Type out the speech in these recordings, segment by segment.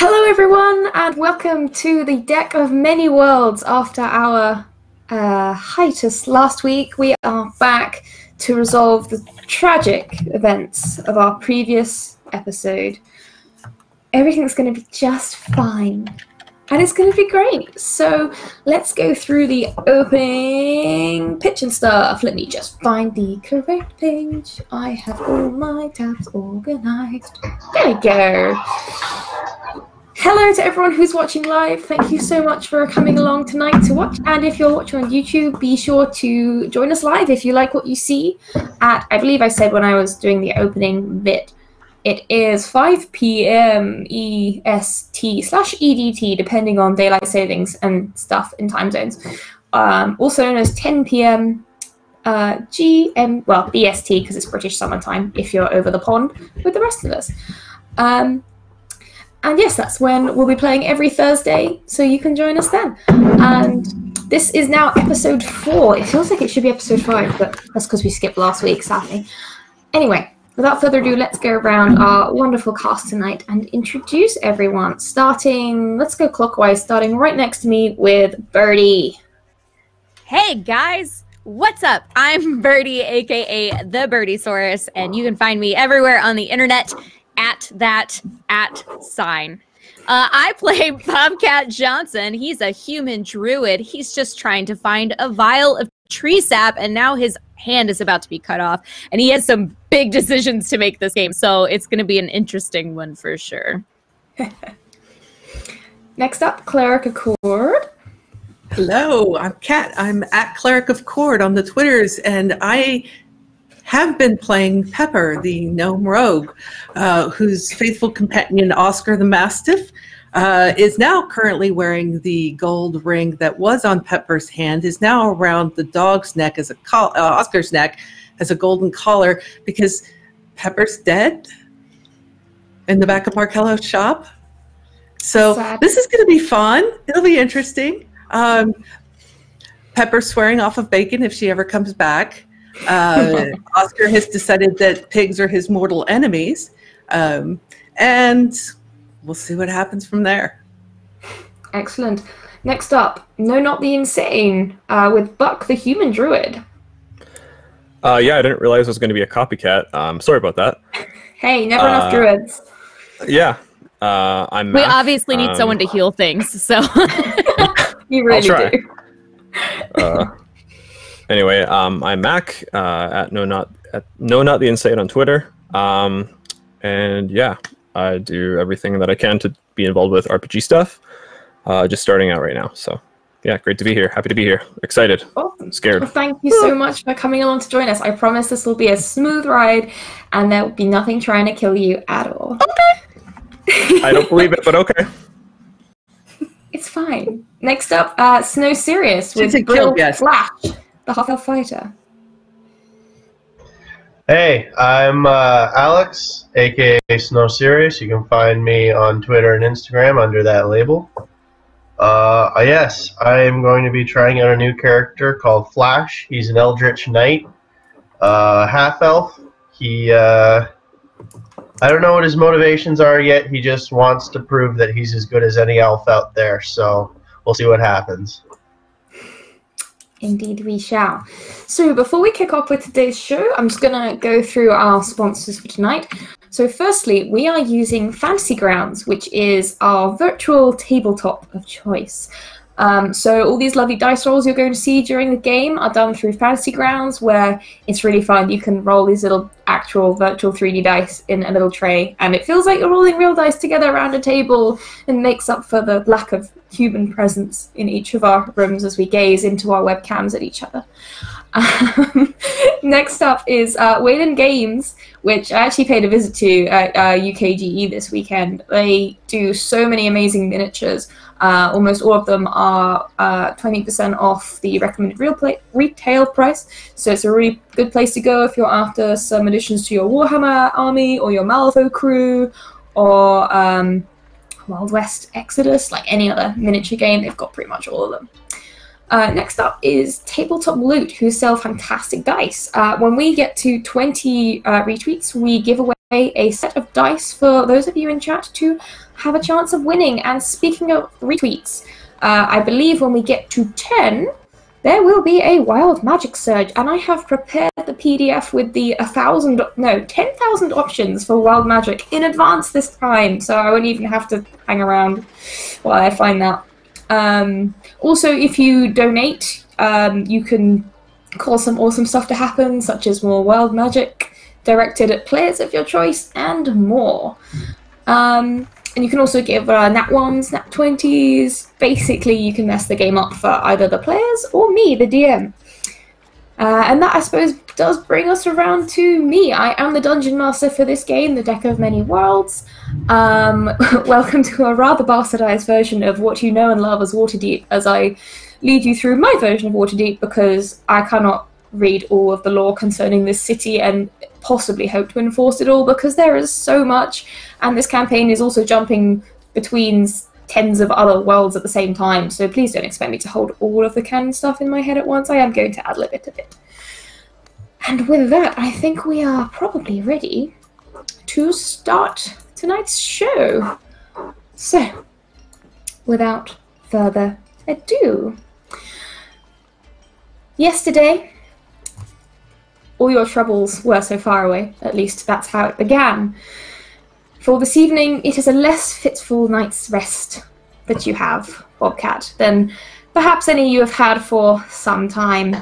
Hello everyone, and welcome to the Deck of Many Worlds. After our hiatus last week, we are back to resolve the tragic events of our previous episode. Everything's going to be just fine, and it's going to be great. So let's go through the opening pitch and stuff. Let me just find the correct page. I have all my tabs organized. There we go. Hello to everyone who's watching live. Thank you so much for coming along tonight to watch. And if you're watching on YouTube, be sure to join us live if you like what you see at, I believe I said when I was doing the opening bit, it is 5 p.m. EST/EDT, depending on daylight savings and stuff in time zones. Also known as 10 p.m. GM, well, BST, because it's British summer time if you're over the pond with the rest of us. And yes, that's when we'll be playing every Thursday, so you can join us then. And this is now episode 4. It feels like it should be episode 5, but that's because we skipped last week, sadly. Anyway, without further ado, let's go around our wonderful cast tonight and introduce everyone. Let's go clockwise, starting right next to me with Birdie. Hey guys, what's up? I'm Birdie, aka the Birdiesaurus, and you can find me everywhere on the internet at that sign. I play Bobcat Johnson. He's a human druid. He's just trying to find a vial of tree sap, and now his hand is about to be cut off, and he has some big decisions to make this game, so it's going to be an interesting one for sure. Next up, Cleric of Cord. Hello, I'm Kat. I'm at Cleric of Cord on the Twitters, and I have been playing Pepper, the gnome rogue, whose faithful companion, Oscar the Mastiff, is now currently wearing the gold ring that was on Pepper's hand, is now around the dog's neck as a Oscar's neck as a golden collar, because Pepper's dead in the back of Markello's shop. So this is going to be fun. It'll be interesting. Pepper's swearing off of bacon if she ever comes back. Oscar has decided that pigs are his mortal enemies, and we'll see what happens from there. Excellent. Next up, No Not the Insane, with Buck the Human Druid. Yeah, I didn't realize it was going to be a copycat. Sorry about that. Hey, never enough druids. Yeah, I'm We Mac. obviously need someone to heal things, so You really I'll try. do. Anyway, I'm Mac at No Not the Insane on Twitter, and yeah, I do everything that I can to be involved with RPG stuff. Just starting out right now, so yeah, great to be here. Happy to be here. Excited. Awesome. Scared. Well, thank you so much for coming along to join us. I promise this will be a smooth ride, and there will be nothing trying to kill you at all. Okay. I don't believe it, but okay. It's fine. Next up, Snow Sirius with She's a Grill kill guest. Flash, the half-elf fighter. Hey, I'm Alex, aka Snow Sirius. You can find me on Twitter and Instagram under that label. Yes, I am going to be trying out a new character called Flash. He's an Eldritch Knight, half-elf. I don't know what his motivations are yet. He just wants to prove that he's as good as any elf out there, so we'll see what happens. Indeed we shall. So before we kick off with today's show, I'm just going to go through our sponsors for tonight. So firstly, we are using Fantasy Grounds, which is our virtual tabletop of choice. So all these lovely dice rolls you're going to see during the game are done through Fantasy Grounds, where it's really fun. You can roll these little actual virtual 3D dice in a little tray, and it feels like you're rolling real dice together around a table, and makes up for the lack of human presence in each of our rooms as we gaze into our webcams at each other. Next up is Wayland Games, which I actually paid a visit to at UKGE this weekend. They do so many amazing miniatures. Almost all of them are 20% off the recommended retail price, so it's a really good place to go if you're after some additions to your Warhammer army or your Malifaux crew or Wild West Exodus, like any other miniature game. They've got pretty much all of them. Next up is Tabletop Loot, who sell fantastic dice. When we get to 20 retweets, we give away a set of dice for those of you in chat to have a chance of winning. And speaking of retweets, I believe when we get to 10, there will be a wild magic surge, and I have prepared the PDF with the 10,000 options for wild magic in advance this time, so I won't even have to hang around while I find that. Also, if you donate, you can cause some awesome stuff to happen, such as more wild magic directed at players of your choice and more. And you can also give nat 1s, nat 20s. Basically, you can mess the game up for either the players or me, the DM. And that, I suppose, does bring us around to me. I am the Dungeon Master for this game, the Deck of Many Worlds. Welcome to a rather bastardized version of what you know and love as Waterdeep, as I lead you through my version of Waterdeep, because I cannot read all of the lore concerning this city and possibly hope to enforce it all, because there is so much, and this campaign is also jumping between tens of other worlds at the same time, so please don't expect me to hold all of the canon stuff in my head at once. I am going to ad-lib it a bit. And with that, I think we are probably ready to start tonight's show. So, without further ado, yesterday, all your troubles were so far away. At least that's how it began. For this evening, it is a less fitful night's rest that you have, Bobcat, than perhaps any you have had for some time.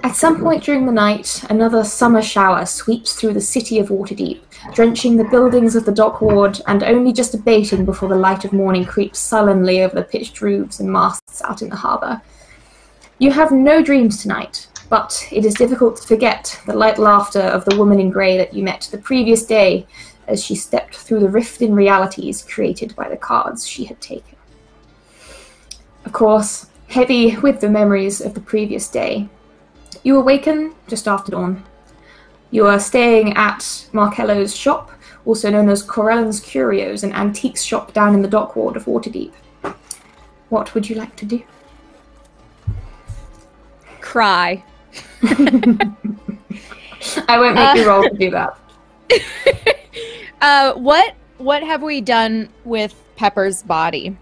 At some point during the night, another summer shower sweeps through the city of Waterdeep, drenching the buildings of the dock ward and only just abating before the light of morning creeps sullenly over the pitched roofs and masts out in the harbour. You have no dreams tonight, but it is difficult to forget the light laughter of the woman in grey that you met the previous day as she stepped through the rift in realities created by the cards she had taken. Of course, heavy with the memories of the previous day, you awaken just after dawn. You are staying at Markello's shop, also known as Corellan's Curios, an antiques shop down in the dock ward of Waterdeep. What would you like to do? Cry. I won't make you roll to do that. What have we done with Pepper's body?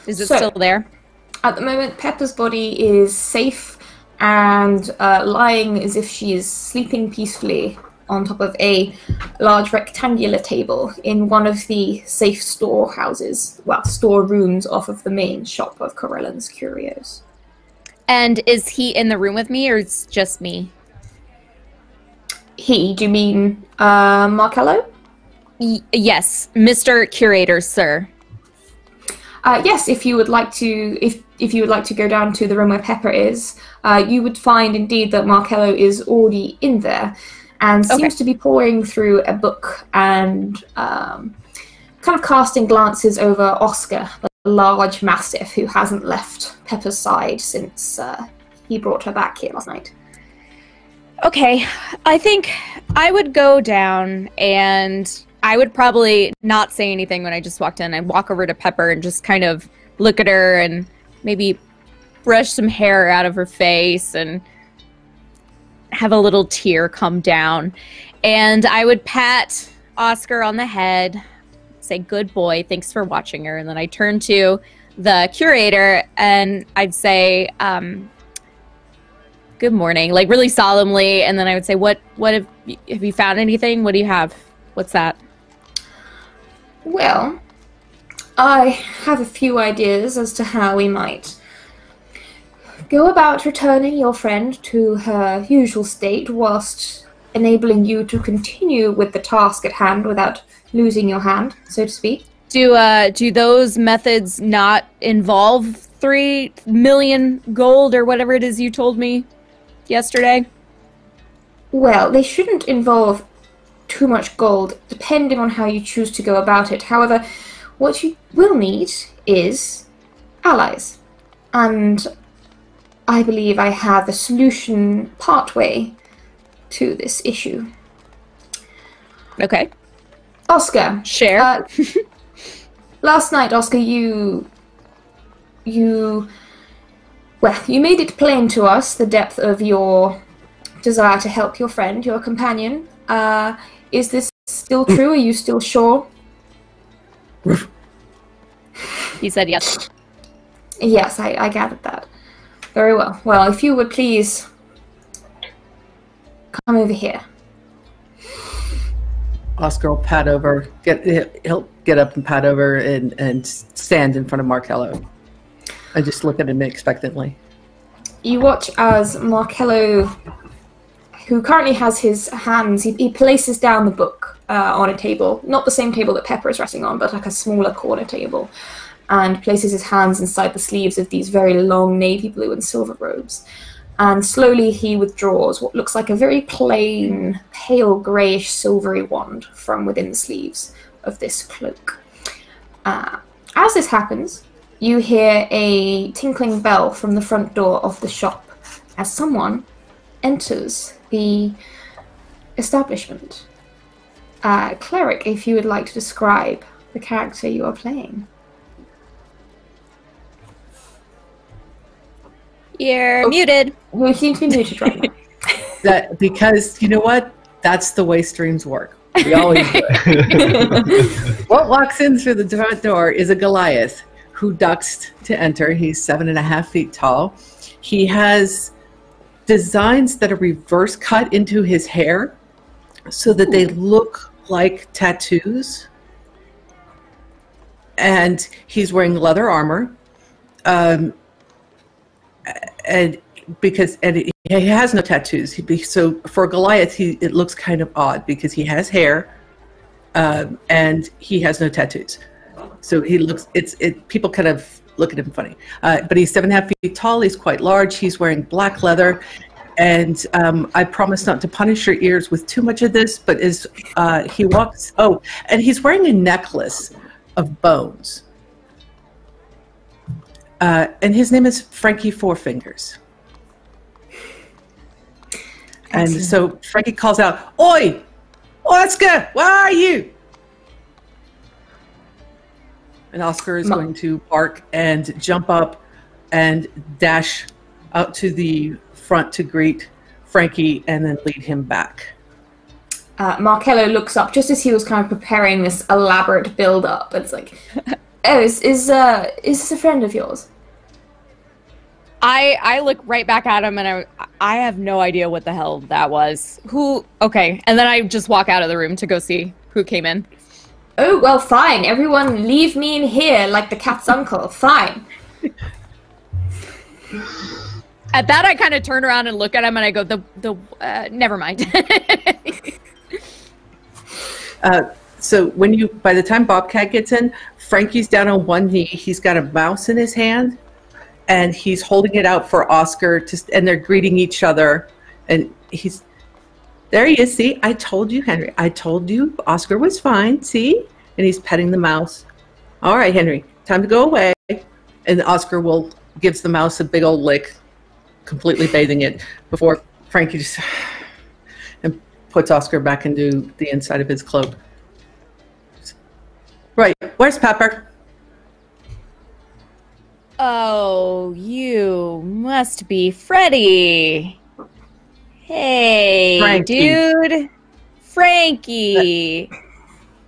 Is it still there? At the moment, Pepper's body is safe and lying as if she is sleeping peacefully on top of a large rectangular table in one of the safe storehouses, store rooms off of the main shop of Corellan's Curios. And is he in the room with me, or it's just me? He? Do you mean Markello? Yes, Mr. Curator, sir. Yes, if you would like to, if you would like to go down to the room where Pepper is, you would find indeed that Markello is already in there, and seems to be poring through a book and kind of casting glances over Oscar, the large mastiff who hasn't left Pepper's side since he brought her back here last night. Okay, I think I would go down, and I would probably not say anything when I just walked in. I'd walk over to Pepper and just kind of look at her and maybe brush some hair out of her face and have a little tear come down. And I would pat Oscar on the head, say, "Good boy, thanks for watching her." And then I turn to the curator and I'd say, "Good morning," like really solemnly. And then I would say, what have you found anything? What do you have? What's that? Well, I have a few ideas as to how we might go about returning your friend to her usual state whilst enabling you to continue with the task at hand without losing your hand, so to speak. Do those methods not involve 3 million gold or whatever it is you told me yesterday? Well, they shouldn't involve too much gold, depending on how you choose to go about it. However, what you will need is allies. And I believe I have a solution partway to this issue. Okay. Oscar. Share. Last night, Oscar, you made it plain to us the depth of your desire to help your friend, your companion. Is this still true? Are you still sure? He said yes. Yes, I gathered that. Very well. Well, if you would please come over here. Oscar will pat over. He'll get up and pat over and stand in front of Markello. I just look at him expectantly. You watch as Markello, who currently has his hands, he places down the book on a table, not the same table that Pepper is resting on, but like a smaller corner table, and places his hands inside the sleeves of these very long navy blue and silver robes. And slowly he withdraws what looks like a very plain, pale greyish silvery wand from within the sleeves of this cloak. As this happens, you hear a tinkling bell from the front door of the shop as someone enters the establishment. Cleric, if you would like to describe the character you are playing. You're muted. You seem to be muted right now. Because you know what? That's the way streams work. We always do it. What walks in through the front door is a Goliath who ducks to enter. He's 7.5 feet tall. He has designs that are reverse cut into his hair so that they look like tattoos. And he's wearing leather armor. And he has no tattoos. So for Goliath, it looks kind of odd because he has hair and he has no tattoos. So he looks, people kind of look at him funny. But he's 7.5 feet tall. He's quite large. He's wearing black leather. And I promise not to punish your ears with too much of this, but as he walks, and he's wearing a necklace of bones. And his name is Frankie Four Fingers. And so Frankie calls out, "Oi, Oscar, where are you?" And Oscar is going to bark and jump up and dash out to the front to greet Frankie and then lead him back. Markello looks up just as he was kind of preparing this elaborate build-up. It's like, oh, is this a friend of yours? I look right back at him and I have no idea what the hell that was. Okay. And then I just walk out of the room to go see who came in. Oh, well, fine. Everyone leave me in here like the cat's uncle. Fine. At that, I kind of turn around and look at him and I go, never mind. So by the time Bobcat gets in, Frankie's down on one knee. He's got a mouse in his hand, and he's holding it out for Oscar. And they're greeting each other. And there he is. See, I told you, Henry. I told you Oscar was fine. See? And he's petting the mouse. All right, Henry, time to go away. And Oscar gives the mouse a big old lick, completely bathing it before Frankie just and puts Oscar back into the inside of his cloak. Right, where's Pepper? Oh, you must be Freddy. Hey, Frankie. dude. Frankie.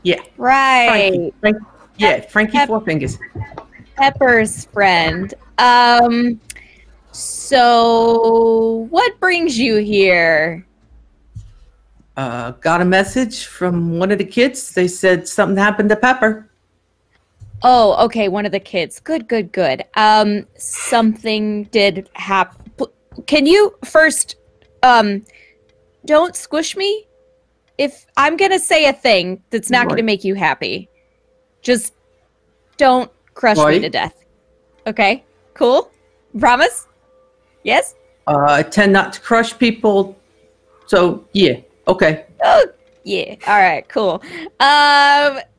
Yeah. Right. Frankie Four Fingers. Pepper's friend. So what brings you here? Got a message from one of the kids. They said something happened to Pepper. Oh, okay, one of the kids. Good. Something did happen. Can you first, don't squish me? If I'm gonna say a thing that's not gonna make you happy, just don't crush me to death. Okay? Cool? Promise? Yes? I tend not to crush people, so yeah, okay. Oh, yeah. All right, cool.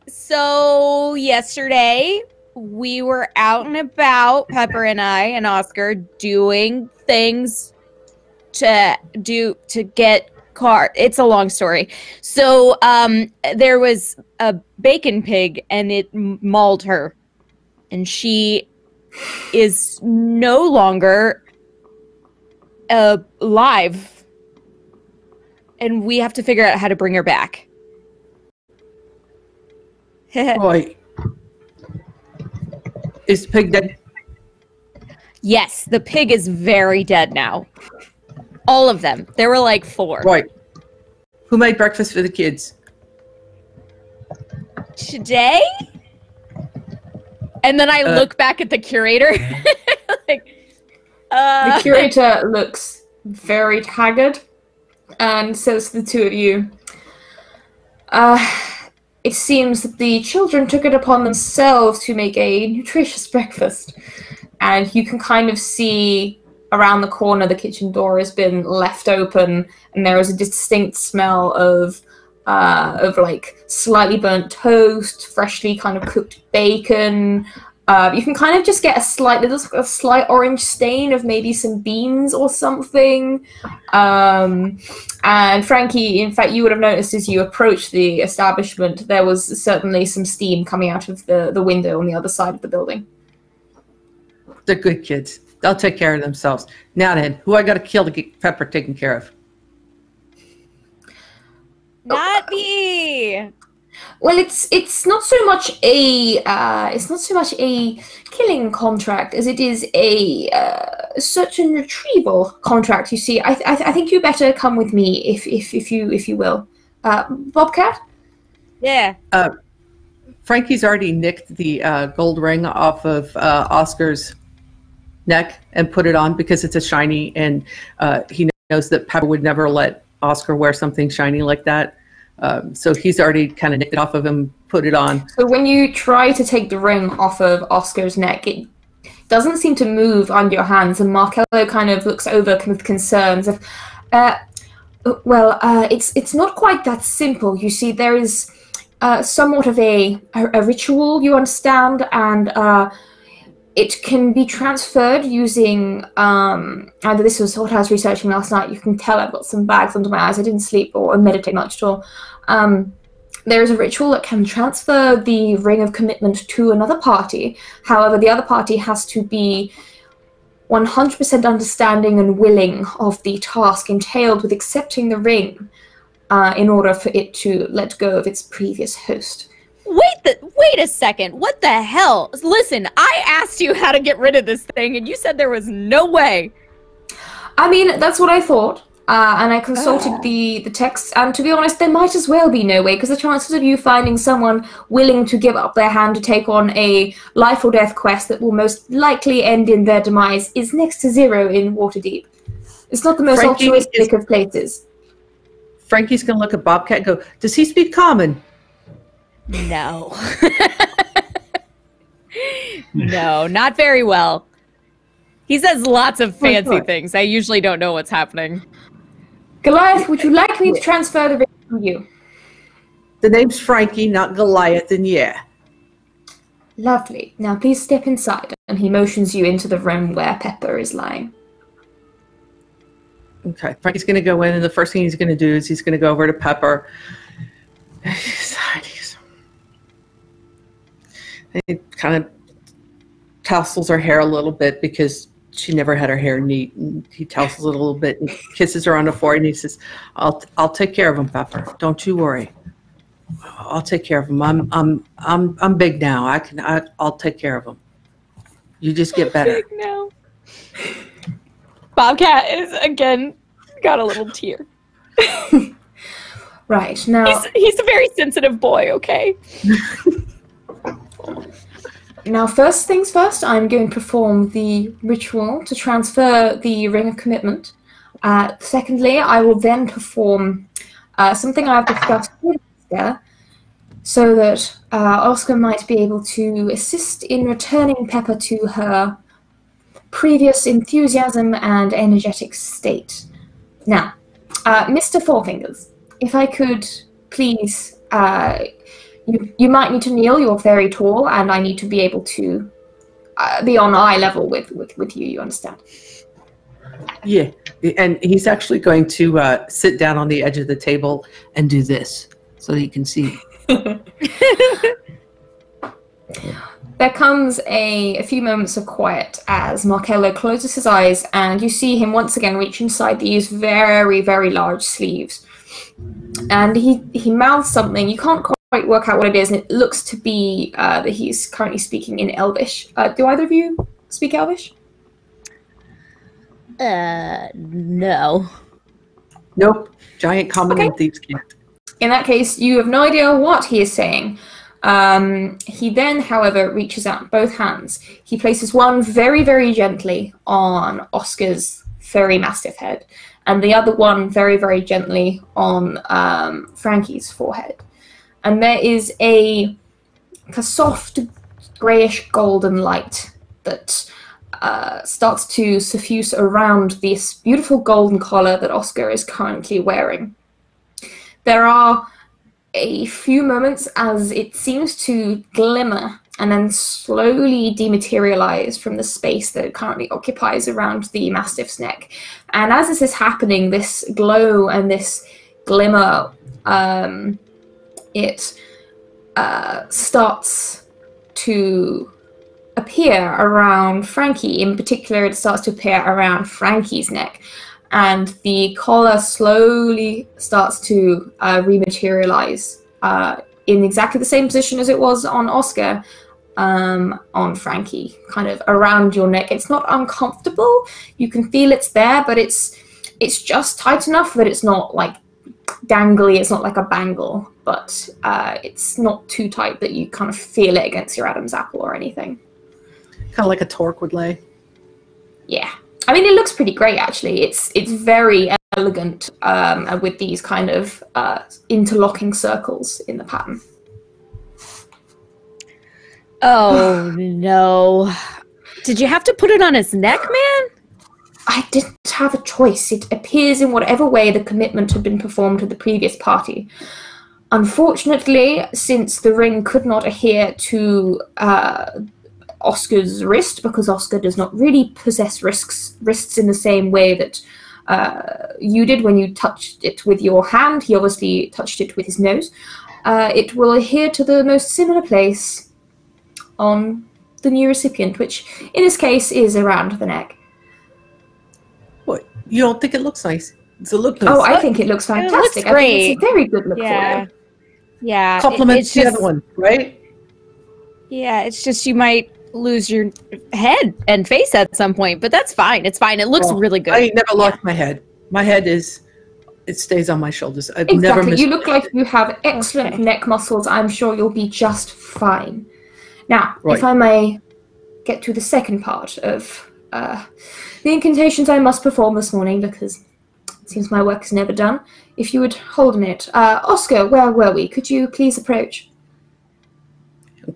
So yesterday we were out and about, Pepper and I and Oscar, doing things to get car. It's a long story. So there was a bacon pig and it mauled her. And she is no longer alive. And we have to figure out how to bring her back. Boy. Is the pig dead? Yes, the pig is very dead now. All of them. There were like 4. Right. Who made breakfast for the kids? Today? And then I look back at the curator. Like, The curator looks very haggard and says to the two of you, it seems that the children took it upon themselves to make a nutritious breakfast. And you can kind of see around the corner the kitchen door has been left open, and there is a distinct smell of like slightly burnt toast, freshly kind of cooked bacon. You can kind of just get a slight orange stain of maybe some beans or something. And Frankie, in fact, you would have noticed as you approached the establishment, there was certainly some steam coming out of the window on the other side of the building. They're good kids. They'll take care of themselves. Now then, who I got to kill to get Pepper taken care of? not me. Well, it's not so much a killing contract as it is a search and retrieval contract. You see, I think you better come with me if you will, Bobcat. Yeah. Frankie's already nicked the gold ring off of Oscar's neck and put it on because it's a shiny, and he knows that Pepper would never let Oscar wear something shiny like that. So he's already kind of nicked it off of him, put it on. So when you try to take the ring off of Oscar's neck, it doesn't seem to move under your hands, and Markello kind of looks over with concerns of, it's not quite that simple. You see, there is somewhat of a ritual, you understand, and it can be transferred using either this was what I was researching last night. You can tell I've got some bags under my eyes. I didn't sleep or meditate much at all. There is a ritual that can transfer the ring of commitment to another party. However, the other party has to be 100% understanding and willing of the task entailed with accepting the ring in order for it to let go of its previous host. Wait a second. What the hell? Listen, I asked you how to get rid of this thing, and you said there was no way. I mean, that's what I thought. And I consulted the text, and to be honest, there might as well be no way, because the chances of you finding someone willing to give up their hand to take on a life or death quest that will most likely end in their demise is next to zero in Waterdeep. It's not the most altruistic of places. Frankie's going to look at Bobcat and go, does he speak common? No. No, not very well. He says lots of fancy things. I usually don't know what's happening. Goliath, would you like me to transfer the ring to you? The name's Frankie, not Goliath, and yeah. Lovely. Now please step inside. And he motions you into the room where Pepper is lying. Okay, Frankie's going to go in, and the first thing he's going to do is he's going to go over to Pepper. He kind of tousles her hair a little bit because she never had her hair neat, and he tousles it a little bit and kisses her on the forehead, and he says, "I'll take care of him, Pepper. Don't you worry. I'll take care of him. I'm big now. I'll take care of him. You just get better." Big now. Bobcat is again got a little tear. Right now, he's a very sensitive boy. Okay. Now, first things first, I'm going to perform the ritual to transfer the ring of commitment. Secondly, I will then perform something I've discussed with Oscar, so that Oscar might be able to assist in returning Pepper to her previous enthusiasm and energetic state. Now, Mr. Fourfingers, if I could please... You might need to kneel, you're very tall, and I need to be able to be on eye level with you, you understand? Yeah, and he's actually going to sit down on the edge of the table and do this so that he can see. There comes a few moments of quiet as Markello closes his eyes, and you see him once again reach inside these very, very large sleeves. And he mouths something. You can't quite work out what it is, and it looks to be that he's currently speaking in Elvish. Do either of you speak Elvish? No. Nope. Giant common Okay. and thieves can't. In that case, you have no idea what he is saying. He then, however, reaches out both hands. He places one very, very gently on Oscar's furry mastiff head, and the other one very, very gently on Frankie's forehead. And there is a soft, greyish golden light that starts to suffuse around this beautiful golden collar that Oscar is currently wearing. There are a few moments as it seems to glimmer and then slowly dematerialize from the space that it currently occupies around the Mastiff's neck. And as this is happening, this glow and this glimmer, it starts to appear around Frankie. In particular, it starts to appear around Frankie's neck. And the collar slowly starts to rematerialize in exactly the same position as it was on Oscar, on Frankie, kind of around your neck. It's not uncomfortable. You can feel it's there, but it's just tight enough that it's not like dangly. It's not like a bangle, but it's not too tight that you kind of feel it against your Adam's apple or anything. Kind of like a torque would lay. Yeah. I mean, it looks pretty great, actually. It's very elegant with these kind of interlocking circles in the pattern. Oh, no. Did you have to put it on his neck, man? I didn't have a choice. It appears in whatever way the commitment had been performed to the previous party. Unfortunately, since the ring could not adhere to Oscar's wrist, because Oscar does not really possess wrists in the same way that you did when you touched it with your hand. He obviously touched it with his nose. It will adhere to the most similar place on the new recipient, which in this case is around the neck. What? You don't think it looks nice? Does it look nice? Oh, I think it looks fantastic. It looks I think it's a very good look Yeah. for you. Yeah. Compliments it's the just, other one, right? Yeah, it's just you might lose your head and face at some point, but that's fine. It's fine. It looks really good. I ain't never lost my head. My head it stays on my shoulders. I've never Exactly. missed You look like you have excellent neck muscles. I'm sure you'll be just fine. Now, if I may get to the second part of the incantations I must perform this morning, because it seems my work is never done. If you would hold a minute. Oscar, where were we? Could you please approach?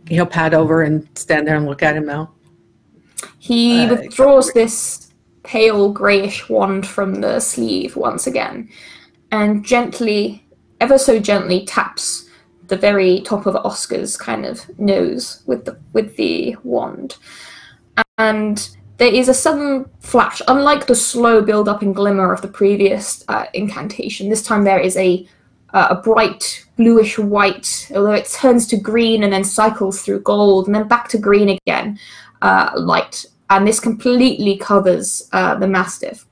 He'll pad over and stand there and look at him now. He withdraws this pale greyish wand from the sleeve once again and gently, ever so gently, taps the very top of Oscar's kind of nose with the wand. And there is a sudden flash, unlike the slow build-up and glimmer of the previous incantation. This time there is a bright bluish white, although it turns to green and then cycles through gold and then back to green again, light. And this completely covers the Mastiff.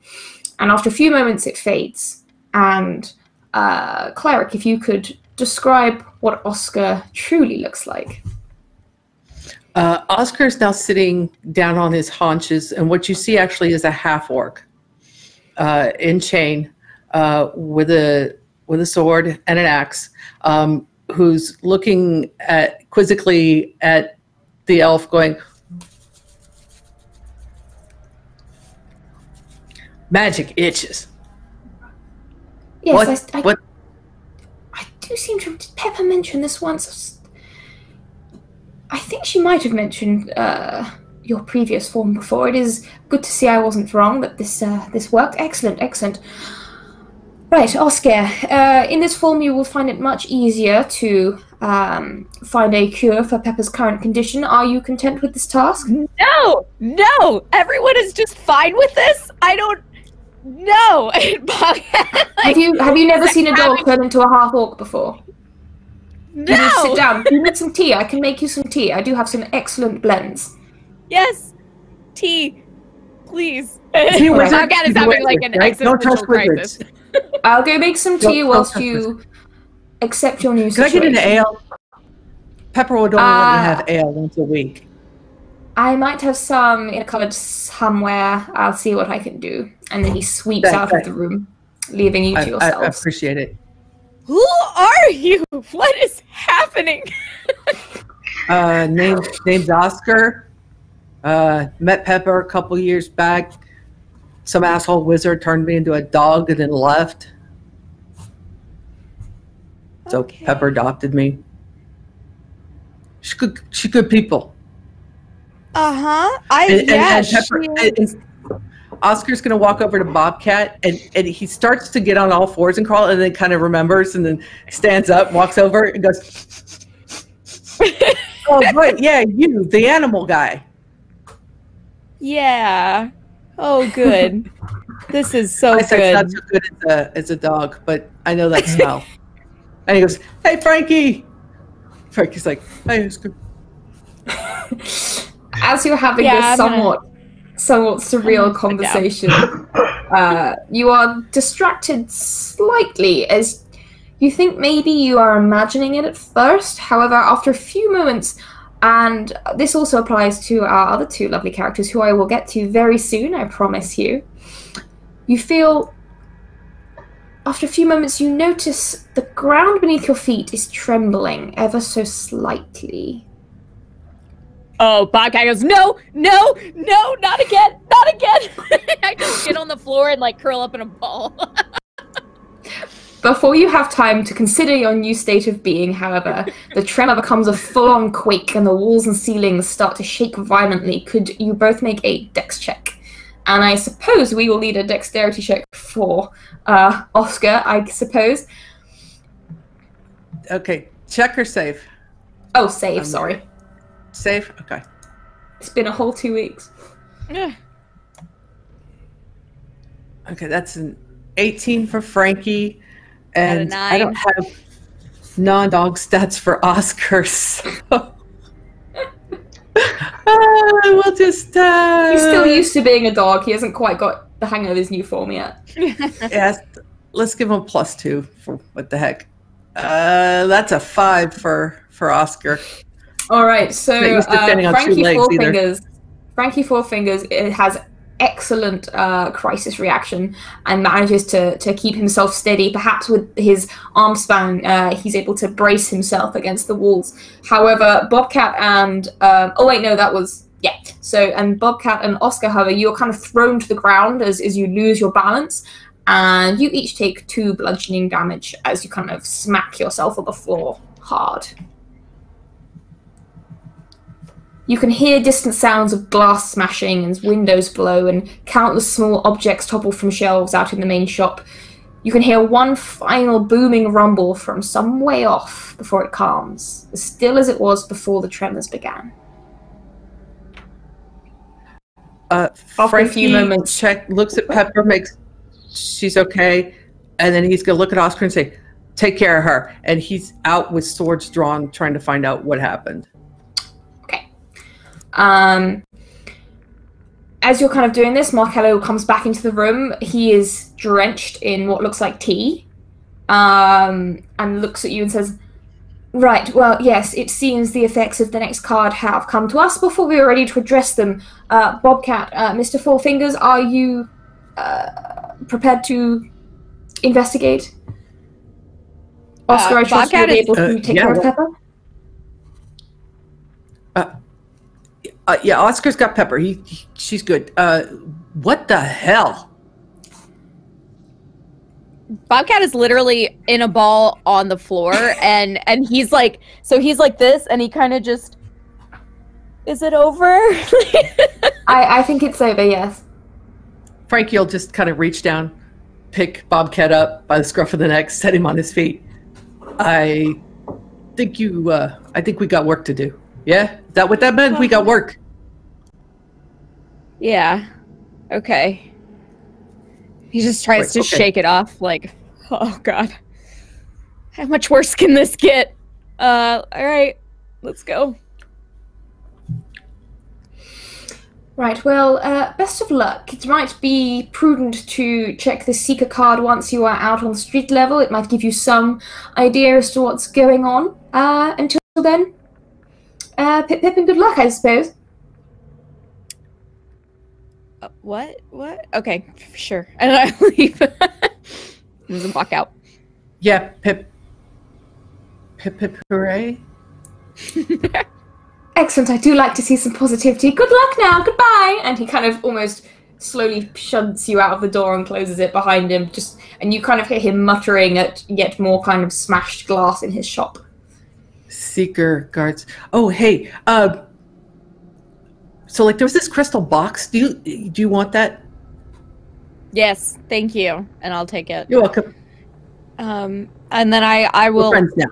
And after a few moments it fades. And Cleric, if you could describe what Oscar truly looks like. Oscar is now sitting down on his haunches, and what you see actually is a half-orc in chain with a sword and an axe, who's looking quizzically at the elf going, "Magic itches." Yes, What? I do seem to... Did Pepper mention this once? I think she might have mentioned your previous form before. It is good to see I wasn't wrong, that this worked. Excellent, excellent. Right, Oscar, in this form you will find it much easier to find a cure for Pepper's current condition. Are you content with this task? No! Everyone is just fine with this? I don't know. Have you never seen a dog turn into a half-orc before? No! You need to sit down. You need some tea. I can make you some tea. I do have some excellent blends. Yes! Tea. Please. He was Bobcat is having like an existential crisis. I'll go make some tea whilst you accept your new Can I situation. get an ale? Pepper would only let me have ale once a week. I might have some in a cupboard somewhere. I'll see what I can do. And then he sweeps out of the room, leaving you to yourselves. I appreciate it. Who are you? What is happening? Name's Oscar. Met Pepper a couple years back. Some asshole wizard turned me into a dog and then left. So Okay. Pepper adopted me. She's good people. Oscar's gonna walk over to Bobcat and he starts to get on all fours and crawl and then kind of remembers and then stands up, walks over and goes, "Oh right, yeah, you, the animal guy." Yeah. Oh, good. This is so I said good. it's not so good as a dog, but I know that smell. And he goes, "Hey, Frankie." Frankie's like, "Hey, Oscar." As you're having this somewhat surreal conversation, you are distracted slightly as you think maybe you are imagining it at first. However, after a few moments, and this also applies to our other two lovely characters, who I will get to very soon, I promise you, you feel, after a few moments, you notice the ground beneath your feet is trembling ever so slightly. Oh, Bobcat goes, no, not again. I just get on the floor and like curl up in a ball. Before you have time to consider your new state of being, however, the tremor becomes a full-on quake and the walls and ceilings start to shake violently. Could you both make a dex check? And I suppose we will need a dexterity check for Oscar, I suppose. Okay, check or save? Oh, save, sorry. Save? Okay. It's been a whole 2 weeks. Yeah. Okay, that's an 18 for Frankie. And I don't have non-dog stats for Oscar, so we'll just... He's still used to being a dog. He hasn't quite got the hang of his new form yet. Yes, let's give him a +2 for what the heck. That's a 5 for Oscar. All right, so Frankie Four Fingers has excellent crisis reaction and manages to keep himself steady. Perhaps with his arm span, he's able to brace himself against the walls. However, Bobcat and Bobcat and Oscar, however, you're kind of thrown to the ground as you lose your balance, and you each take 2 bludgeoning damage as you kind of smack yourself on the floor hard. You can hear distant sounds of glass smashing and windows blow and countless small objects topple from shelves out in the main shop. You can hear one final booming rumble from some way off before it calms, as still as it was before the tremors began. After a few moments, looks at Pepper, makes she's okay, and then he's gonna look at Oscar and say, "Take care of her." And he's out with swords drawn, trying to find out what happened. As you're kind of doing this, Marcello comes back into the room. He is drenched in what looks like tea, and looks at you and says, "Right, well, yes, it seems the effects of the next card have come to us before we were ready to address them. Bobcat, Mr. Four Fingers, are you prepared to investigate?" Oscar, I trust you'll be able to take care of Pepper? Yeah, Oscar's got Pepper. She's good. What the hell? Bobcat is literally in a ball on the floor, and he's like this, and he kind of just, is it over? I think it's over, yes. Frankie will just kind of reach down, pick Bobcat up by the scruff of the neck, set him on his feet. I think we got work to do. Yeah? Is that what that meant? We got work. Yeah. Okay. He just tries to shake it off, like, oh god. How much worse can this get? Alright. Let's go. Right, well, best of luck. It might be prudent to check the Seeker card once you are out on street level. It might give you some idea as to what's going on. Until then, Pip and good luck, I suppose. What? Okay, sure. And I leave. And walk out. Yeah, Pip, hooray. Excellent, I do like to see some positivity. Good luck now, goodbye! And he kind of almost slowly shunts you out of the door and closes it behind him, and you kind of hear him muttering at yet more kind of smashed glass in his shop. Seeker guards. Oh, hey, so like there was this crystal box. Do you want that? Yes, thank you. And I'll take it. You're welcome. And then I will... We're friends now.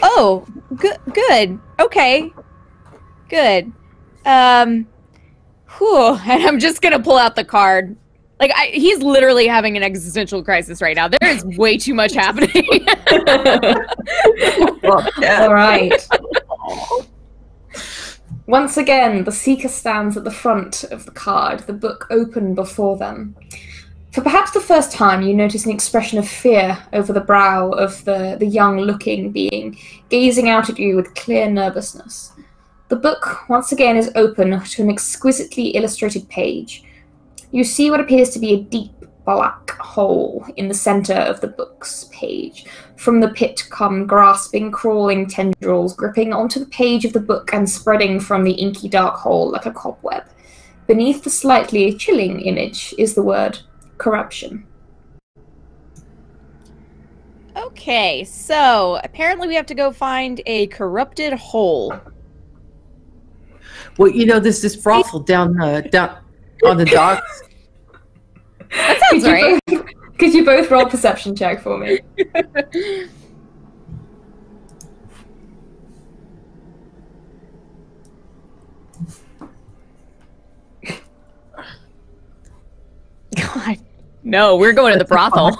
Oh, good. Okay. Good. Whew, and I'm just gonna pull out the card. Like, he's literally having an existential crisis right now. There is way too much happening. All right. Once again, the Seeker stands at the front of the card, the book open before them. For perhaps the first time, you notice an expression of fear over the brow of the young-looking being, gazing out at you with clear nervousness. The book, once again, is open to an exquisitely illustrated page. You see what appears to be a deep black hole in the center of the book's page. From the pit come grasping, crawling tendrils, gripping onto the page of the book and spreading from the inky dark hole like a cobweb. Beneath the slightly chilling image is the word corruption. Okay, so apparently we have to go find a corrupted hole. Well, you know, there's this brothel down on the docks. That sounds right. Could you both roll a perception check for me? God, no, we're going to the brothel.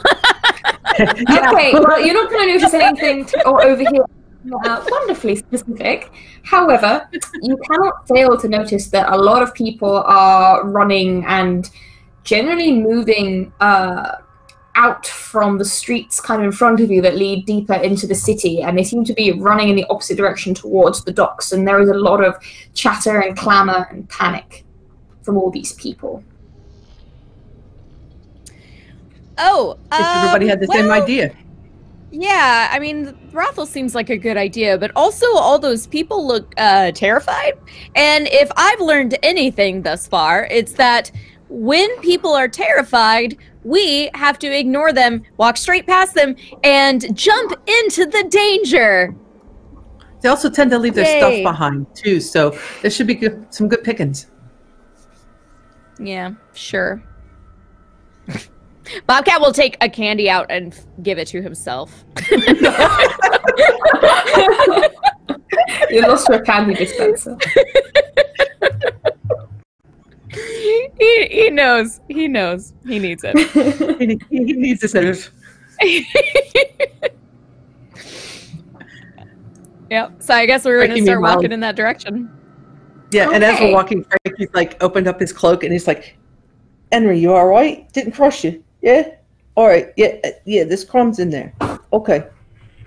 Okay, well, you're not going to notice anything or overhear wonderfully specific. However, you cannot fail to notice that a lot of people are running and generally moving out from the streets kind of in front of you that lead deeper into the city, and they seem to be running in the opposite direction towards the docks, and there is a lot of chatter and clamor and panic from all these people. Oh, everybody had the same idea. Yeah, I mean, the brothel seems like a good idea, but also all those people look terrified. And if I've learned anything thus far, it's that when people are terrified, we have to ignore them, walk straight past them, and jump into the danger. They also tend to leave their stuff behind, too, so there should be some good pickings. Yeah, sure. Bobcat will take a candy out and give it to himself. You lost your candy dispenser. He knows. He knows. He needs it. He needs this. Yep. So I guess we're going to start walking in that direction. Yeah, okay. And as we're walking, Frankie's like opened up his cloak and he's like, "Henry, you all right? Didn't crush you? Yeah? All right. Yeah, there's crumbs in there. Okay.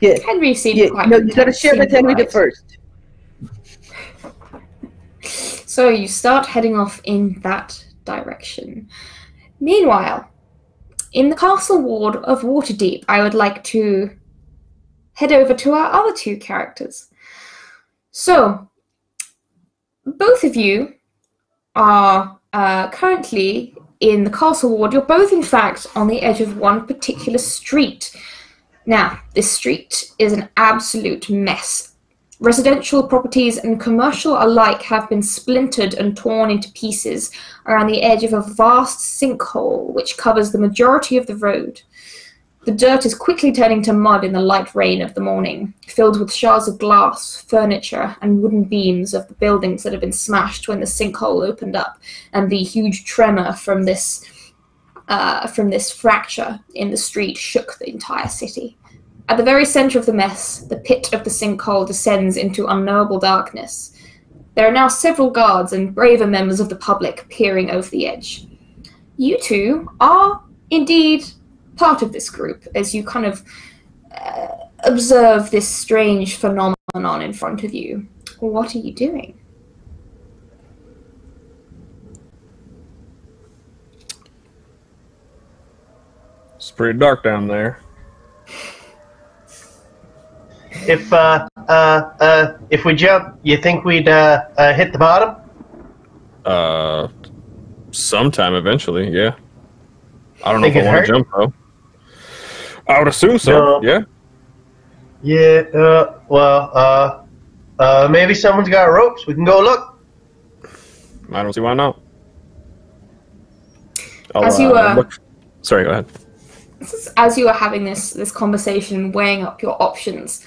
Yeah. Henry seemed quite... No, you got to share with Henry first." So you start heading off in that direction. Meanwhile, in the castle ward of Waterdeep, I would like to head over to our other two characters. So, both of you are currently in the castle ward. You're both, in fact, on the edge of one particular street. Now, this street is an absolute mess. Residential properties and commercial alike have been splintered and torn into pieces around the edge of a vast sinkhole which covers the majority of the road. The dirt is quickly turning to mud in the light rain of the morning, filled with shards of glass, furniture, and wooden beams of the buildings that have been smashed when the sinkhole opened up, and the huge tremor from this fracture in the street shook the entire city. At the very center of the mess, the pit of the sinkhole descends into unknowable darkness. There are now several guards and braver members of the public peering over the edge. You two are indeed part of this group as you kind of observe this strange phenomenon in front of you. what are you doing? It's pretty dark down there. If we jump, you think we'd hit the bottom? Sometime eventually, yeah. I don't know Think if I it want hurt? to jump though. I would assume so. No. Yeah. Yeah. Maybe someone's got ropes. We can go look. I don't see why not. As you Sorry, go ahead. As you are having this conversation, weighing up your options,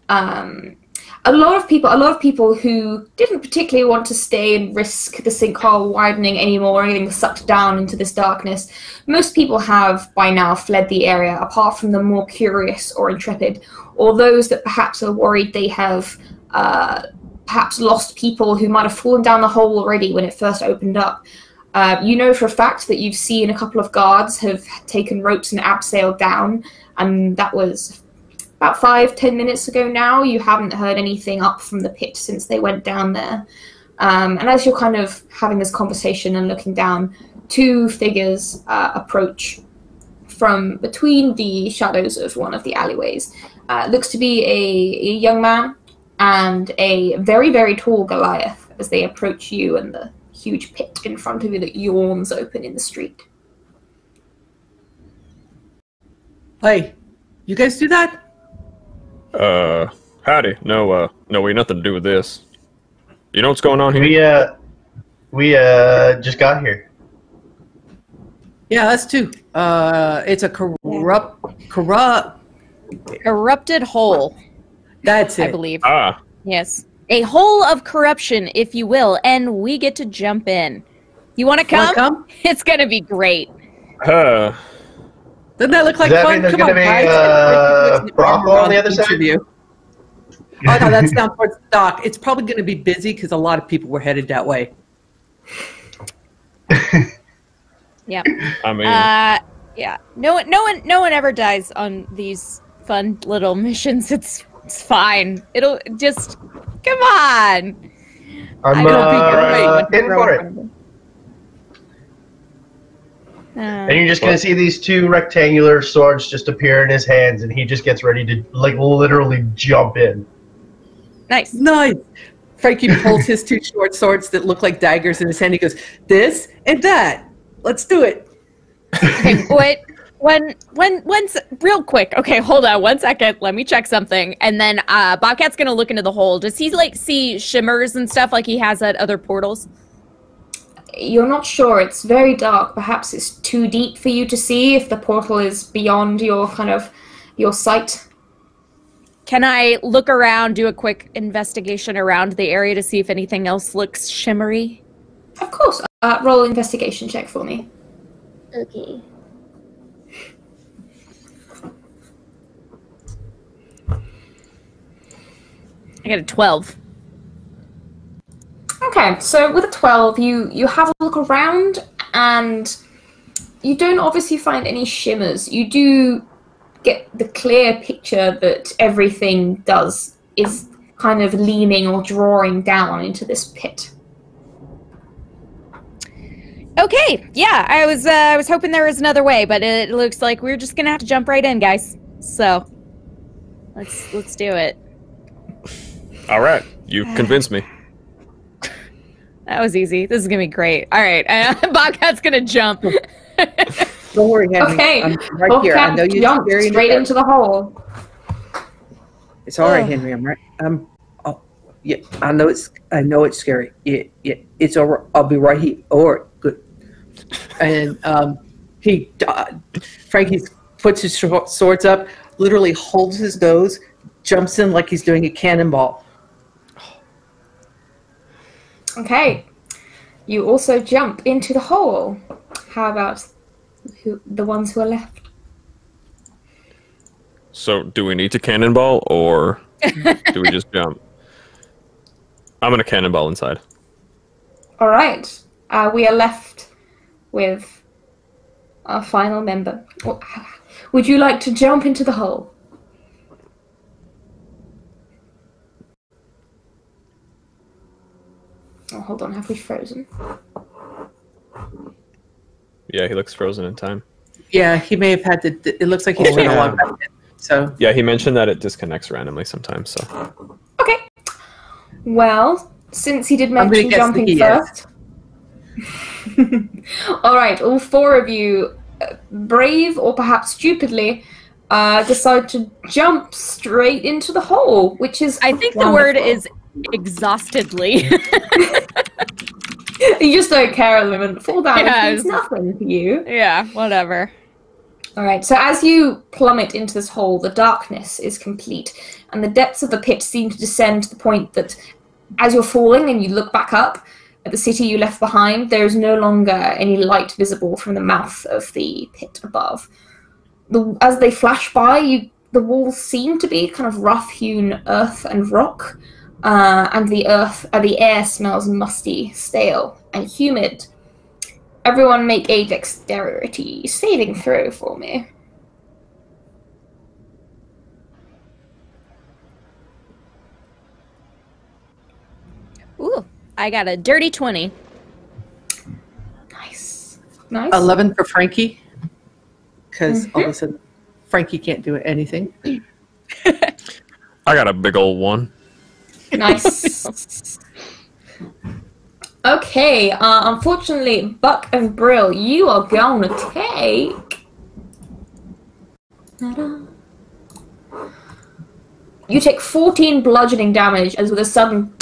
a lot of people who didn't particularly want to stay and risk the sinkhole widening anymore, getting sucked down into this darkness, most people have by now fled the area, apart from the more curious or intrepid, or those that perhaps are worried they have perhaps lost people who might have fallen down the hole already when it first opened up. You know for a fact that you've seen a couple of guards have taken ropes and abseiled down, and that was about 5-10 minutes ago now. You haven't heard anything up from the pit since they went down there. And as you're kind of having this conversation and looking down, two figures approach from between the shadows of one of the alleyways. Looks to be a young man and a very, very tall Goliath as they approach you and the huge pit in front of you that yawns open in the street. Hey, you guys do that? Howdy. No, we nothing to do with this. You know what's going on here? We just got here. Yeah, us too. It's a Corrupted hole, That's it. I believe. Ah, Yes. A hole of corruption, if you will, and we get to jump in. You want to Wanna come? It's going to be great. Doesn't that look like Does that fun? mean there's Come on, gonna be, guys. brothel on the other side? Of you. Oh, no, that's down towards the dock. It's probably going to be busy because a lot of people were headed that way. Yeah. I mean, Yeah. No one ever dies on these fun little missions. It's fine. It'll just come on. I'm in for it. And you're just gonna see these two rectangular swords just appear in his hands, and he just gets ready to like literally jump in. Nice. Nice. Frankie pulls his two short swords that look like daggers in his hand. He goes, this and that. Let's do it. Okay, wait. Once, real quick. Okay, hold on 1 second. Let me check something. And then Bobcat's gonna look into the hole. Does he like see shimmers and stuff like he has at other portals? You're not sure. It's very dark. Perhaps it's too deep for you to see if the portal is beyond your your sight. Can I look around, do a quick investigation around the area to see if anything else looks shimmery? Of course. Roll investigation check for me. Okay. I got a 12. Okay, so with a 12, you have a look around, and you don't obviously find any shimmers. You do get the clear picture that everything is kind of leaning or drawing down into this pit. Okay, yeah, I was hoping there was another way, but it looks like we're just gonna have to jump right in, guys. So let's do it. all right. You convinced me. That was easy. This is gonna be great. All right, Bobcat's gonna jump. Don't worry, Henry. Okay, I'm right here. I know you're jumped scary straight into the hole. It's all right, Henry. I'm right. Oh, yeah. I know it's scary. Yeah. It's all right. I'll be right here. All right. Good. And Frankie puts his swords up, literally holds his nose, jumps in like he's doing a cannonball. Okay, you also jump into the hole. How about the ones who are left? So, do we need to cannonball, or do we just jump? I'm gonna cannonball inside. All right, we are left with our final member. Would you like to jump into the hole? Oh, hold on, have we frozen? Yeah, he looks frozen in time. Yeah, he may have had to. It looks like he's trying to log back in. So yeah, he mentioned that it disconnects randomly sometimes. So Okay. Well, since he did mention jumping first. All right, all four of you, brave or perhaps stupidly, decide to jump straight into the hole, which is I think wonderful. the word is exhaustedly. You just don't care at the moment. Fall damage Yeah, means nothing to you. Yeah, whatever. All right, so as you plummet into this hole, the darkness is complete, and the depths of the pit seem to descend to the point that as you're falling and you look back up at the city you left behind, there is no longer any light visible from the mouth of the pit above. As they flash by, the walls seem to be kind of rough-hewn earth and rock, and the air smells musty, stale, and humid. Everyone make a dexterity saving throw for me. Ooh, I got a dirty 20. Nice. 11 for Frankie, because all of a sudden Frankie can't do anything. I got a big old 1. Nice. Okay, unfortunately, Buck and Brill, you are going to take... You take 14 bludgeoning damage as with a sudden...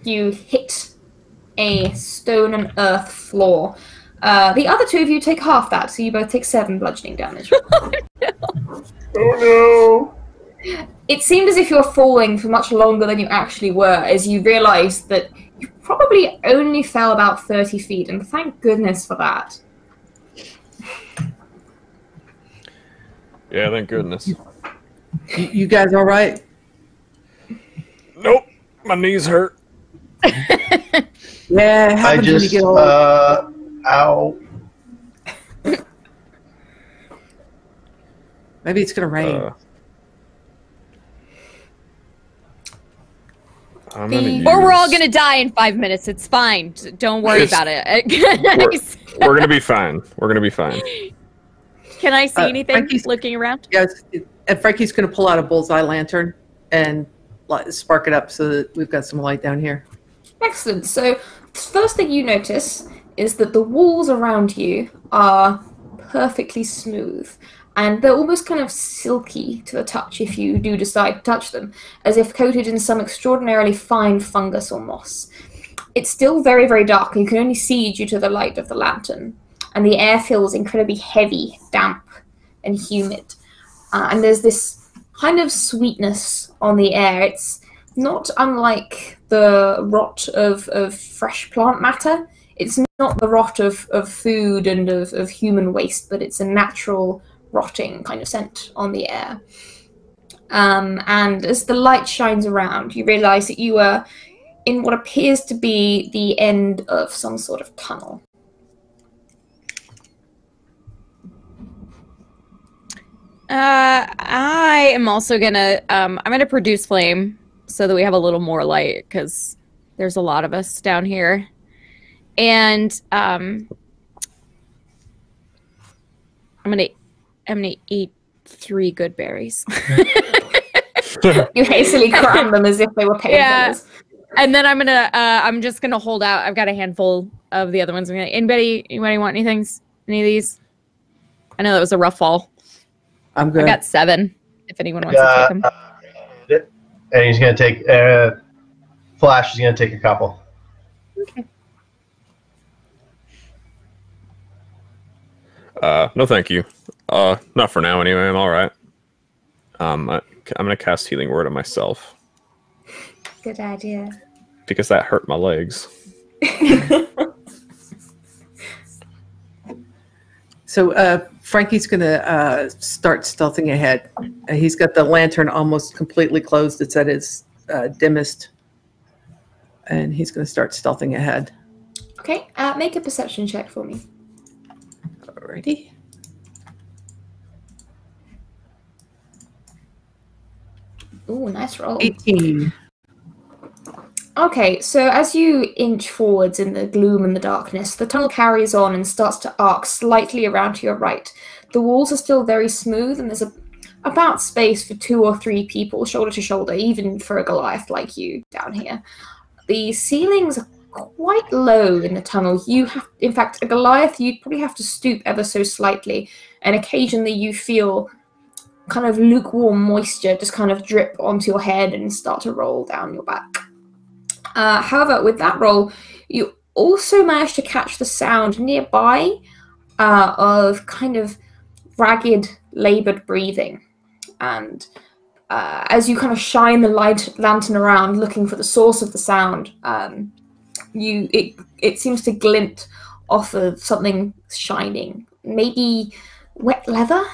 You hit a stone and earth floor. The other two of you take half that, so you both take 7 bludgeoning damage. Oh no! It seemed as if you were falling for much longer than you actually were, as you realised that you probably only fell about 30 feet, and thank goodness for that. Yeah, thank goodness. You guys all right? Nope, my knees hurt. Yeah, it happens when you get old. Ow. Maybe it's gonna rain. Or we're all gonna die in 5 minutes. It's fine. Don't worry about it. We're gonna be fine. We're gonna be fine. Can I see anything Frankie's looking around? Yes, and Frankie's gonna pull out a bullseye lantern and spark it up so that we've got some light down here. Excellent. So, the first thing you notice is that the walls around you are perfectly smooth, and they're almost kind of silky to the touch if you do decide to touch them, as if coated in some extraordinarily fine fungus or moss. It's still very, very dark, and you can only see due to the light of the lantern, and the air feels incredibly heavy, damp, and humid. And there's this kind of sweetness on the air. It's not unlike the rot of fresh plant matter. It's not the rot of food and of human waste, but it's a natural rotting kind of scent on the air. And as the light shines around, you realize that you are in what appears to be the end of some sort of tunnel. I am also gonna I'm gonna produce flame so that we have a little more light, because there's a lot of us down here. And I'm gonna eat 3 good berries. You hastily cram them as if they were painkillers. Yeah. And then I'm just gonna hold out. I've got a handful of the other ones. Anybody want anything? Any of these? I know that was a rough fall. I'm good. I got 7. If anyone wants to take them. And he's gonna take Flash is gonna take a couple. Okay. No, thank you. Not for now, anyway. I'm all right. I'm gonna cast Healing Word on myself Good idea. because that hurt my legs. So Frankie's going to start stealthing ahead. He's got the lantern almost completely closed. It's at its dimmest. And he's going to start stealthing ahead. Okay, make a perception check for me. Alrighty. Ooh, nice roll. 18. Okay, so as you inch forwards in the gloom and the darkness, the tunnel carries on and starts to arc slightly around to your right. The walls are still very smooth, and there's about space for 2 or 3 people, shoulder to shoulder, even for a Goliath like you down here. The ceilings are quite low in the tunnel. You have, in fact, a Goliath, you'd probably have to stoop ever so slightly, and occasionally you feel kind of lukewarm moisture just kind of drip onto your head and start to roll down your back. However, with that roll, you also manage to catch the sound nearby of kind of ragged, laboured breathing. And as you kind of shine the lantern around looking for the source of the sound, it seems to glint off of something shining. Maybe wet leather?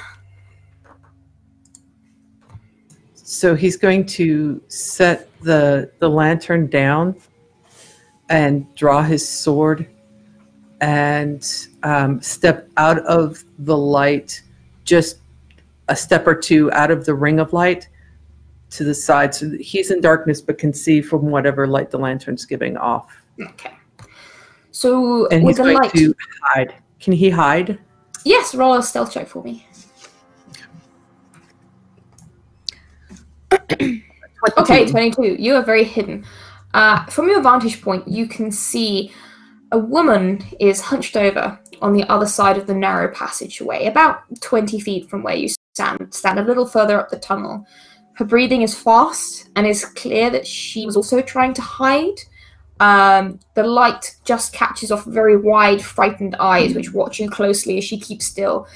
So he's going to set the lantern down and draw his sword and step out of the light, just a step or 2 out of the ring of light to the side. So that he's in darkness but can see from whatever light the lantern's giving off. Okay. So and with he's the going light... to hide. Can he hide? Yes, roll a stealth check for me. Okay, 22. You are very hidden. From your vantage point, you can see a woman is hunched over on the other side of the narrow passageway, about 20 feet from where you stand a little further up the tunnel. Her breathing is fast, and it's clear that she was also trying to hide. The light just catches off very wide, frightened eyes, which watch you closely as she keeps still,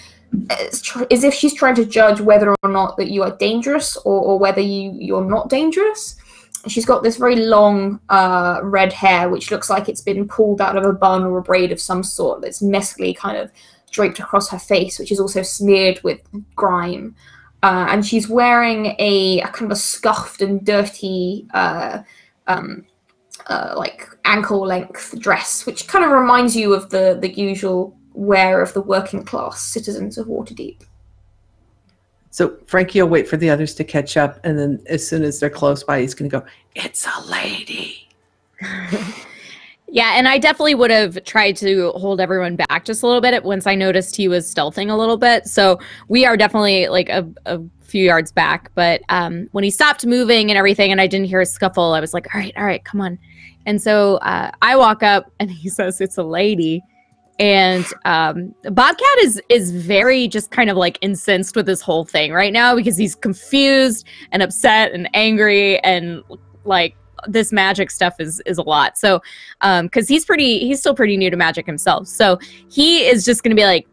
as if she's trying to judge whether or not that you are dangerous or whether you're not dangerous. She's got this very long red hair, which looks like it's been pulled out of a bun or a braid of some sort that's messily kind of draped across her face, which is also smeared with grime. And she's wearing a kind of a scuffed and dirty like ankle-length dress, which kind of reminds you of the usual wear of the working class citizens of Waterdeep. So Frankie will wait for the others to catch up, and then as soon as they're close by, he's going to go, "It's a lady." Yeah, and I definitely would have tried to hold everyone back just a little bit once I noticed he was stealthing a little bit. So we are definitely like a few yards back. But when he stopped moving and everything and I didn't hear a scuffle, I was like, all right, come on. And so I walk up and he says, "It's a lady." And Bobcat is very just kind of like incensed with this whole thing right now because he's confused and upset and angry, and like this magic stuff is a lot. So because he's still pretty new to magic himself. So he is just gonna be like,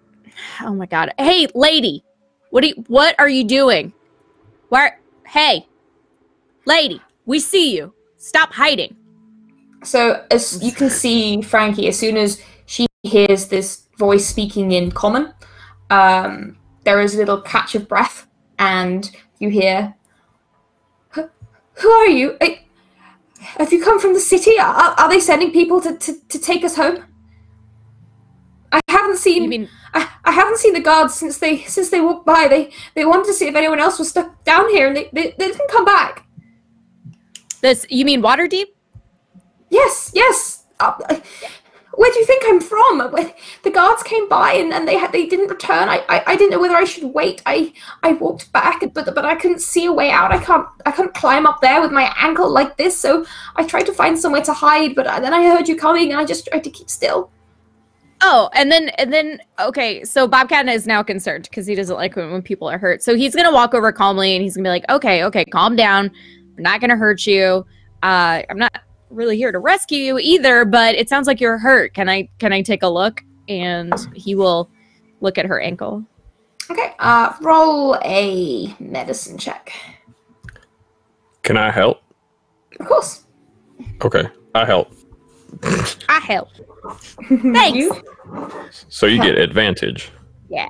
"Oh my god, hey lady, what are you doing? Hey lady, we see you. Stop hiding." So as you can see, Frankie, as soon as she hears this voice speaking in common, there is a little catch of breath, and you hear, "Who are you? Have you come from the city? Are they sending people to take us home? I haven't seen. I haven't seen the guards since they walked by. They wanted to see if anyone else was stuck down here, and they didn't come back." You mean Waterdeep? Yes. Where do you think I'm from? The guards came by and they didn't return. I didn't know whether I should wait. I walked back, but I couldn't see a way out. I couldn't climb up there with my ankle like this, so I tried to find somewhere to hide. But then I heard you coming, and I just tried to keep still. Oh, and then okay. So Bobcat is now concerned because he doesn't like when people are hurt. So he's gonna walk over calmly and he's gonna be like, "Okay, calm down. I'm not gonna hurt you. I'm not really here to rescue you either, but it sounds like you're hurt. Can I take a look?" And he will look at her ankle. Okay, roll a medicine check. Can I help? Of course. Okay, I help. I help. Thanks. You? So you get advantage. Yeah.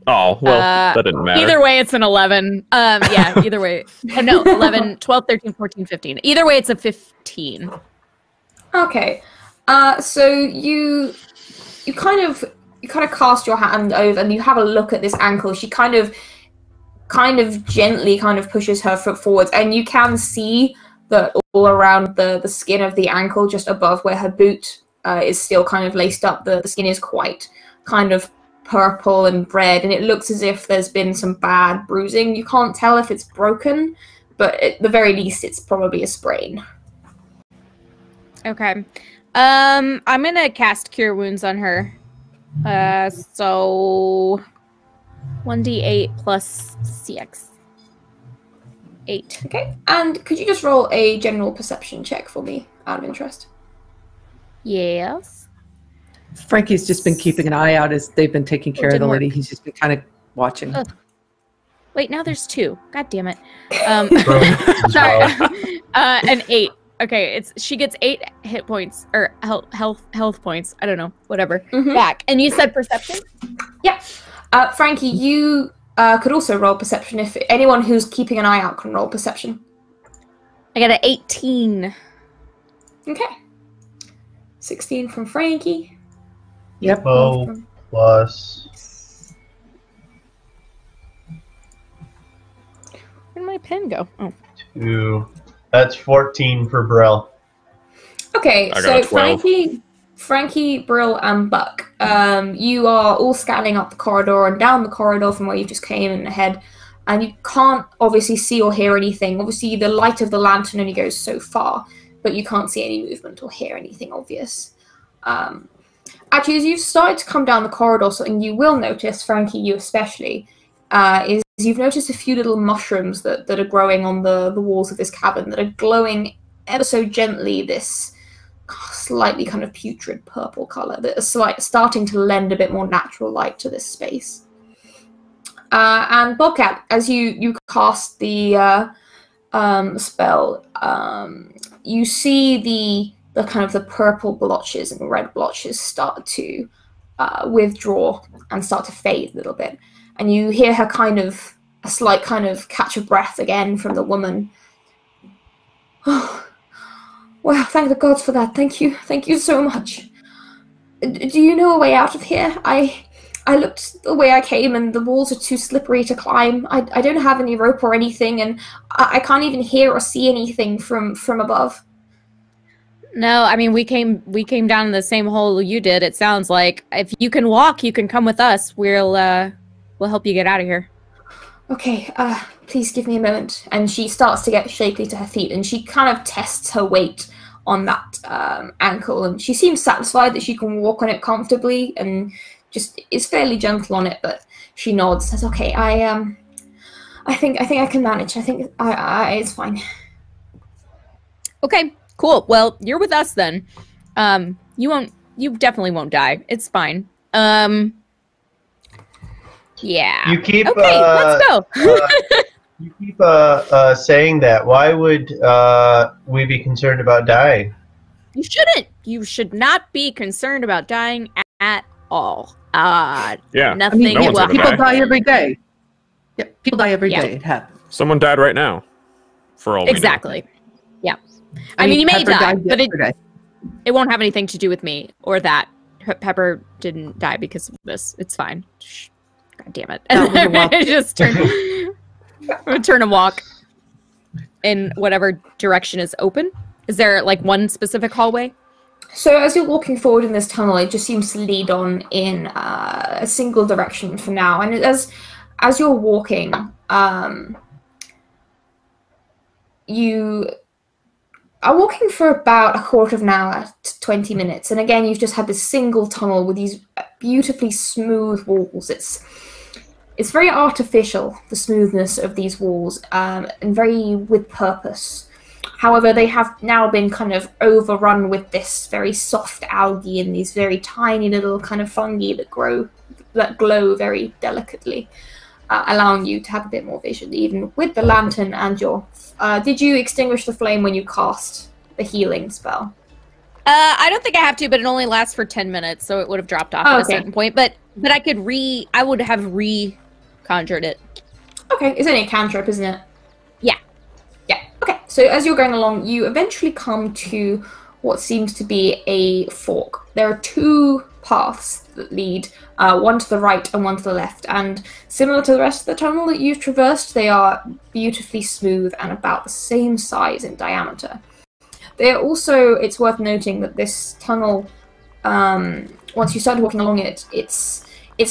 Oh, well, that didn't matter. Either way, it's an 11. Yeah, either way. No, 11, 12, 13, 14, 15. Either way, it's a 15. Okay. So you kind of cast your hand over and you have a look at this ankle. She kind of gently pushes her foot forwards, and you can see that all around the skin of the ankle, just above where her boot is still kind of laced up, the skin is quite kind of purple and red, and it looks as if there's been some bad bruising. You can't tell if it's broken, but at the very least, it's probably a sprain. Okay. I'm gonna cast Cure Wounds on her. So 1d8 plus CX. 8. Okay, and could you just roll a general perception check for me, out of interest? Yes. Frankie's just been keeping an eye out as they've been taking care of the didn't lady. work. He's just been kind of watching. Oh. Wait, now there's 2. God damn it. Sorry. An 8. Okay, she gets 8 hit points or health points. I don't know, whatever. Back. And you said perception? Yeah. Frankie, you could also roll perception if anyone who's keeping an eye out can roll perception. I got an 18. Okay. 16 from Frankie. Yep. Oh, plus. Where'd my pen go? Oh. 2. That's 14 for Brill. Okay, I got so a 12. Frankie, Brill, and Buck, you are all scanning up the corridor and down the corridor from where you just came in ahead, and you can't obviously see or hear anything. Obviously, the light of the lantern only goes so far, but you can't see any movement or hear anything obvious. Actually, as you've started to come down the corridor, something you will notice, Frankie, you especially, is you've noticed a few little mushrooms that are growing on the walls of this cabin that are glowing ever so gently, this slightly kind of putrid purple colour that are starting to lend a bit more natural light to this space. And Bobcat, as you cast the spell, you see the kind of the purple blotches and red blotches start to withdraw and start to fade a little bit. And you hear her a slight kind of catch of breath again from the woman. Oh, well, thank the gods for that. Thank you so much. Do you know a way out of here? I looked the way I came, and the walls are too slippery to climb. I don't have any rope or anything, and I can't even hear or see anything from above. No, I mean we came down in the same hole you did. It sounds like if you can walk, you can come with us. We'll help you get out of here. Okay, please give me a moment. And she starts to get shakily to her feet, and she kind of tests her weight on that ankle, and she seems satisfied that she can walk on it comfortably, and just is fairly gentle on it. But she nods, says, "Okay, I think I can manage. I think it's fine." Okay, cool. Well, you're with us then. You definitely won't die. It's fine. Yeah. You keep okay, let's go. you keep saying that. Why would we be concerned about dying? You shouldn't. You should not be concerned about dying at all. Yeah. Nothing. I mean, No one's people gonna die every day. Yeah, people die every Yeah. day. It happens. Someone died right now. For all we know. Exactly. Yeah. I mean, you may Pepper die, died but yesterday. it won't have anything to do with me or that. Pepper didn't die because of this. It's fine. Shh. God damn it. That was a walk. Just turn and walk in whatever direction is open. Is there like one specific hallway? So as you're walking forward in this tunnel, it just seems to lead on in a single direction for now. And as you're walking, you are walking for about a quarter of an hour to 20 minutes. And again, you've just had this single tunnel with these beautifully smooth walls. It's very artificial, the smoothness of these walls, and very with purpose. However, they have now been kind of overrun with this very soft algae and these very tiny little kind of fungi that glow very delicately, allowing you to have a bit more vision, even with the lantern and your... did you extinguish the flame when you cast the healing spell? I don't think I have to, but it only lasts for 10 minutes, so it would have dropped off at a certain point. But I would have re-conjured it. Okay, it's only a cantrip, isn't it? Yeah. Yeah, okay. So as you're going along, you eventually come to what seems to be a fork. There are two paths that lead, one to the right and one to the left, and similar to the rest of the tunnel that you've traversed, they are beautifully smooth and about the same size in diameter. They are also, it's worth noting that this tunnel, once you started walking along it, it's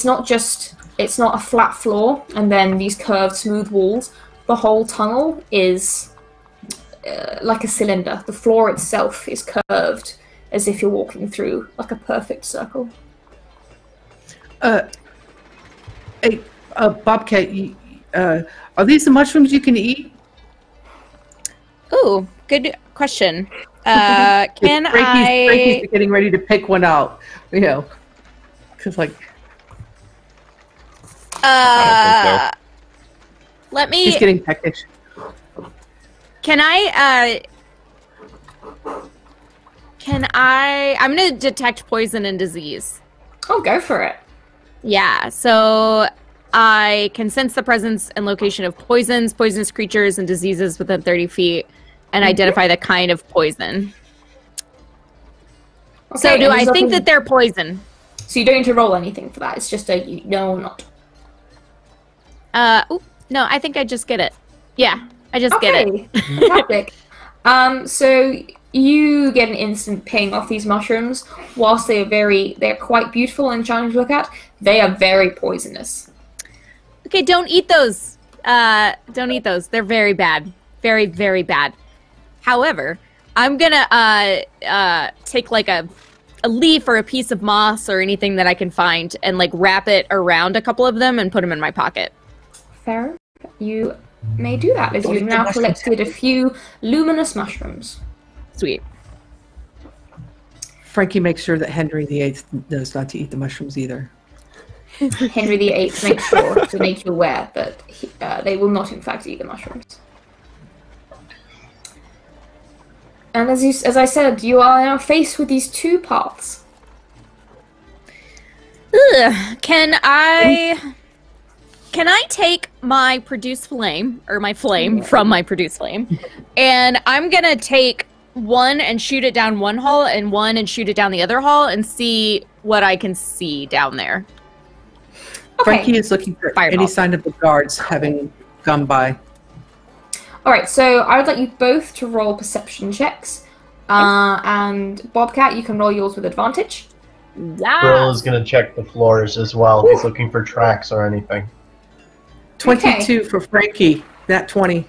not a flat floor and then these curved smooth walls. The whole tunnel is like a cylinder. The floor itself is curved as if you're walking through like a perfect circle. Hey, Bobcat, are these the mushrooms you can eat? Ooh, good question. Frankie's getting ready to pick one out, you know, because like. Let me. He's getting peckish. Can I? I'm gonna detect poison and disease. Oh, go for it. Yeah, so I can sense the presence and location of poisons, poisonous creatures, and diseases within 30 feet, and identify the kind of poison. Okay, so do I think that they're poison? So you don't need to roll anything for that. It's just a no or not. No, I think I just get it. Yeah, I just get it. Fantastic. So you get an instant ping off these mushrooms. Whilst they're quite beautiful and shiny to look at, they are very poisonous. Okay, don't eat those. Don't eat those. They're very bad. Very, very bad. However, I'm gonna take like a leaf or a piece of moss or anything that I can find and like wrap it around a couple of them and put them in my pocket. Fair. You may do that as you've now collected a few luminous mushrooms. Sweet. Frankie makes sure that Henry VIII knows not to eat the mushrooms either. Henry VIII makes sure to make you aware that they will not, in fact, eat the mushrooms. And as I said, you are now faced with these two paths. Ugh. Can I take my produce flame, or my flame from my produce flame, and I'm gonna take one and shoot it down one hall and one and shoot it down the other hall and see what I can see down there. Okay. Frankie is looking for Fireball. any sign of the guards having gone by. Alright, so I would like you both to roll perception checks. And Bobcat, you can roll yours with advantage. Yeah. Brill is going to check the floors as well if he's looking for tracks or anything. 22 for Frankie. Nat 20.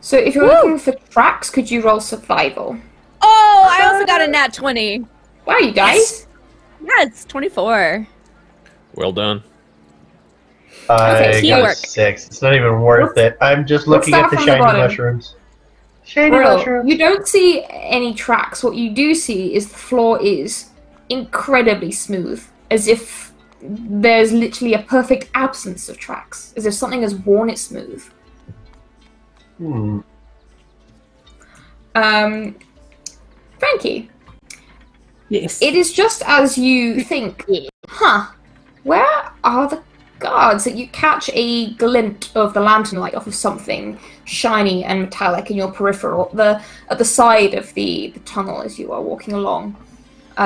So if you're looking for tracks, could you roll survival? Oh, I also got a nat 20. Wow, you guys. Yeah, it's 24. Well done. I teamwork. got a 6. It's not even worth it. I'm just looking at the start from the shiny bottom. mushrooms. Shiny Brill, mushrooms. you don't see any tracks. What you do see is the floor is incredibly smooth, as if there's literally a perfect absence of tracks, as if something has worn it smooth. Frankie, Yes. it is just as you think, where are the guards, that you catch a glint of the lantern light off of something shiny and metallic in your peripheral, at the side of the tunnel as you are walking along,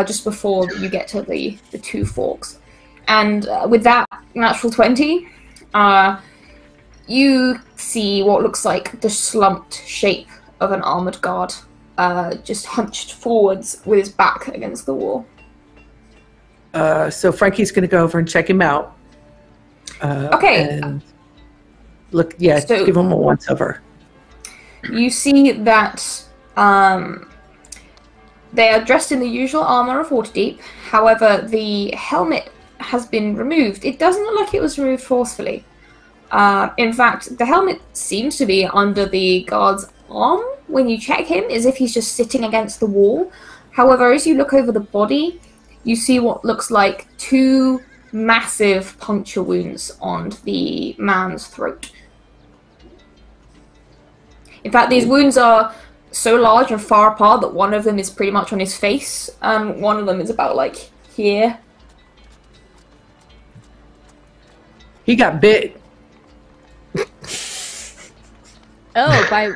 just before you get to the two forks. And with that natural 20, you see what looks like the slumped shape of an armored guard, just hunched forwards with his back against the wall. So Frankie's going to go over and check him out. Okay. And look, yeah, So- give him a once over. You see that they are dressed in the usual armor of Waterdeep. However, the helmet has been removed. It doesn't look like it was removed forcefully. In fact, the helmet seems to be under the guard's arm when you check him, as if he's just sitting against the wall. However, as you look over the body, you see what looks like two massive puncture wounds on the man's throat. In fact, these wounds are so large and far apart that one of them is pretty much on his face, and one of them is about, like, here. He got bit. Oh, by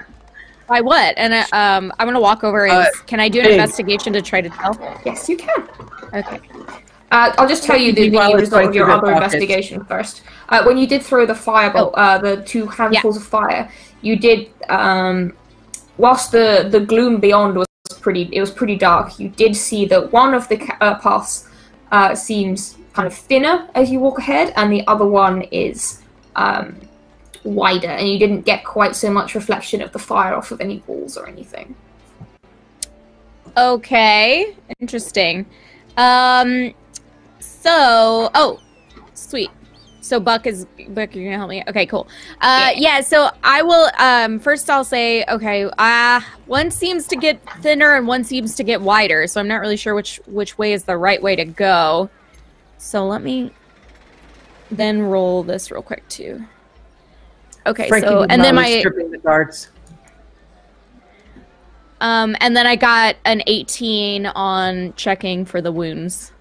By what? And I'm gonna walk over and can I do an investigation to try to tell? Yes, you can. Okay. I'll just tell you the result of your other investigation first. When you did throw the fireball, the 2 handfuls of fire, you did. Whilst the gloom beyond was pretty dark, you did see that one of the paths seems kind of thinner as you walk ahead, and the other one is wider, and you didn't get quite so much reflection of the fire off of any walls or anything. Okay, interesting. Sweet. So Buck, you're gonna help me? Okay, cool. Yeah, so I will, first I'll say, okay, one seems to get thinner and one seems to get wider, so I'm not really sure which way is the right way to go. So let me then roll this real quick too. Okay, Frankie so, and then stripping the guards. and then I got an 18 on checking for the wounds.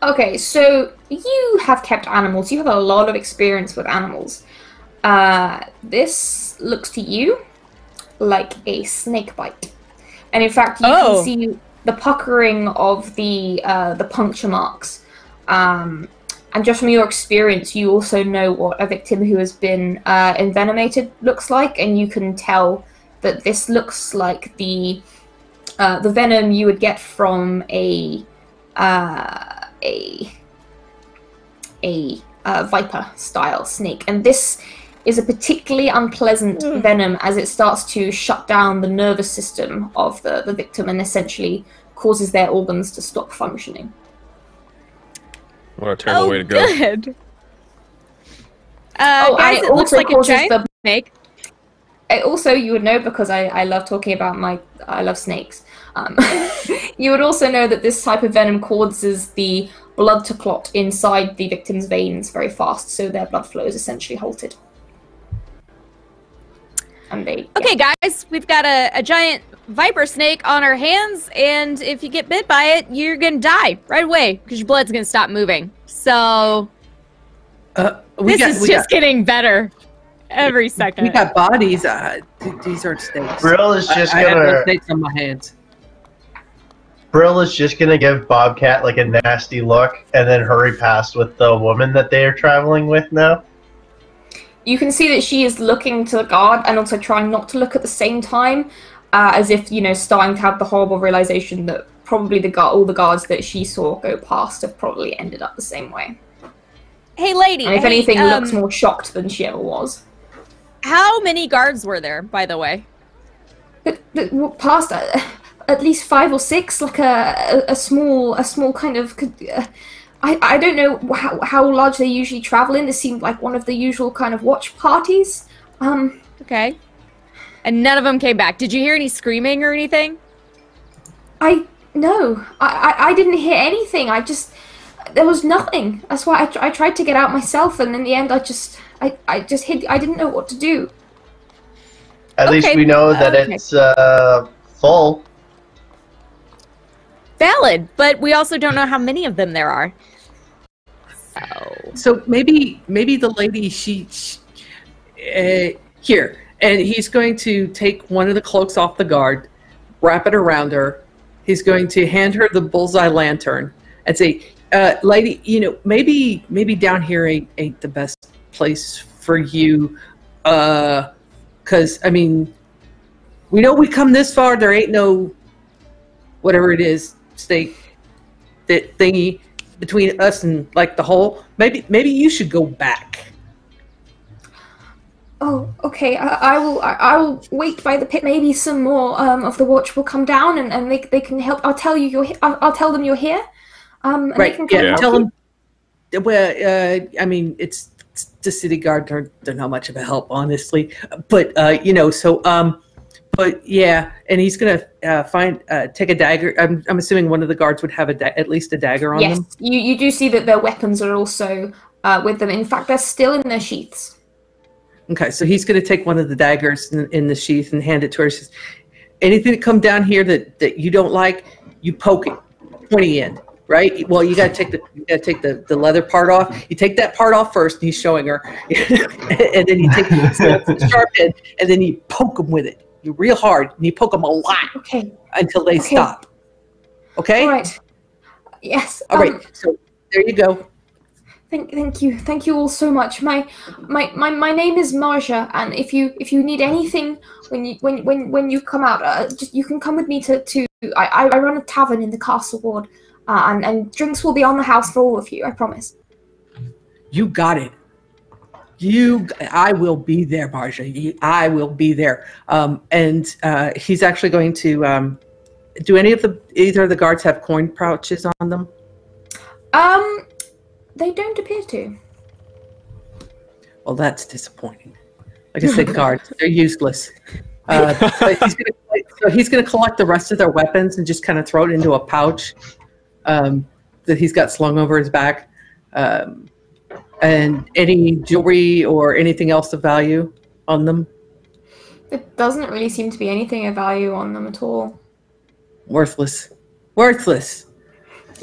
Okay, so you have kept animals. You have a lot of experience with animals. This looks to you like a snake bite. And in fact, you can see the puckering of the puncture marks. And just from your experience, you also know what a victim who has been envenomated looks like, and you can tell that this looks like the venom you would get from a viper-style snake. And this is a particularly unpleasant venom, as it starts to shut down the nervous system of the victim and essentially causes their organs to stop functioning. What a terrible way to go. Good. Guys, it looks like a giant snake. Also, you would know, because I love talking about I love snakes. You would also know that this type of venom causes the blood to clot inside the victim's veins very fast, so their blood flow is essentially halted. And Okay, guys, we've got a giant viper snake on our hands, and if you get bit by it, you're gonna die right away because your blood's gonna stop moving. So this is just getting better every second. We got bodies. These aren't snakes. Brill is just I have gonna. no snakes on my hands. Brill is just gonna give Bobcat like a nasty look, and then hurry past with the woman that they are traveling with now. You can see that she is looking to the guard and also trying not to look at the same time, as if, you know, starting to have the horrible realization that probably all the guards that she saw go past have probably ended up the same way. Hey, lady. And if anything, looks more shocked than she ever was. How many guards were there, by the way? Past at least 5 or 6, like a small kind of. I don't know how large they usually travel in. This seemed like one of the usual kind of watch parties. Okay. And none of them came back. Did you hear any screaming or anything? No. I didn't hear anything. There was nothing. That's why I tried to get out myself, and in the end I just hid. I didn't know what to do. At least we know that it's full. Valid, but we also don't know how many of them there are. So maybe the lady here, and he's going to take one of the cloaks off the guard, wrap it around her. He's going to hand her the bullseye lantern and say, "Lady, you know, maybe down here ain't the best place for you, 'cause I mean, we know we come this far. There ain't no whatever it is." Snake that thingy between us and like the hole. Maybe you should go back. Oh, okay. I will wait by the pit. Maybe some more of the watch will come down and they can help. I'll tell you I'll tell them you're here. And right. They can come Yeah. Tell you. them. Well, I mean, it's the city guard. They're not much of a help, honestly. But you know, so But yeah, and he's gonna take a dagger. I'm assuming one of the guards would have at least a dagger on them. Yes, you do see that their weapons are also with them. In fact, they're still in their sheaths. Okay, so he's gonna take one of the daggers in the sheath and hand it to her. He says, "Anything that come down here that you don't like, you poke it, pointy end, right? Well, you gotta take the leather part off. You take that part off first." And he's showing her, and then you take the sharp end, and then you poke them with it. You real hard, and you poke them a lot until they stop. Okay? All right. Yes. All right. So there you go. Thank you all so much. My name is Marja, and if you need anything when you come out, just you can come with me to I run a tavern in the castle ward, and drinks will be on the house for all of you. I promise. You got it. I will be there, Marja. I will be there. And he's actually going to. Do either of the guards have coin pouches on them? They don't appear to. Well, that's disappointing. Like I said, guards, they're useless. But he's going to collect the rest of their weapons and just kind of throw it into a pouch that he's got slung over his back. And any jewelry or anything else of value on them? There doesn't really seem to be anything of value on them at all. Worthless.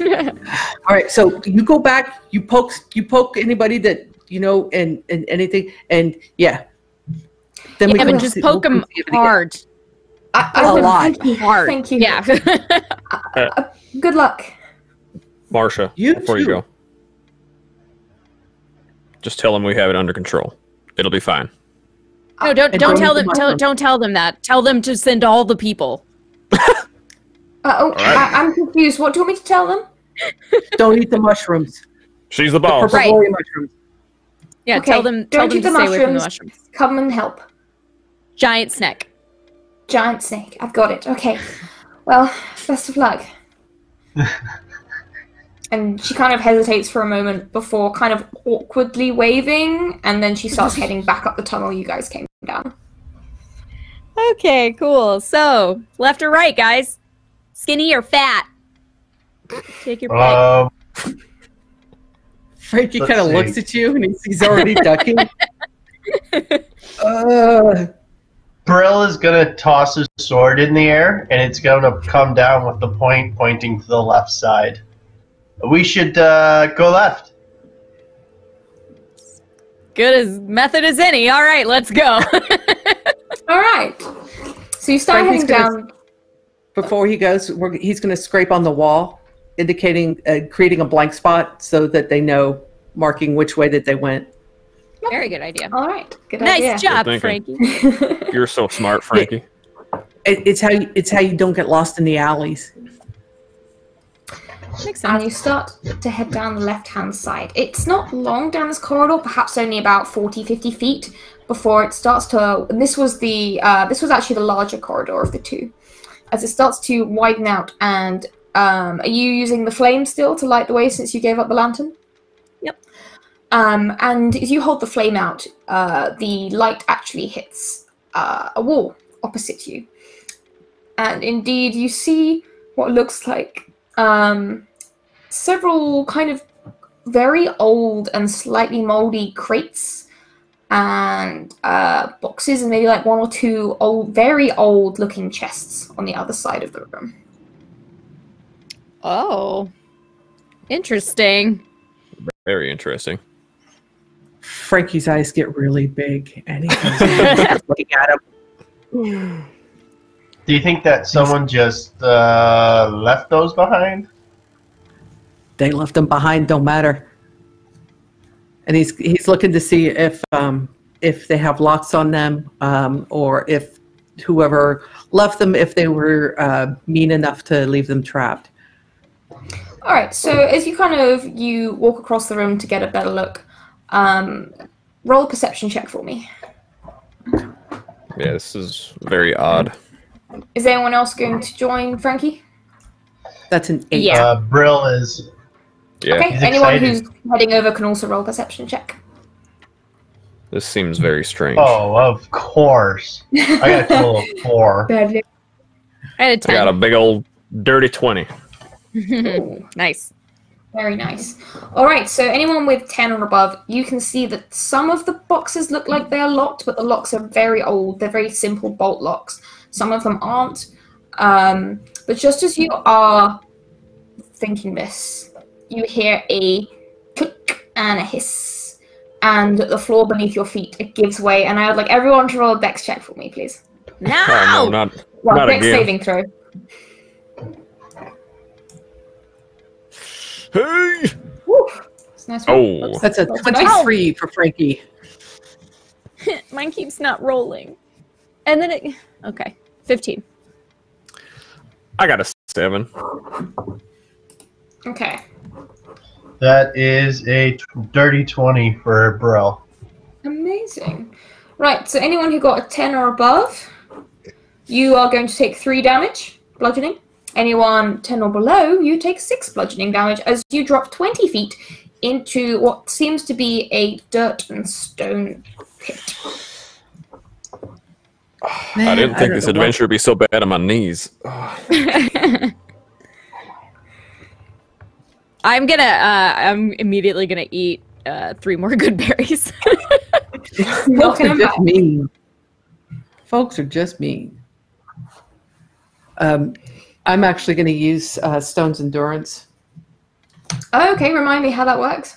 All right, so you go back, you poke anybody that you know, and anything, and then we can just poke them hard. A lot. Hard. Thank you. Yeah. Good luck. Marcia, before you go, just tell them we have it under control. It'll be fine. No, don't tell them. Don't tell them that. Tell them to send all the people. Right. I'm confused. What do you want me to tell them? Don't eat the mushrooms. She's the boss. Right. Mushrooms. Yeah, Okay, tell them don't to eat the stay away from the mushrooms. mushrooms. Come and help. Giant snake. Giant snake. I've got it. Okay. Well, best of luck. And she kind of hesitates for a moment before kind of awkwardly waving, and then she starts heading back up the tunnel you guys came down. Okay, cool. So, left or right, guys? Skinny or fat? Take your pick. Frankie Let's kind of see. looks at you and he's already ducking. Brill is going to toss his sword in the air, and it's going to come down with the point pointing to the left side. We should go left. Good as method as any. All right, let's go. All right. So you start Frankie's heading down. Before he goes, he's going to scrape on the wall, indicating, creating a blank spot so that they know, marking which way that they went. Very good idea. All right. Good idea. Nice job, Good Frankie. You're so smart, Frankie. It's how you don't get lost in the alleys. Makes And sense. you start to head down the left-hand side. It's not long down this corridor, perhaps only about 40-50 feet before it starts to... And this was actually the larger corridor of the two. As it starts to widen out, and are you using the flame still to light the way since you gave up the lantern? Yep. And as you hold the flame out, the light actually hits a wall opposite you. And indeed, you see what looks like several kind of very old and slightly moldy crates and boxes, and maybe like one or two very old looking chests on the other side of the room. Oh. Interesting. Very interesting. Frankie's eyes get really big, and he goes looking at him. Do you think that someone just left those behind? They left them behind. Don't matter. And he's looking to see if they have locks on them, or if whoever left them, if they were mean enough to leave them trapped. All right. So as you walk across the room to get a better look, roll a perception check for me. Yeah, this is very odd. Is anyone else going to join Frankie? That's an 8. Yeah. Brill is... Yeah, Okay. He's Anyone excited. who's heading over can also roll a perception check. this seems very strange. Oh, of course. I got a total of 4. I had a I got 10. a big old dirty 20. Ooh, Nice. very nice. All right. So anyone with 10 or above, you can see that some of the boxes look like they are locked, but the locks are very old. They're very simple bolt locks. Some of them aren't. But just as you are thinking this, you hear a click and a hiss, and the floor beneath your feet, it gives way. And I would like everyone to roll a dex check for me, please. No! Oh, no, not Dex again. saving throw. Hey! Woo. It's a nice roll. Oh. That's a 23 for Frankie. Mine keeps not rolling. And then it... Okay. 15. I got a 7. Okay. That is a dirty 20 for Brill. Amazing. Right, so anyone who got a 10 or above, you are going to take 3 damage, bludgeoning. Anyone 10 or below, you take 6 bludgeoning damage as you drop 20 feet into what seems to be a dirt and stone pit. Man, I didn't think don't this know adventure would be so bad on my knees. I'm immediately gonna eat 3 more good berries. Folks are just mean. Folks are just mean. I'm actually going to use Stone's Endurance. Oh, okay, remind me how that works.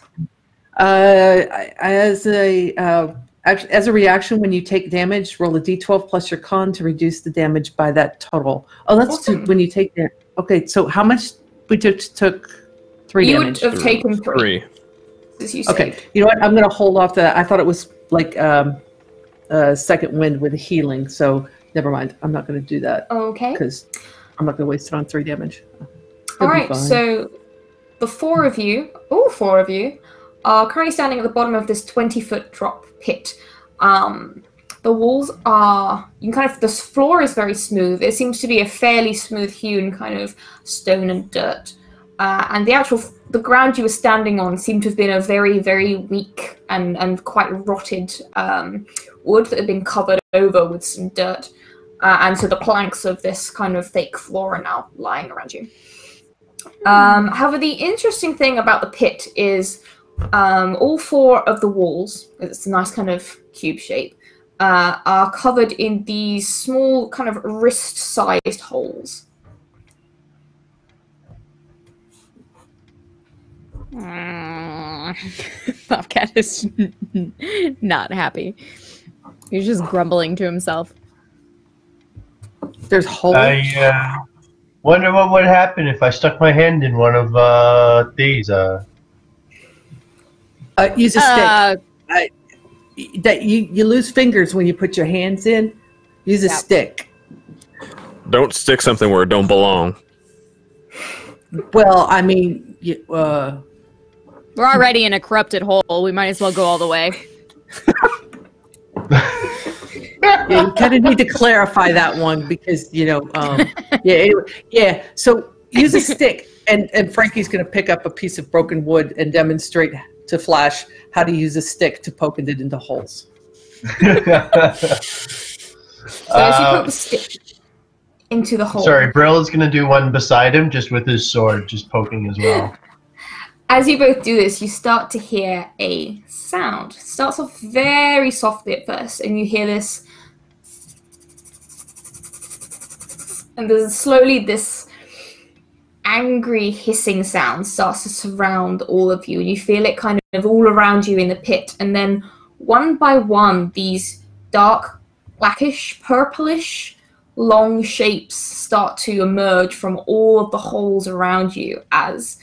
As a reaction, when you take damage, roll a d12 plus your con to reduce the damage by that total. Oh, that's Awesome. when you take that. Okay, so how much we took 3 You damage? would have taken 3. 3. As you Okay, saved. you know what? I'm going to hold off that. I thought it was like second wind with healing, so never mind. I'm not going to do that Okay. because I'm not going to waste it on 3 damage. All right, so the 4 of you, all 4 of you, are currently standing at the bottom of this 20-foot drop pit. The walls are, this floor is very smooth. It seems to be a fairly smooth hewn kind of stone and dirt. And the ground you were standing on seemed to have been a very, very weak and quite rotted wood that had been covered over with some dirt. And so the planks of this kind of fake floor are now lying around you. However, the interesting thing about the pit is all 4 of the walls, it's a nice kind of cube shape, are covered in these small kind of wrist-sized holes. Bobcat is not happy. He's just grumbling to himself. There's holes. I wonder what would happen if I stuck my hand in one of these. Use a stick. That you lose fingers when you put your hands in. Use a stick. Don't stick something where it don't belong. Well, I mean, We're already in a corrupted hole. We might as well go all the way. yeah, you kind of need to clarify that one because anyway, So use a stick, and Frankie's going to pick up a piece of broken wood and demonstrate to Flash how to use a stick to poke it into holes. So as you put the stick into the hole. Sorry, Brill is going to do one beside him, just with his sword, just poking as well. As you both do this, you start to hear a sound. It starts off very softly at first, and you hear this. And there's slowly this angry hissing sound starts to surround all of you, and you feel it kind of all around you in the pit. And then one by one, these dark, blackish, purplish, long shapes start to emerge from all of the holes around you as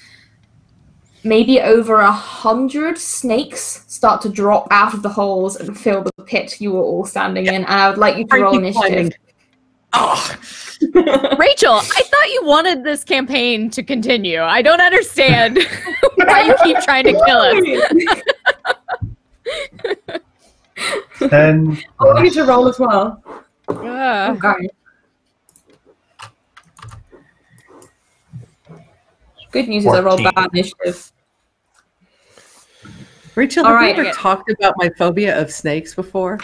maybe over 100 snakes start to drop out of the holes and fill the pit you were all standing in. And I would like you to roll initiative. Oh. Rachel, I thought you wanted this campaign to continue. I don't understand why you keep trying to kill us. Then I want you to roll as well. Ugh. Okay. Good news is I rolled 14. bad initiative. Rachel, All have right. you ever talked about my phobia of snakes before?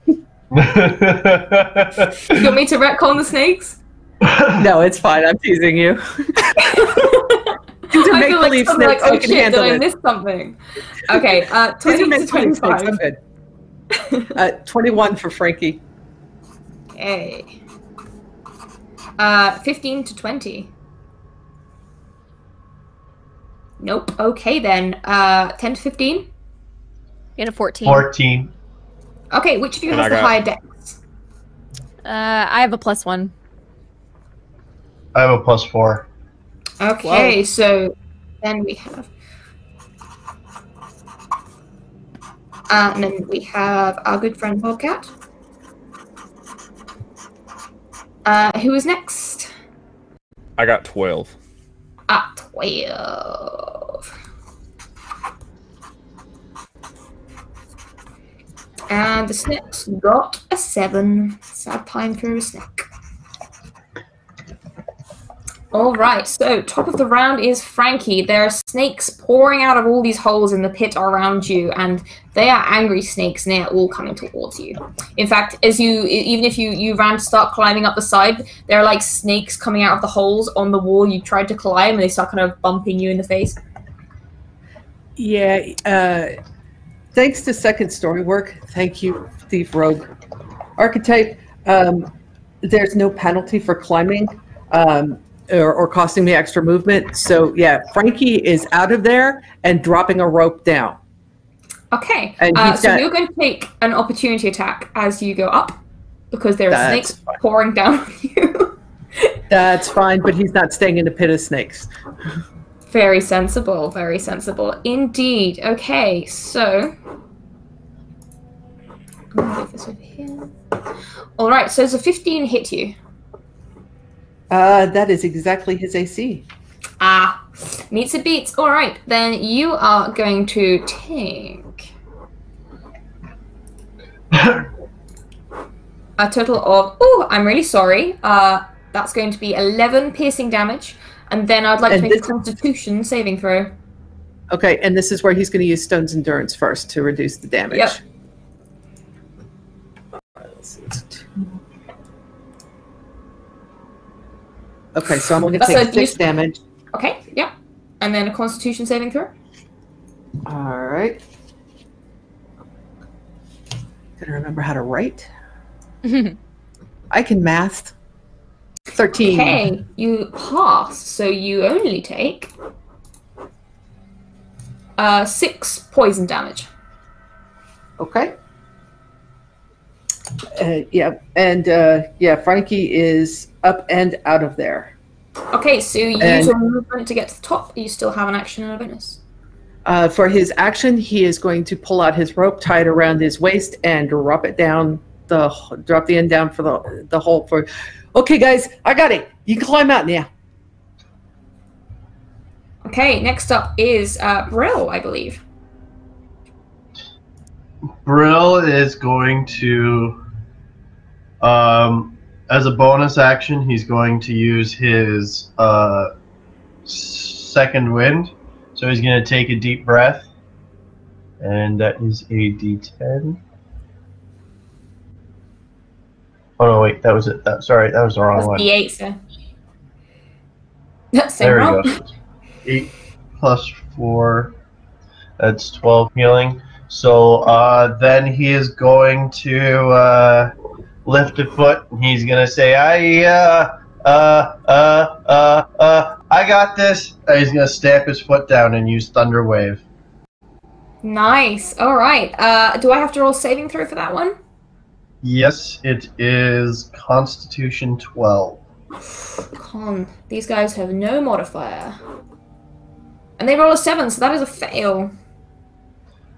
You want me to retcon the snakes? No, it's fine. I'm teasing you. These are I feel like make-believe something like, snakes. oh I can shit, handle did I it. miss something? Okay, These are 20 to make-believe snakes. 25. I'm good. 21 for Frankie. Okay. 15 to 20. Nope. Okay then. 10 to 15? In a 14. 14. Okay, which of you And has I the got- higher dex? I have a +1. I have a +4. Okay, so then we have... and then we have our good friend Bobcat. Who is next? I got 12. 12. And the snake's got a 7. Sad time for a snake. Alright, so top of the round is Frankie. There are snakes pouring out of all these holes in the pit around you, and they are angry snakes, and they are all coming towards you. In fact, even if you ran to start climbing up the side, there are like snakes coming out of the holes on the wall you tried to climb, and they start kind of bumping you in the face. Yeah, thanks to second story work, thank you, Thief Rogue Archetype, there's no penalty for climbing. Or costing me extra movement. So yeah, Frankie is out of there and dropping a rope down. Okay, so you're going to take an opportunity attack as you go up because there are snakes pouring down on you. That's fine, but he's not staying in a pit of snakes. Very sensible indeed. Okay, so I'm gonna move this over here. All right, so does a 15 hit you? That is exactly his AC. Meets and beats. All right, then you are going to take a total of... Oh, I'm really sorry. That's going to be 11 piercing damage, and then I'd like to make a Constitution saving throw. Okay, and this is where he's going to use Stone's Endurance first to reduce the damage. Yep. Let's see, it's 2. Okay, so I'm going to take 6 damage. Okay, yeah. And then a Constitution saving throw. All right. Gotta remember how to write. I can math. 13. Okay, you pass, so you only take 6 poison damage. Okay. Yeah, and Frankie is up and out of there. Okay, so you use your movement to get to the top. You still have an action and a bonus. For his action, he is going to pull out his rope, tie it around his waist, and drop it down drop the end down for the hole. For okay, guys, I got it. You can climb out now. Okay, next up is Brill, I believe. Brill is going to, as a bonus action, he's going to use his second wind. So he's going to take a deep breath, and that is a D10. Oh no, wait, that was it. Sorry, that was the wrong one. D8, sir. There we go. 8 plus 4, that's 12 healing. So then he is going to lift a foot, and he's gonna say, I got this. And he's gonna stamp his foot down and use Thunder Wave. Nice. All right. Do I have to roll saving throw for that one? Yes, it is Constitution 12. Con. These guys have no modifier. And they roll a 7, so that is a fail.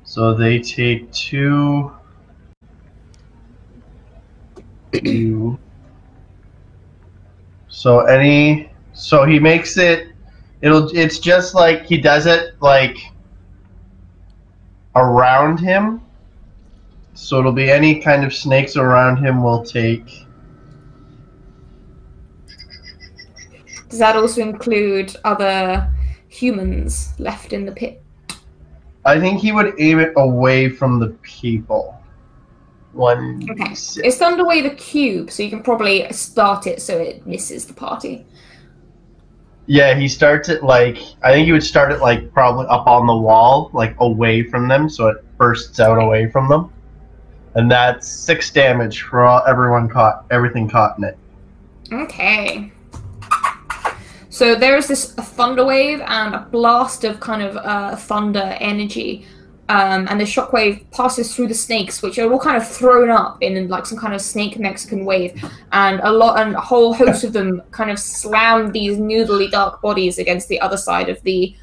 So they take 2. So he makes it. It's just like he does it like around him. So it'll be any kind of snakes around him will take. Does that also include other humans left in the pit? I think he would aim it away from the people. Okay. It's Thunder Wave a cube, so you can probably start it so it misses the party. Yeah, he starts it like, I think he would start it like probably up on the wall, like away from them, so it bursts out away from them. And that's 6 damage for everything caught in it. Okay. So there's this thunder wave and a blast of kind of thunder energy and the shockwave passes through the snakes, which are all kind of thrown up in like some kind of snake Mexican wave, and a whole host of them kind of slam these noodly dark bodies against the other side of the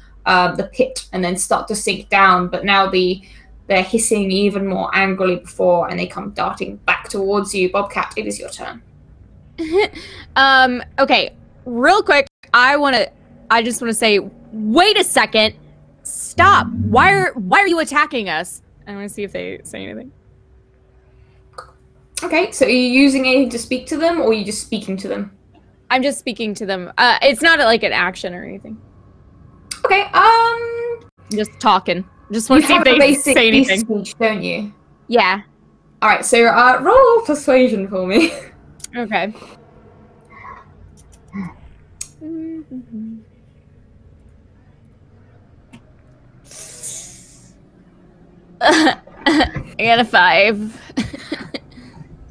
pit, and then start to sink down. But now they're hissing even more angrily before, and they come darting back towards you. Bobcat, it is your turn. Okay, real quick, I just want to say, wait a second. Stop. Why are you attacking us? I want to see if they say anything. Okay, so are you using anything to speak to them, or are you just speaking to them? I'm just speaking to them. It's not like an action or anything. Okay, Just talking. Just want to see if they say anything. Speech, don't you? Yeah. All right, so roll persuasion for me. Okay. I got a 5.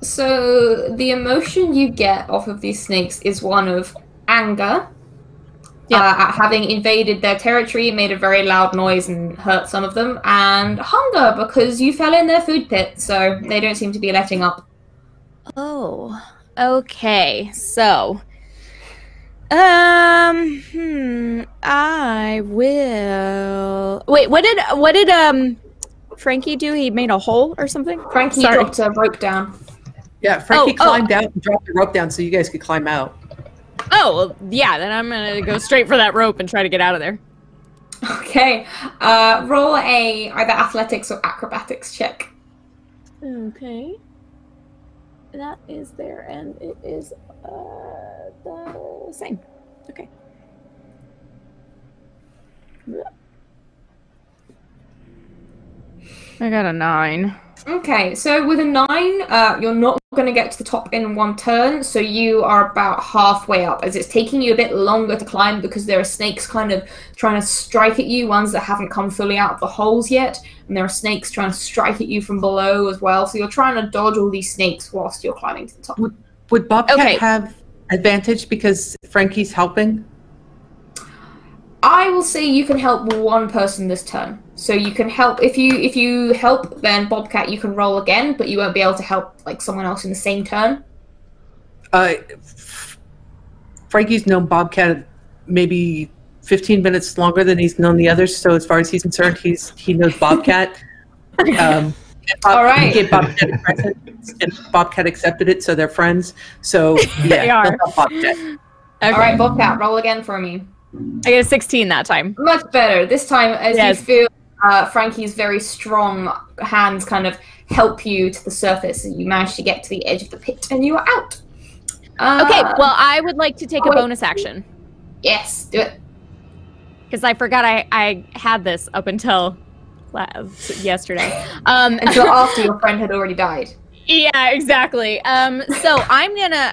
So the emotion you get off of these snakes is one of anger at having invaded their territory, made a very loud noise and hurt some of them, and hunger because you fell in their food pit, so they don't seem to be letting up. Oh, okay. So, I will. Wait, what did Frankie do? He made a hole or something? Frankie dropped a rope down. Yeah, Frankie climbed out and dropped the rope down so you guys could climb out. Oh, well, yeah, then I'm gonna go straight for that rope and try to get out of there. Okay, roll a either athletics or acrobatics check. Okay. That is there, and it is the same. Okay. I got a 9. Okay, so with a 9, you're not going to get to the top in one turn, so you are about halfway up, as it's taking you a bit longer to climb because there are snakes kind of trying to strike at you, ones that haven't come fully out of the holes yet, and there are snakes trying to strike at you from below as well, so you're trying to dodge all these snakes whilst you're climbing to the top. Would Bobcat have advantage because Frankie's helping? I will say you can help one person this turn. So you can help if you help, then Bobcat you can roll again, but you won't be able to help like someone else in the same turn. Frankie's known Bobcat maybe 15 minutes longer than he's known the others. So as far as he's concerned, he knows Bobcat. All right. He gave Bobcat a present, and Bobcat accepted it, so they're friends. So yeah, They are. they'll help Bobcat. Okay. All right, Bobcat, roll again for me. I got a 16 that time. Much better. This time, as Yes. you feel Frankie's very strong hands kind of help you to the surface, and you manage to get to the edge of the pit, and you are out. Okay, well, I would like to take a bonus action. Yes, do it. Because I forgot I had this up until yesterday. Until after your friend had already died. Yeah, exactly. So I'm gonna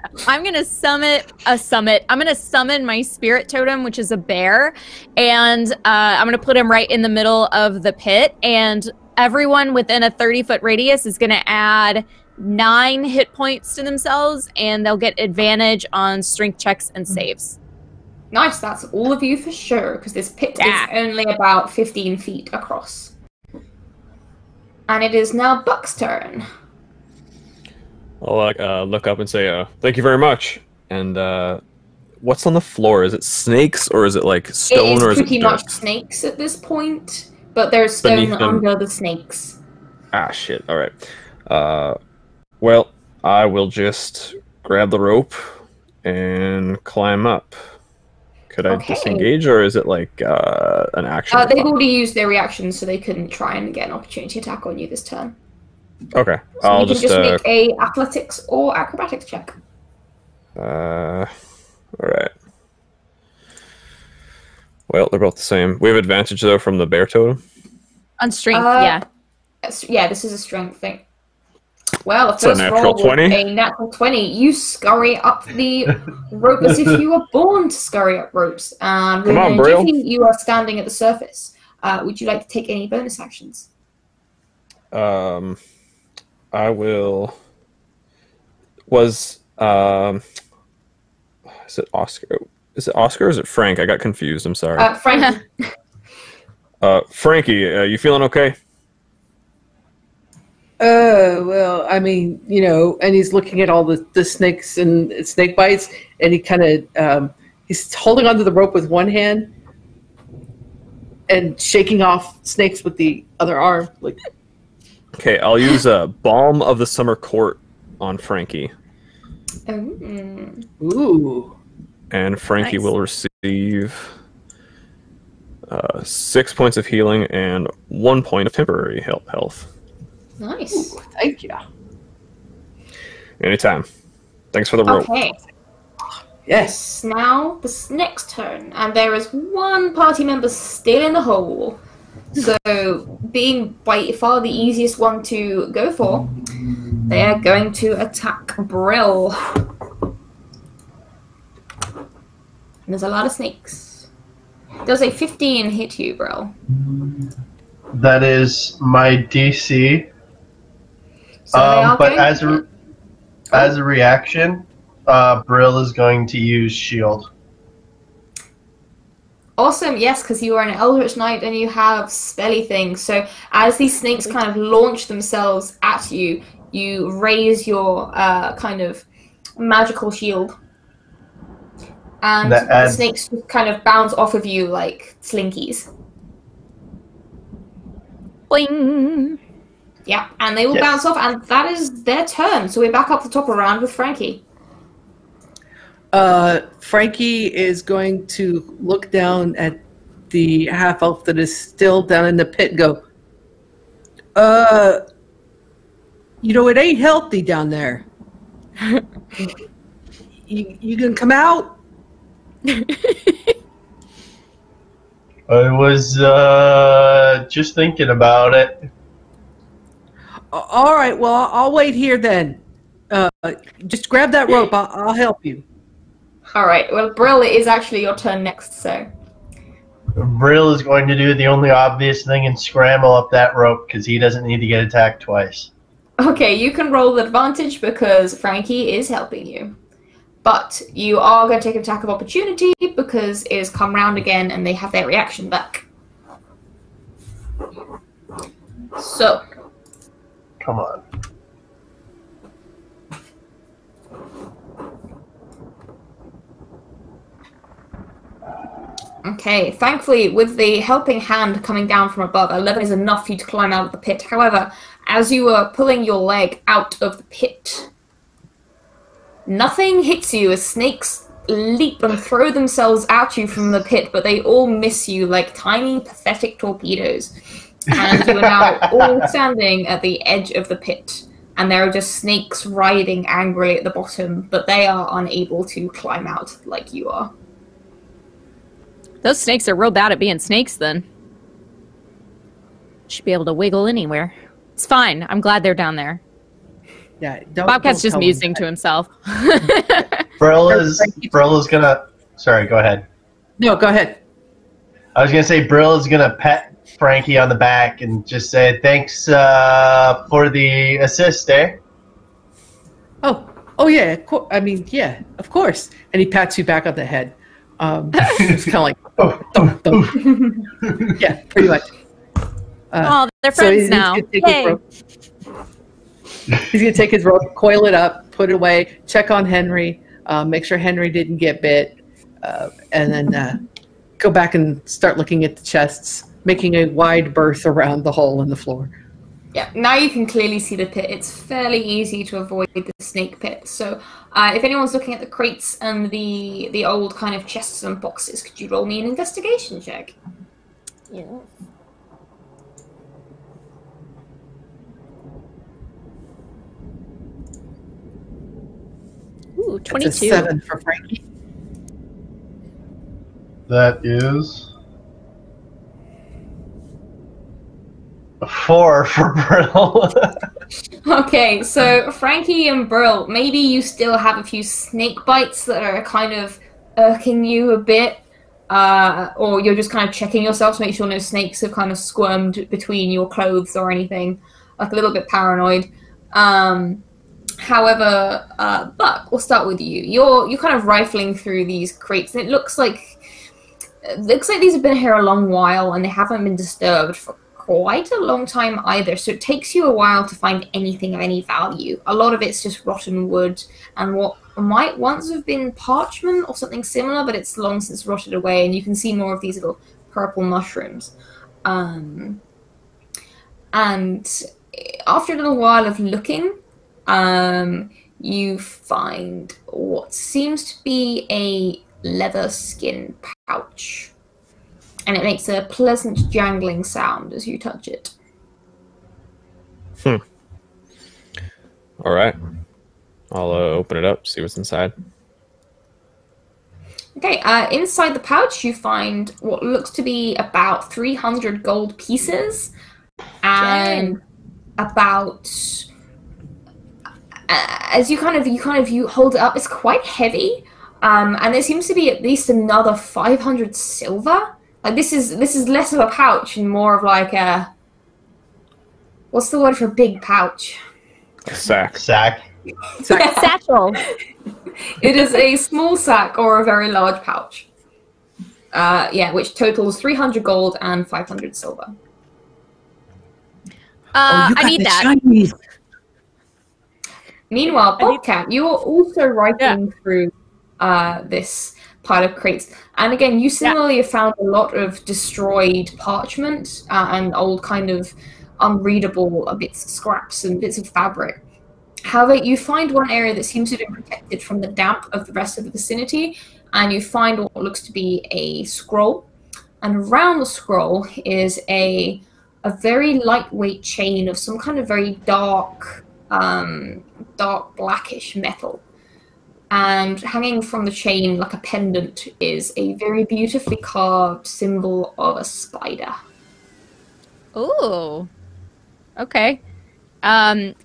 summon my spirit totem, which is a bear, and I'm gonna put him right in the middle of the pit, and everyone within a 30-foot radius is gonna add 9 hit points to themselves, and they'll get advantage on strength checks and saves. Nice, that's all of you for sure, because this pit is only about 15 feet across. And it is now Buck's turn. I'll look up and say, thank you very much. And what's on the floor? Is it snakes or is it like stone or is it pretty much snakes at this point, but there's stone under the snakes. Ah, shit. All right. Well, I will just grab the rope and climb up. Could I disengage, or is it like an action? They've already used their reactions, so they couldn't try and get an opportunity attack on you this turn. Okay, So I'll you can just make a athletics or acrobatics check. All right. Well, they're both the same. We have advantage though from the bear totem. On strength, yeah. Yeah, this is a strength thing. Well, the It's a first natural roll was 20. a natural 20. You scurry up the rope as if you were born to scurry up ropes. And Come on, in Brill. jiffy, you are standing at the surface. Would you like to take any bonus actions? I will. Is it Oscar? Is it Oscar or is it Frank? I got confused. I'm sorry. Frankie. Frankie, you feeling okay? Well, I mean, and he's looking at all the snakes and snake bites, and he kind of, he's holding onto the rope with one hand and shaking off snakes with the other arm. Like, Okay, I'll use a Balm of the Summer Court on Frankie. ooh. And Frankie Nice. will receive 6 points of healing and 1 point of temporary health. Nice. Thank you. Anytime. Thanks for the rope. Okay. Yes. Now the snake's turn, and there is one party member still in the hole. So, being by far the easiest one to go for, they are going to attack Brill. And there's a lot of snakes. Does a 15 hit you, Brill? That is my DC. So they are But going as a reaction, Brill is going to use shield. Awesome, yes, because you are an Eldritch Knight and you have spelly things. So as these snakes kind of launch themselves at you, you raise your kind of magical shield. And the snakes just kind of bounce off of you like slinkies. Boing. Yeah, and they will bounce off, and that is their turn. So we're back up the top of the round with Frankie. Frankie is going to look down at the half-elf that is still down in the pit and go, it ain't healthy down there. You gonna come out? I was just thinking about it. All right, well, I'll wait here then. Just grab that rope. I'll help you. All right, well, Brill, it is actually your turn next, so. Brill is going to do the only obvious thing and scramble up that rope because he doesn't need to get attacked twice. Okay, you can roll the advantage because Frankie is helping you. But you are going to take an attack of opportunity because it has come round again and they have their reaction back. So. Come on. Okay, thankfully, with the helping hand coming down from above, 11 is enough for you to climb out of the pit. However, as you are pulling your leg out of the pit, nothing hits you as snakes leap and throw themselves at you from the pit, but they all miss you like tiny, pathetic torpedoes. And you are now all standing at the edge of the pit, and there are just snakes writhing angrily at the bottom, but they are unable to climb out like you are. Those snakes are real bad at being snakes, then. Should be able to wiggle anywhere. It's fine. I'm glad they're down there. Yeah, Bobcat's just musing to himself. Brill is gonna... Sorry, go ahead. No, go ahead. I was gonna say Brill is gonna pet Frankie on the back and just say, thanks for the assist, eh? Oh yeah, I mean, yeah, of course. And he pats you back on the head. It's kind of like, yeah, pretty much. Oh, they're friends now. Hey. He's going to take his rope, coil it up, put it away, check on Henry, make sure Henry didn't get bit, and then go back and start looking at the chests, making a wide berth around the hole in the floor. Yeah, now you can clearly see the pit. It's fairly easy to avoid the snake pit. So if anyone's looking at the crates and the old kind of chests and boxes, could you roll me an investigation check? Yeah. Ooh, 22. That's a 7 for Frankie. That is... 4 for Brill. Okay, so Frankie and Brill, maybe you still have a few snake bites that are kind of irking you a bit, or you're just kind of checking yourself to make sure no snakes have kind of squirmed between your clothes or anything, like a little bit paranoid. However, Buck, we'll start with you. You're kind of rifling through these crates, and it looks like these have been here a long while, and they haven't been disturbed for quite a long time either, so it takes you a while to find anything of any value. A lot of it's just rotten wood and what might once have been parchment or something similar, but it's long since rotted away, and you can see more of these little purple mushrooms. And after a little while of looking, you find what seems to be a leather skin pouch. And it makes a pleasant jangling sound as you touch it. All right. I'll open it up, see what's inside. Okay, inside the pouch you find what looks to be about 300 gold pieces and about as you hold it up, it's quite heavy, and there seems to be at least another 500 silver. Like this is less of a pouch and more of like a, what's the word for big pouch? A sack. Satchel. It is a small sack or a very large pouch. Which totals 300 gold and 500 silver. I need that. Chinese. Meanwhile, Bobcat, you are also rifling through this pile of crates. And again, you similarly have found a lot of destroyed parchment and old kind of unreadable bits, scraps and bits of fabric. However, you find one area that seems to have been protected from the damp of the rest of the vicinity, and you find what looks to be a scroll. And around the scroll is a very lightweight chain of some kind of very dark blackish metal. And hanging from the chain like a pendant is a very beautifully carved symbol of a spider. Ooh. Okay. Can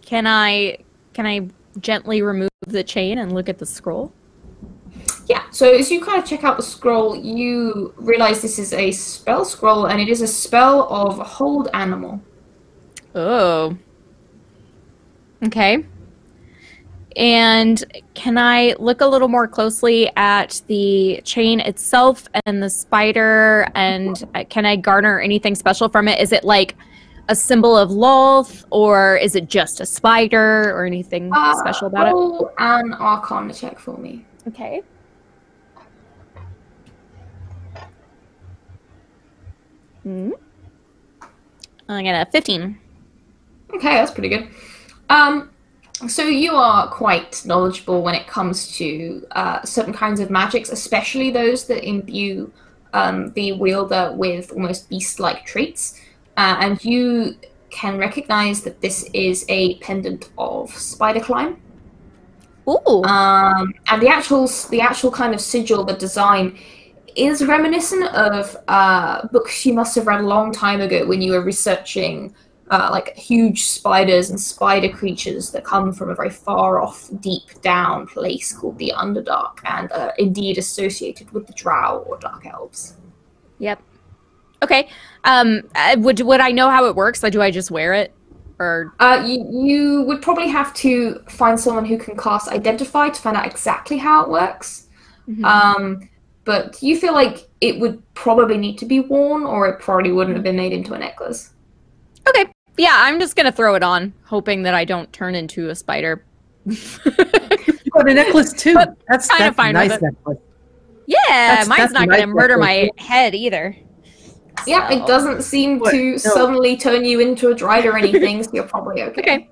I gently remove the chain and look at the scroll? Yeah, so as you kind of check out the scroll, you realize this is a spell scroll, and it is a spell of Hold Animal. Oh. Okay. And can I look a little more closely at the chain itself and the spider, and can I garner anything special from it? Is it like a symbol of Lolth, or is it just a spider, or anything special about roll an Arcana check for me. it? Okay. I got a 15. Okay, that's pretty good. So you are quite knowledgeable when it comes to certain kinds of magics, especially those that imbue the wielder with almost beast-like traits. And you can recognize that this is a pendant of spider climb. Ooh. And the actual kind of sigil, the design, is reminiscent of books you must have read a long time ago when you were researching like huge spiders and spider creatures that come from a very far off, deep down place called the Underdark, and indeed associated with the Drow or Dark Elves. Yep. Okay. Would I know how it works? Like, do I just wear it, or? You would probably have to find someone who can cast Identify to find out exactly how it works. Mm-hmm. But you feel like it would probably need to be worn, or it probably wouldn't have been made into a necklace. Okay. Yeah, I'm just gonna throw it on, hoping that I don't turn into a spider. You've got a necklace too. But That's kinda fine a with nice it. necklace. Yeah, mine's not nice gonna murder necklace. my head either. Yeah, it doesn't seem to suddenly turn you into a droid or anything, so you're probably okay. Okay.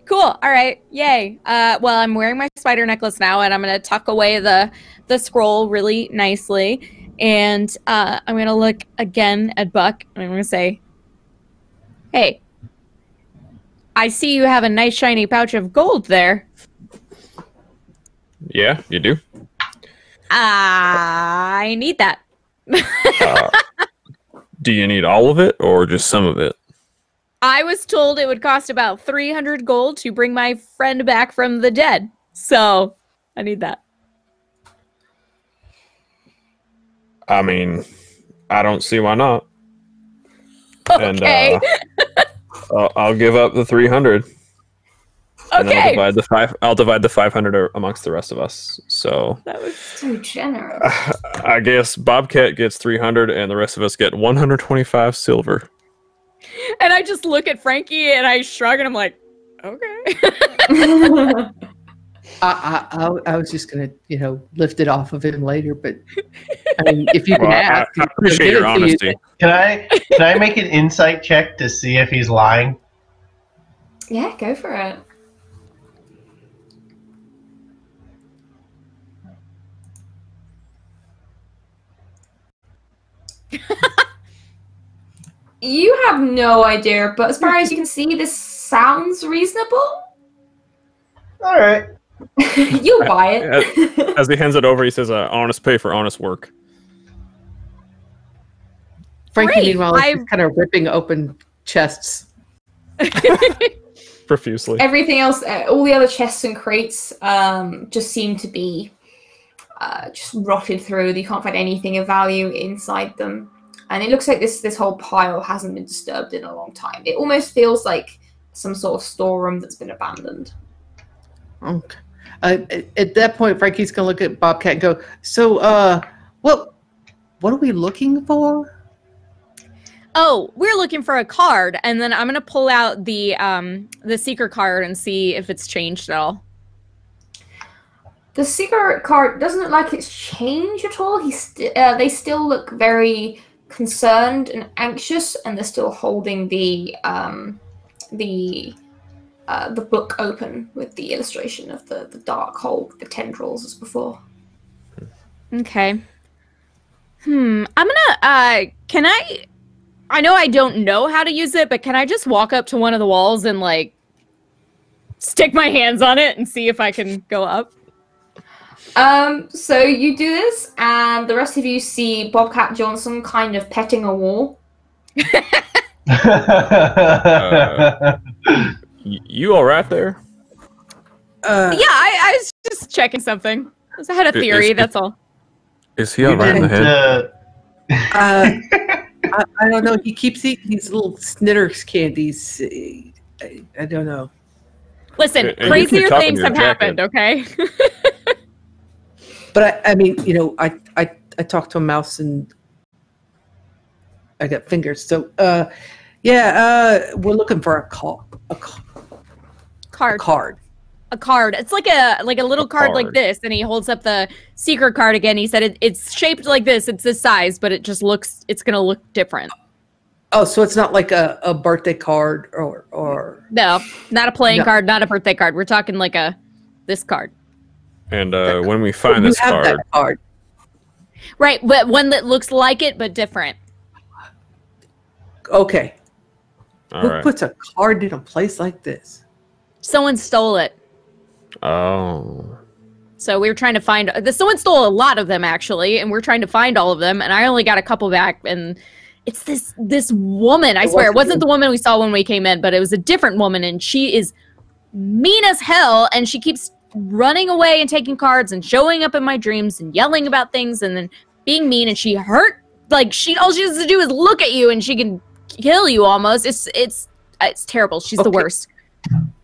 Cool. All right. Yay. Well, I'm wearing my spider necklace now, and I'm gonna tuck away the scroll really nicely, and I'm gonna look again at Buck, and I'm gonna say, "Hey, I see you have a nice shiny pouch of gold there. Yeah, you do. I need that." Do you need all of it or just some of it? I was told it would cost about 300 gold to bring my friend back from the dead. So, I need that. I mean, I don't see why not. Okay. And I'll give up the 300. And then Okay. I'll divide the 500 amongst the rest of us. So That was So generous. I guess Bobcat gets 300 and the rest of us get 125 silver. And I just look at Frankie and I shrug and I'm like, okay. I was just gonna, lift it off of him later, but I mean, if you can Well, ask, I appreciate your honesty. Can I make an insight check to see if he's lying? Yeah, go for it. You have no idea, but as far as you can see, this sounds reasonable. All right. You'll buy it. As he hands it over, he says, honest pay for honest work. Frankie, Great, meanwhile, is just kind of ripping open chests. Profusely. Everything else, all the other chests and crates, just seem to be just rotted through. You can't find anything of value inside them. And it looks like this whole pile hasn't been disturbed in a long time. It almost feels like some sort of storeroom that's been abandoned. Okay. At that point, Frankie's going to look at Bobcat and go, so, what are we looking for? Oh, we're looking for a card, and then I'm going to pull out the secret card and see if it's changed at all. The secret card doesn't look like it's changed at all. They still look very concerned and anxious, and they're still holding the book open with the illustration of the dark hole with the tendrils as before. Okay. I'm gonna can I know I don't know how to use it, but can I just walk up to one of the walls and like stick my hands on it and see if I can go up? So you do this, and the rest of you see Bobcat Johnson kind of petting a wall. You all right there? Yeah, I was just checking something. I had a theory, that's all. Is he all right in the head? I don't know. He keeps eating these little Snickers candies. I don't know. Listen, And you crazier keep talking things to your have happened, okay? But I mean, I talked to a mouse and I got fingers. So, we're looking for a card. A card. It's like a little card like this, and he holds up the secret card again. He said it's shaped like this. It's this size, but it's gonna look different. Oh, so it's not like a birthday card or No, not a playing card, not a birthday card. We're talking like this card. And when we find this card, right, but one that looks like it but different. Okay. Who puts a card in a place like this? Someone stole it. Oh. So we were trying to find. Someone stole a lot of them actually, and we're trying to find all of them. And I only got a couple back. And it's this woman. I swear, it wasn't the woman we saw when we came in, but it was a different woman, and she is mean as hell. And she keeps running away and taking cards and showing up in my dreams and yelling about things and then being mean. And she hurt. Like all she has to do is look at you, and she can kill you almost. It's terrible. She's the worst.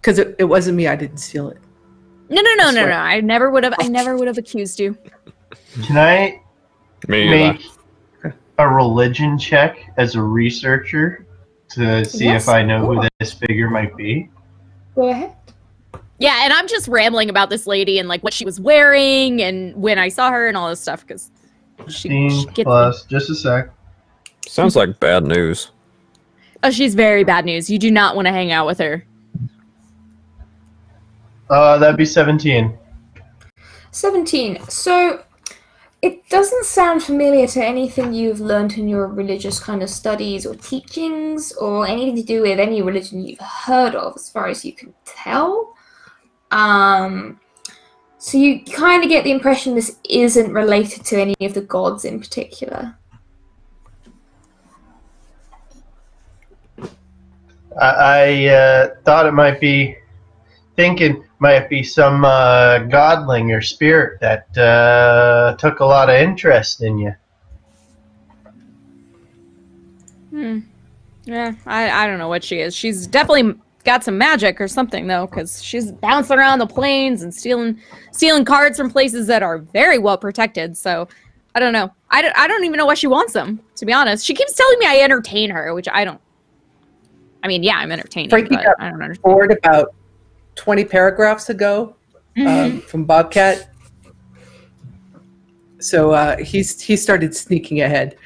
Because it wasn't me. I didn't steal it. No. I never would have accused you. Can I make Okay. a religion check as a researcher to see if I know who this figure might be? Go ahead. Yeah, and I'm just rambling about this lady and like what she was wearing and when I saw her and all this stuff because she plus, just a sec. Sounds like bad news. Oh, she's very bad news. You do not want to hang out with her. That'd be 17. 17. So it doesn't sound familiar to anything you've learned in your religious kind of studies or teachings or anything to do with any religion you've heard of, as far as you can tell. So you kind of get the impression this isn't related to any of the gods in particular. I thought it might be some godling or spirit that took a lot of interest in you. Yeah, I don't know what she is. She's definitely got some magic or something though, because she's bouncing around the plains and stealing cards from places that are very well protected. So I don't know. I don't even know why she wants them, to be honest. She keeps telling me I entertain her, which I don't I mean, yeah, I'm entertaining, Frankie but got I don't understand. bored about 20 paragraphs ago from Bobcat. So he started sneaking ahead.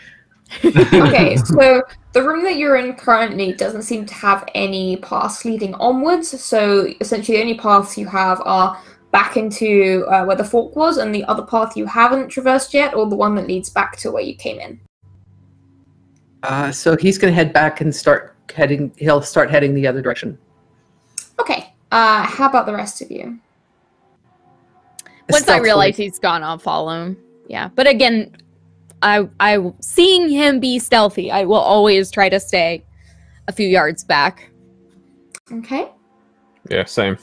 Okay, so the room that you're in currently doesn't seem to have any paths leading onwards, so essentially the only paths you have are back into where the fork was, and the other path you haven't traversed yet, or the one that leads back to where you came in. So he's going to head back and he'll start heading the other direction. Okay, how about the rest of you? Once I realize he's gone, I'll follow him. Yeah, but again, I seeing him be stealthy, I will always try to stay a few yards back. Okay. Yeah, same.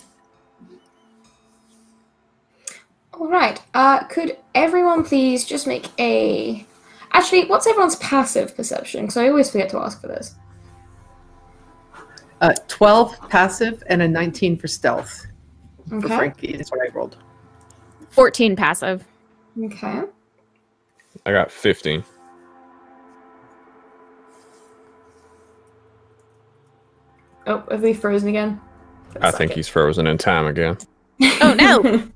All right. Could everyone please just make a... Actually, what's everyone's passive perception? Because I always forget to ask for this. 12 passive and a 19 for stealth. For Okay. Frankie, that's what I rolled. 14 passive. Okay. I got 15. Oh, have we frozen again? I think he's frozen in time again. Oh, no!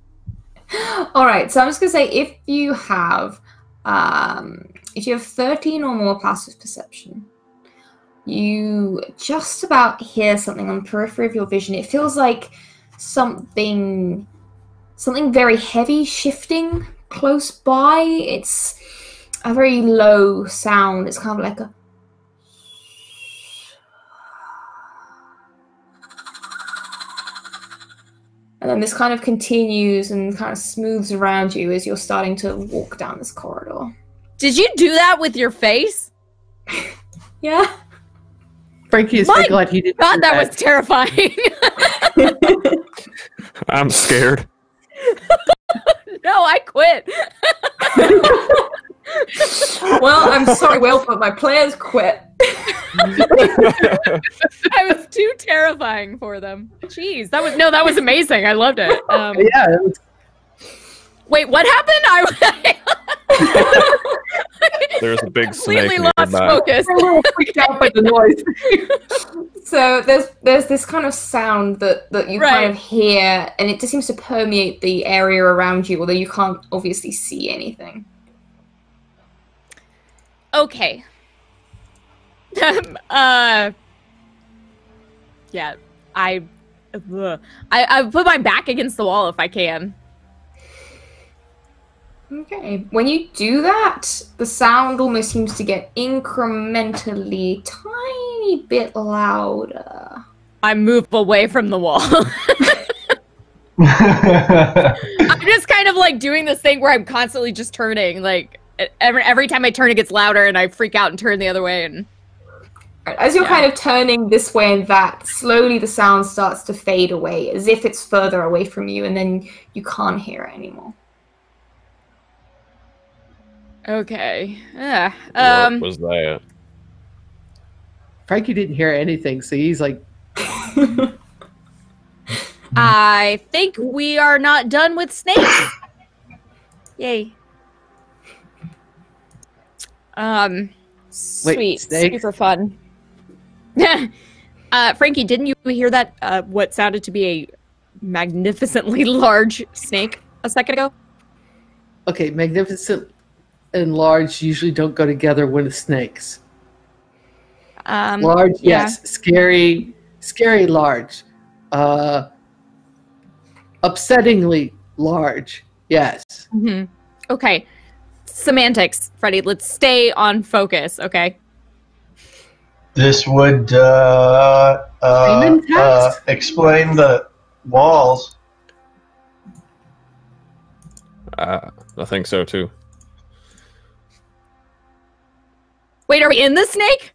All right, so I'm just gonna say if you have 13 or more passive perception, you just about hear something on the periphery of your vision. It feels like something very heavy shifting close by. It's a very low sound. It's kind of like a... And then this kind of continues and kind of smooths around you as you're starting to walk down this corridor. Did you do that with your face? Yeah. Frankie is so glad he didn't. God, do that was terrifying. I'm scared. No, I quit. Well, I'm sorry, Will, but my plans quit. I was too terrifying for them. Jeez, that was amazing. I loved it. Yeah. It was... Wait, what happened? There's a big snake Completely lost nearby. focus. I'm a little freaked out by the noise. So there's this kind of sound that you kind of hear, and it just seems to permeate the area around you, although you can't obviously see anything. Okay. Yeah, I put my back against the wall if I can. Okay. When you do that, the sound almost seems to get incrementally tiny bit louder. I move away from the wall. I'm just kind of like doing this thing where I'm constantly just turning. Like every time I turn, it gets louder, and I freak out and turn the other way. And as you're kind of turning this way and that, slowly the sound starts to fade away, as if it's further away from you, and then you can't hear it anymore. okay. What was that? Frankie didn't hear anything, so he's like, I think we are not done with snakes. Yay. Sweet. snakes? Super fun. Frankie, didn't you hear that, what sounded to be a magnificently large snake a second ago? okay, magnificent and large usually don't go together with snakes. Large, yeah. yes. Scary, large. Upsettingly large, yes. Mm-hmm. Okay. Semantics, Freddie. Let's stay on focus, okay? This would explain the walls. I think so too. Wait, are we in the snake?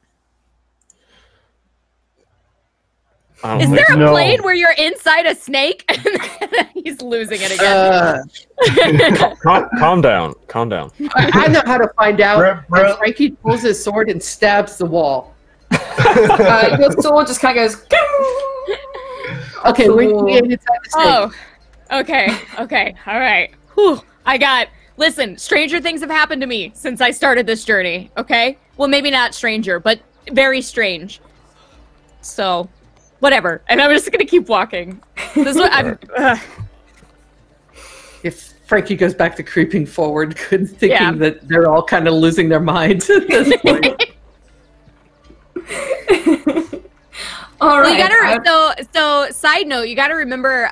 I don't Is think there a No. plane where you're inside a snake? He's losing it again. Calm down. Calm down. I know how to find out. Bro. And Frankie pulls his sword and stabs the wall. Your sword just kind of goes... Okay, we're inside the snake. Oh, okay, all right. Whew. Listen, stranger things have happened to me since I started this journey, okay? Well, maybe not stranger, but very strange. So, whatever. And I'm just gonna keep walking. This is what I'm. If Frankie goes back to creeping forward, thinking that they're all kind of losing their minds at this point. All right. Well, you gotta, so side note, you gotta remember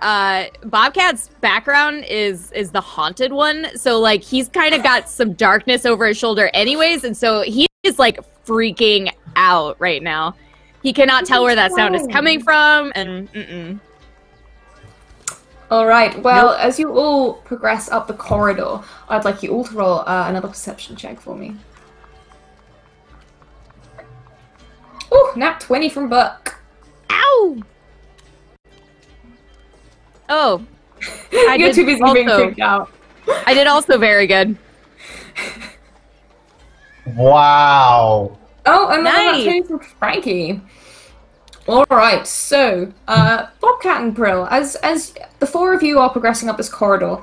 Bobcat's background is the haunted one. So like he's kind of got some darkness over his shoulder anyways, and so he is like freaking out right now. He cannot tell where that sound is coming from, and All right. Well, as you all progress up the corridor, I'd like you all to roll another perception check for me. Ooh, nat 20 from Buck. ow! Oh, You're too busy being freaked out. I did also very good. Wow. Oh, another nat Nice. 20 from Frankie. All right, so Bobcat and Brill, as the four of you are progressing up this corridor,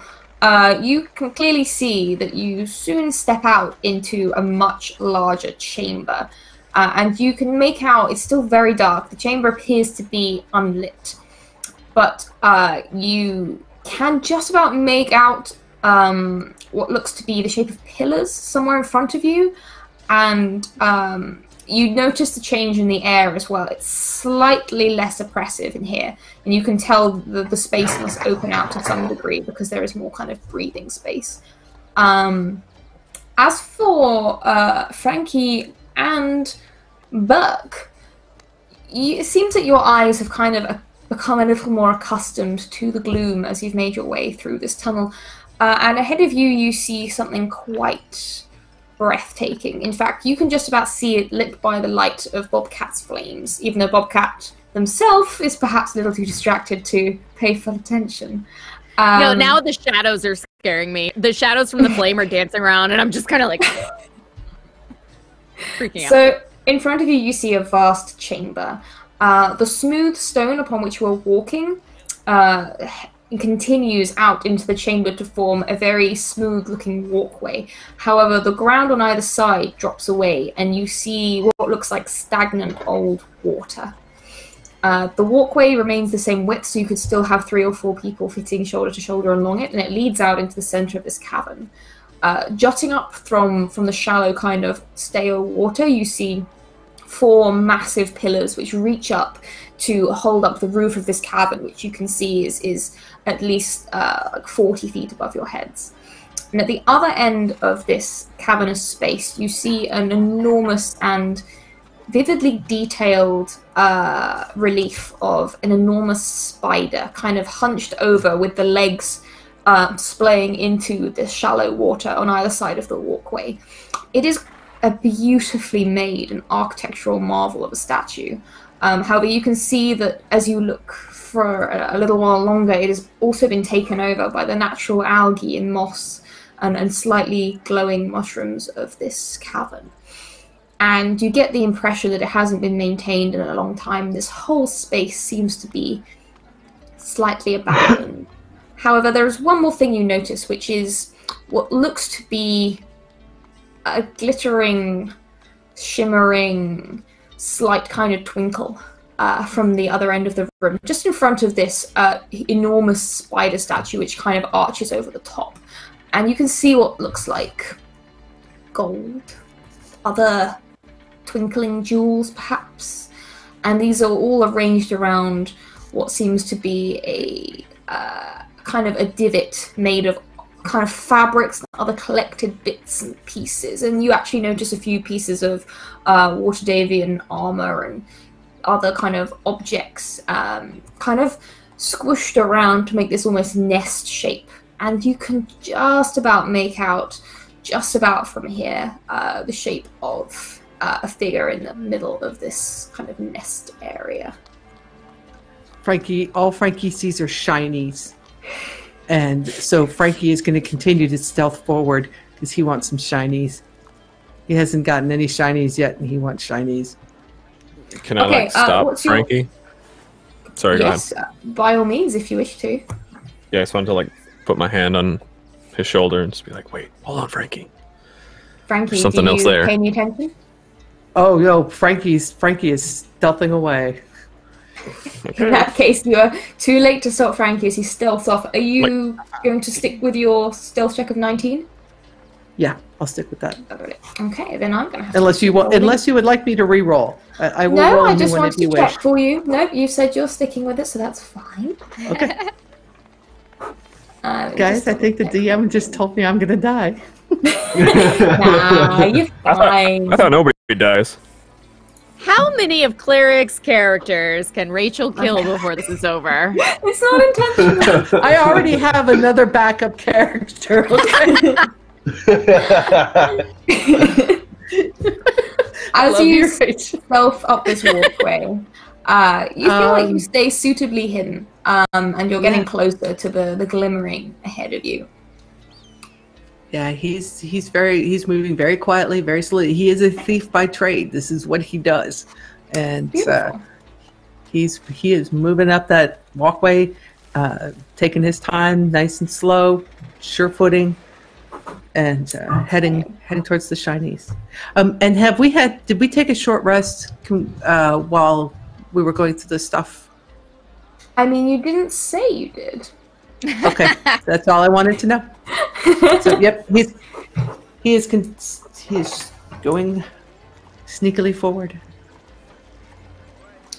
you can clearly see that you soon step out into a much larger chamber, and you can make out it's still very dark. The chamber appears to be unlit, but you can just about make out what looks to be the shape of pillars somewhere in front of you, and you notice the change in the air as well. It's slightly less oppressive in here, and you can tell the space must open out to some degree because there is more kind of breathing space. As for Frankie and Buck, it seems that your eyes have kind of become a little more accustomed to the gloom as you've made your way through this tunnel. And ahead of you, you see something quite breathtaking. In fact, you can just about see it lit by the light of Bobcat's flames, even though Bobcat himself is perhaps a little too distracted to pay full attention. No, now the shadows are scaring me. The shadows from the flame are dancing around, and I'm just kind of like freaking out. So, in front of you, you see a vast chamber. The smooth stone upon which you are walking continues out into the chamber to form a very smooth-looking walkway. However, the ground on either side drops away, and you see what looks like stagnant old water. The walkway remains the same width, so you could still have 3 or 4 people fitting shoulder to shoulder along it, and it leads out into the center of this cavern. Jutting up from the shallow kind of stale water, you see 4 massive pillars which reach up to hold up the roof of this cavern, which you can see is at least like 40 feet above your heads. And at the other end of this cavernous space, you see an enormous and vividly detailed relief of an enormous spider kind of hunched over with the legs splaying into the shallow water on either side of the walkway. It is a beautifully made and architectural marvel of a statue. However, you can see that as you look for a little while longer, it has also been taken over by the natural algae and moss and slightly glowing mushrooms of this cavern. And you get the impression that it hasn't been maintained in a long time. This whole space seems to be slightly abandoned. However, there is one more thing you notice, which is what looks to be a glittering, shimmering, slight kind of twinkle from the other end of the room, just in front of this enormous spider statue, which kind of arches over the top. And you can see what looks like gold, other twinkling jewels, perhaps. And these are all arranged around what seems to be a kind of a divot made of kind of fabrics and other collected bits and pieces. And you actually notice a few pieces of Waterdavian armor and other kind of objects kind of squished around to make this almost nest shape. And you can just about make out, just about from here, the shape of a figure in the middle of this kind of nest area. All Frankie sees are shinies. And so Frankie is going to continue to stealth forward because he wants some shinies. He hasn't gotten any shinies yet, and he wants shinies. Can I stop Frankie? Sorry, yes, go ahead. By all means, if you wish to. Yeah, I just wanted to put my hand on his shoulder and just be like, "Wait, hold on, Frankie. Frankie, There's something do you else there." pay any attention? Oh, no, Frankie is stealthing away. In that case, you are too late to stop Frankie as he stealths off. Are you going to stick with your stealth check of 19? Yeah, I'll stick with that. Okay, then I'm going to have unless you would like me to re-roll. I will roll I just one wanted if you to check wish. for you. No, you said you're sticking with it, so that's fine. Okay. Guys, I think the DM just told me I'm going to die. Nah, you're fine. I thought nobody dies. How many of Cleric's characters can Rachel kill before this is over? It's not intentional. I already have another backup character. Okay? As you stealth up this walkway, you feel like you stay suitably hidden, and you're getting closer to the glimmering ahead of you. Yeah, he's moving very quietly, very slowly. He is a thief by trade. This is what he does, and he is moving up that walkway, taking his time, nice and slow, sure footing, and heading towards the shinies. And did we take a short rest while we were going through this stuff? I mean, you didn't say you did. Okay, that's all I wanted to know. So, yep, he is going sneakily forward.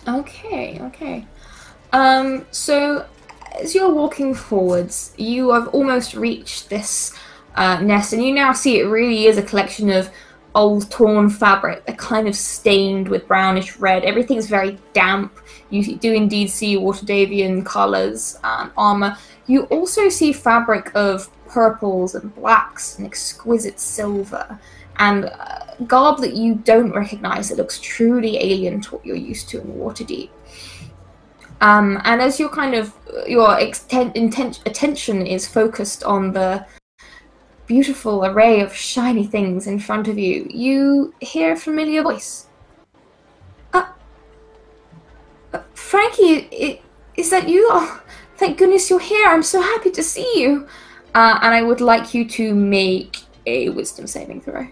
Okay. So as you're walking forwards, you have almost reached this nest, and you now see it really is a collection of old torn fabric. They're kind of stained with brownish red. Everything's very damp. You do indeed see Waterdavian colours and armour. You also see fabric of purples and blacks and exquisite silver, and garb that you don't recognise. It looks truly alien to what you're used to in Waterdeep. And as your attention is focused on the beautiful array of shiny things in front of you, you hear a familiar voice. Frankie, is that you? Oh, thank goodness you're here. I'm so happy to see you. And I would like you to make a wisdom saving throw.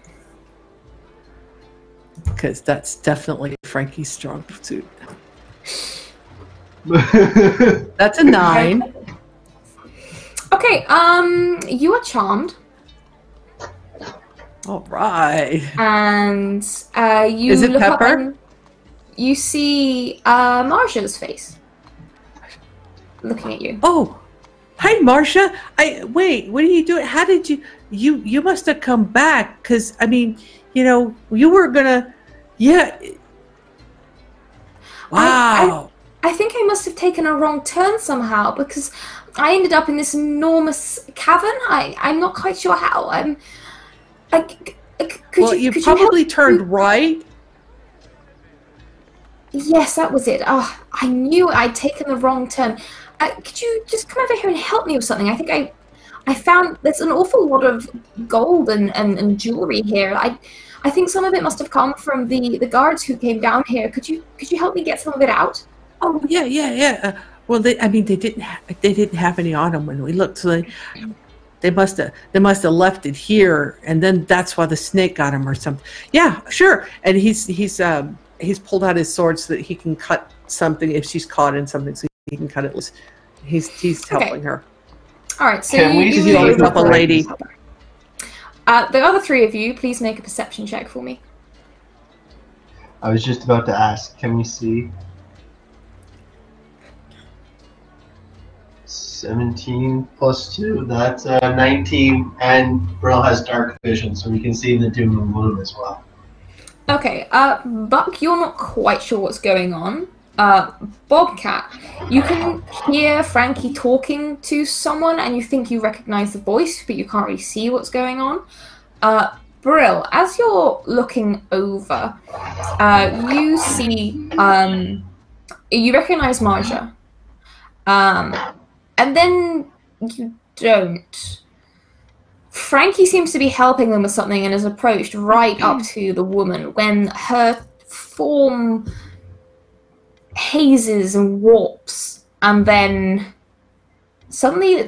Because that's definitely Frankie's strong suit. That's a 9. Okay, you are charmed. All right. And you Is it look up Pepper? and you see Marsha's face looking at you. Oh, hi, Marsha. Wait, what are you doing? How did you must have come back, because, I mean, you were gonna, Wow. I think I must have taken a wrong turn somehow, because I ended up in this enormous cavern. I'm not quite sure how. Could you probably turned right. Yes, that was it. Oh, I knew I'd taken the wrong turn. Could you just come over here and help me with something? I think I found there's an awful lot of gold and jewelry here. I think some of it must have come from the guards who came down here. Could you help me get some of it out? Oh, yeah. Well, they didn't have any on them when we looked. So they must have left it here, and then that's why the snake got him or something. Yeah, sure. And he's pulled out his sword so that he can cut something if she's caught in something, so he can cut it loose. He's helping her. All right. So you always help a lady. The other three of you, please make a perception check for me. I was just about to ask, can we see? 17 plus 2, that's 19, and Brill has dark vision, so we can see the doom and gloom as well. Okay, Buck, you're not quite sure what's going on. Bobcat, you can hear Frankie talking to someone and you think you recognize the voice, but you can't really see what's going on. Brill, as you're looking over, you see, you recognize Marja. And then you don't. Frankie seems to be helping them with something and has approached right up to the woman when her form hazes and warps, and then suddenly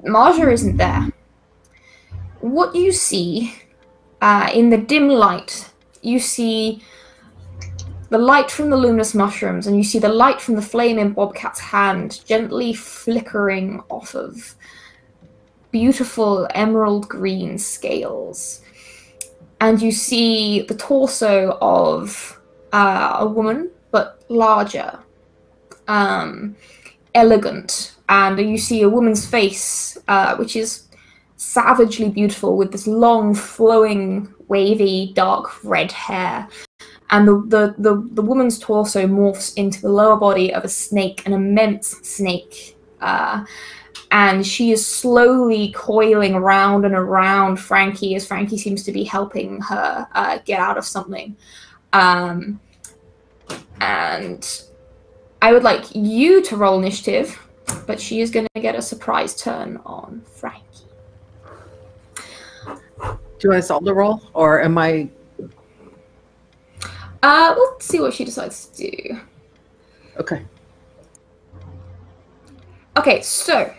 Marja isn't there. What you see in the dim light, you see the light from the luminous mushrooms, and you see the light from the flame in Bobcat's hand gently flickering off of beautiful emerald green scales. And you see the torso of a woman, but larger, elegant. And you see a woman's face, which is savagely beautiful, with this long, flowing, wavy, dark red hair. And the woman's torso morphs into the lower body of a snake, an immense snake. And she is slowly coiling around and around Frankie, as Frankie seems to be helping her get out of something. And I would like you to roll initiative, but she is going to get a surprise turn on Frankie. Do you want us all to roll, or am I? We'll see what she decides to do. Okay. Okay, so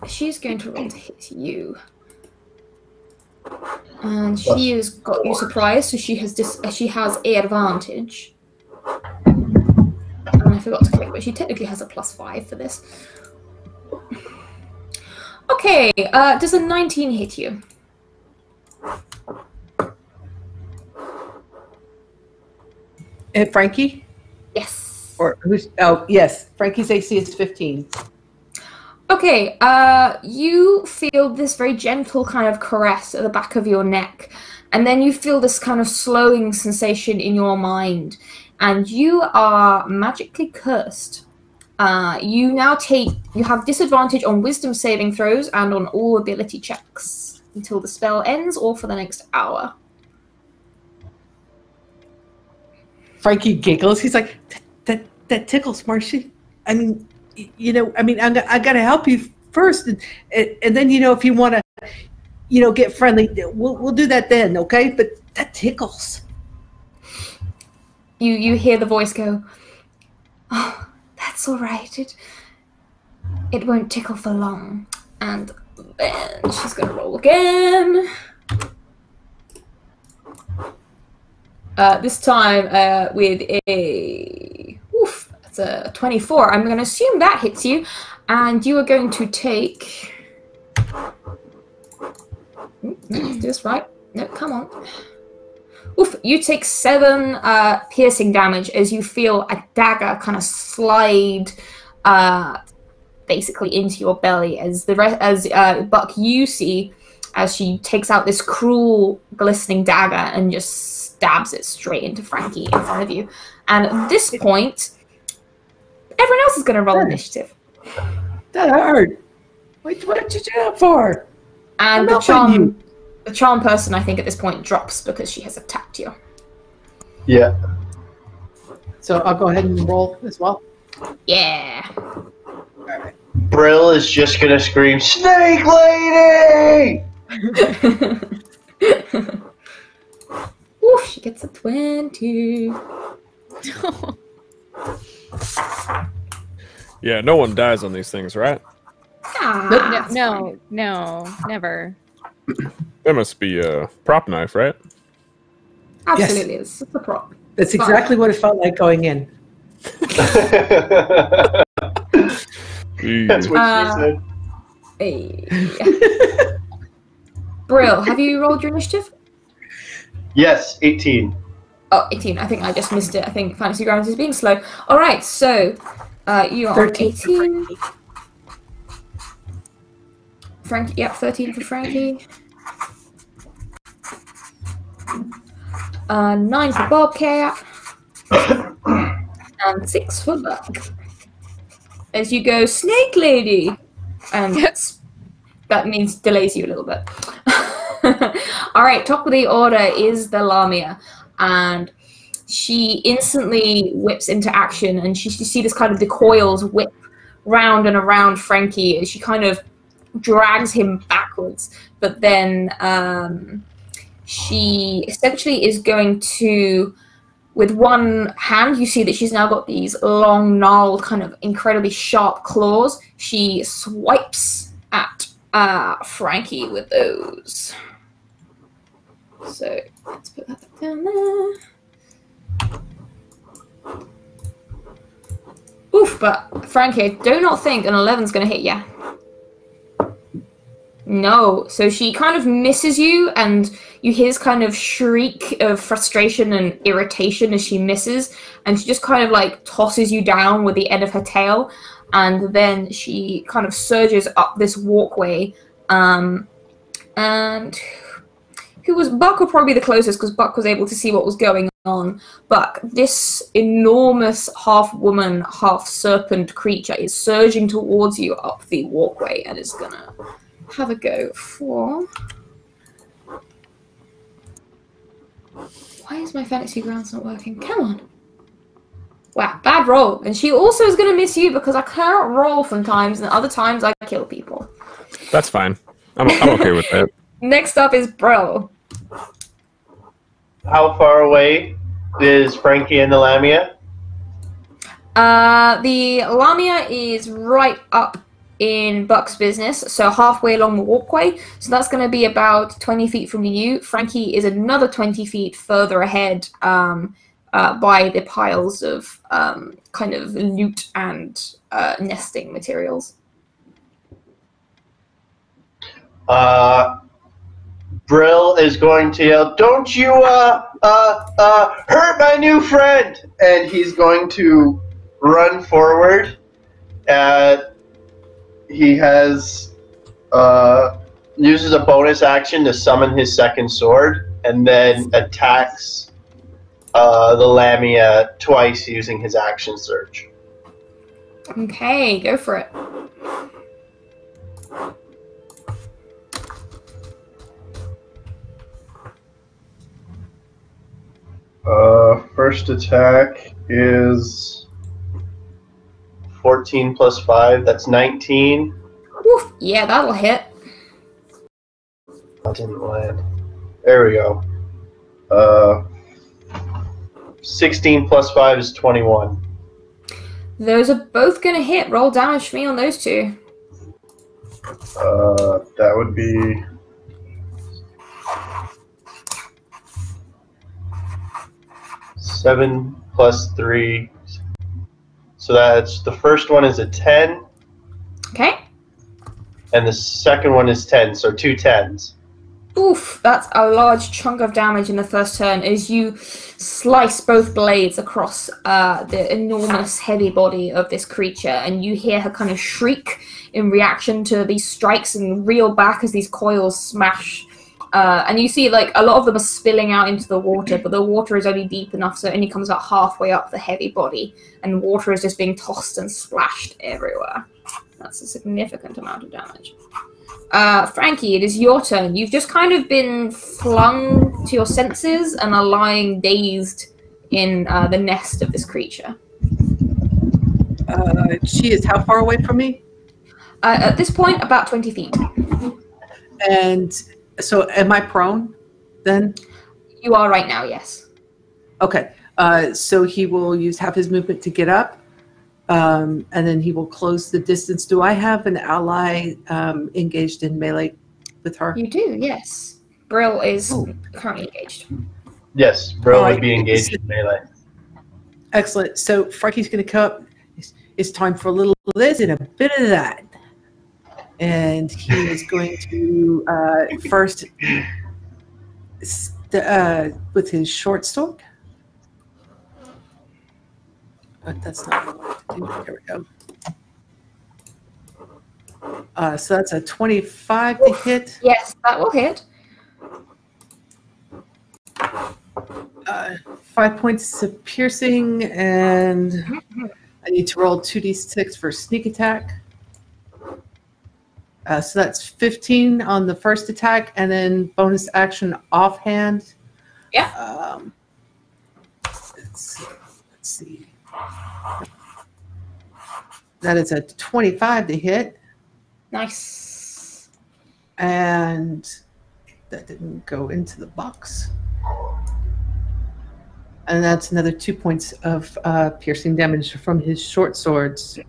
she's going to roll to hit you, and she has got you surprised, so she has a advantage. And I forgot to click, but she technically has a +5 for this. Okay, does a 19 hit you? And Frankie? Yes. Or who's? Oh, yes. Frankie's AC is 15. Okay, you feel this very gentle kind of caress at the back of your neck, and then you feel this kind of slowing sensation in your mind, and you are magically cursed. You have disadvantage on wisdom saving throws and on all ability checks until the spell ends or for the next hour. Frankie giggles. He's like, that tickles, Marcy. I mean, I got to help you first, and then, if you want to, get friendly, we'll do that then, okay? But that tickles. You hear the voice go, "Oh, that's all right. It won't tickle for long." And then she's gonna roll again. This time with that's a 24. I'm going to assume that hits you, and you are going to take. Do this right? No, come on. Oof! You take 7 piercing damage as you feel a dagger kind of slide, basically into your belly. As Buck, you see as she takes out this cruel, glistening dagger and just stabs it straight into Frankie in front of you. And at this point, everyone else is going to roll initiative. That hurt. What did you do that for? And the charm person, I think, at this point drops because she has attacked you. Yeah. So I'll go ahead and roll as well. Yeah. All right. Brill is just gonna scream, "Snake Lady!" Ooh, she gets a 20. Yeah, no one dies on these things, right? Ah, No, never. That must be a prop knife, right? absolutely, it's a prop. That's exactly what it felt like going in. That's what she said. Hey. Brill, have you rolled your initiative? Yes, 18. Oh, 18. I think I just missed it. I think Fantasy Grounds is being slow. All right, so you are 18. Frankie, yep, 13 for Frankie. 9 for Bobcat. And 6 for Buck. As you go, Snake Lady! And that means delays you a little bit. Alright, top of the order is the Lamia. And she instantly whips into action, and you see this kind of the coils whip round and around Frankie as she kind of drags him backwards. But then she essentially is going to, with one hand, you see that she's now got these long, gnarled, kind of incredibly sharp claws. She swipes at Frankie with those. So let's put that down there. Oof, but Frankie, do not think an 11's going to hit you. No, so she kind of misses you, and you hear this kind of shriek of frustration and irritation as she misses, and she just kind of like tosses you down with the end of her tail, and then she kind of surges up this walkway, and Buck would probably be the closest because Buck was able to see what was going on. Buck, this enormous half-woman, half-serpent creature is surging towards you up the walkway and is gonna have a go for... Why is my fantasy grounds not working? Come on. Wow, bad roll. And she also is going to miss you because I cannot roll sometimes, and other times I kill people. That's fine. I'm okay with that. Next up is Brill. How far away is Frankie and the Lamia? The Lamia is right up in Buck's business, so halfway along the walkway. So that's going to be about 20 feet from you. Frankie is another 20 feet further ahead by the piles of kind of loot and nesting materials. Brill is going to yell, "Don't you hurt my new friend!" And he's going to run forward. He has uses a bonus action to summon his second sword, and then attacks the Lamia twice using his action surge. Okay, go for it. First attack is 14 plus 5, that's 19. Woof. Yeah, that'll hit. That didn't land. There we go. 16 plus 5 is 21. Those are both going to hit. Roll damage for me on those two. That would be... Seven plus 3. So that's... The first one is a 10. Okay. And the second one is 10, so 2 10s. Oof, that's a large chunk of damage in the first turn as you slice both blades across the enormous heavy body of this creature, and you hear her kind of shriek in reaction to these strikes and reel back as these coils smash. And you see like a lot of them are spilling out into the water, but the water is only deep enough so it only comes about halfway up the heavy body, and water is just being tossed and splashed everywhere. That's a significant amount of damage. Frankie, it is your turn. You've just kind of been flung to your senses and are lying dazed in the nest of this creature. She is how far away from me? At this point, about 20 feet. And so am I prone then? You are right now, yes. Okay. So he will use half his movement to get up. And then he will close the distance. Do I have an ally engaged in melee with her? You do, yes. Brill is currently engaged. Yes, Brill would be engaged in melee. Excellent. So Frankie's going to come up. It's time for a little this and a bit of that. And he is going to first, with his short sword. But that's not what I want to do. Here we go. So that's a 25 to hit. Yes, that will hit. 5 points of piercing, and I need to roll 2d6 for sneak attack. So that's 15 on the first attack, and then bonus action offhand. Yeah. Let's see. That is a 25 to hit. Nice. And that didn't go into the box. And that's another 2 points of piercing damage from his short swords.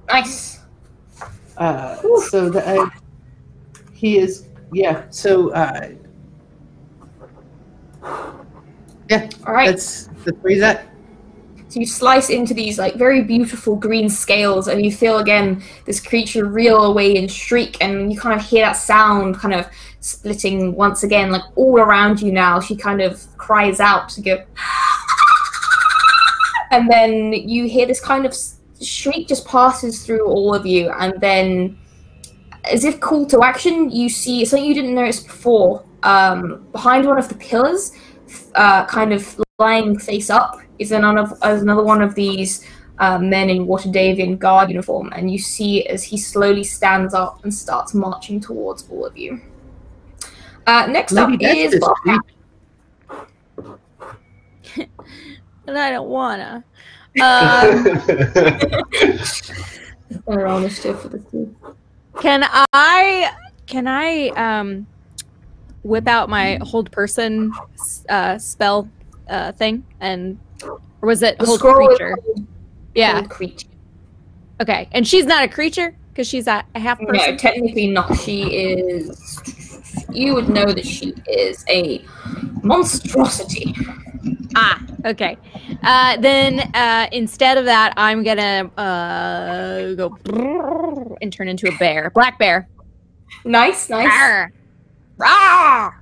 Nice. So that he is, yeah. So yeah. All right. That's where he's at. So you slice into these like very beautiful green scales, and you feel again this creature reel away and shriek, and you kind of hear that sound kind of splitting once again, like all around you now. She kind of cries out to go, and then you hear this kind of shriek just passes through all of you, and then as if call to action, you see something you didn't notice before. Behind one of the pillars, kind of lying face up, is another one of these men in Waterdavian guard uniform, and you see as he slowly stands up and starts marching towards all of you. Next up is Bobcat. And I don't wanna. Roll initiative for the two. Can I whip out my hold person spell thing, and or was it hold creature? Yeah. Hold creature. Okay, and she's not a creature because she's a half person. No, technically not. She is. You would know that she is a monstrosity. Ah, okay. Then instead of that, I'm gonna go and turn into a bear, black bear. Nice. Arr. Rawr.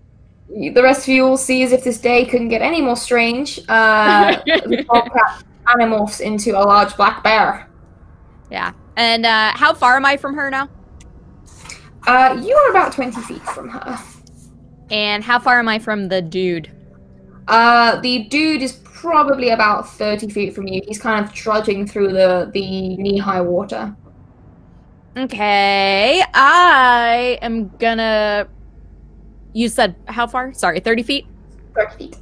The rest of you will see as if this day couldn't get any more strange. The Bobcat animorphs into a large black bear. Yeah. And how far am I from her now? You are about 20 feet from her. And how far am I from the dude? The dude is probably about 30 feet from you. He's kind of trudging through the knee-high water. Okay. I am gonna... You said how far? Sorry, 30 feet? 30 feet.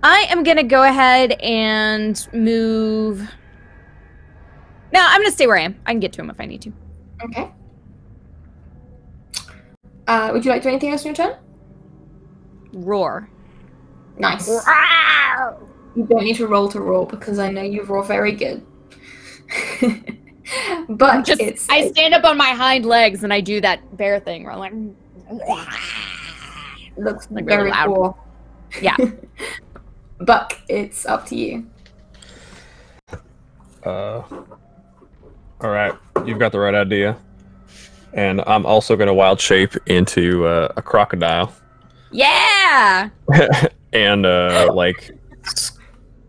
I am gonna go ahead and move... No, I'm gonna stay where I am. I can get to him if I need to. Okay. Would you like to do anything else in your turn? Roar. Nice. Rawr. You don't need to roar because I know you roar very good. But I stand up on my hind legs and I do that bear thing where I'm like... Looks like very really loud. cool. Yeah. Buck, it's up to you. All right, you've got the right idea. And I'm also going to wild shape into a crocodile. Yeah! And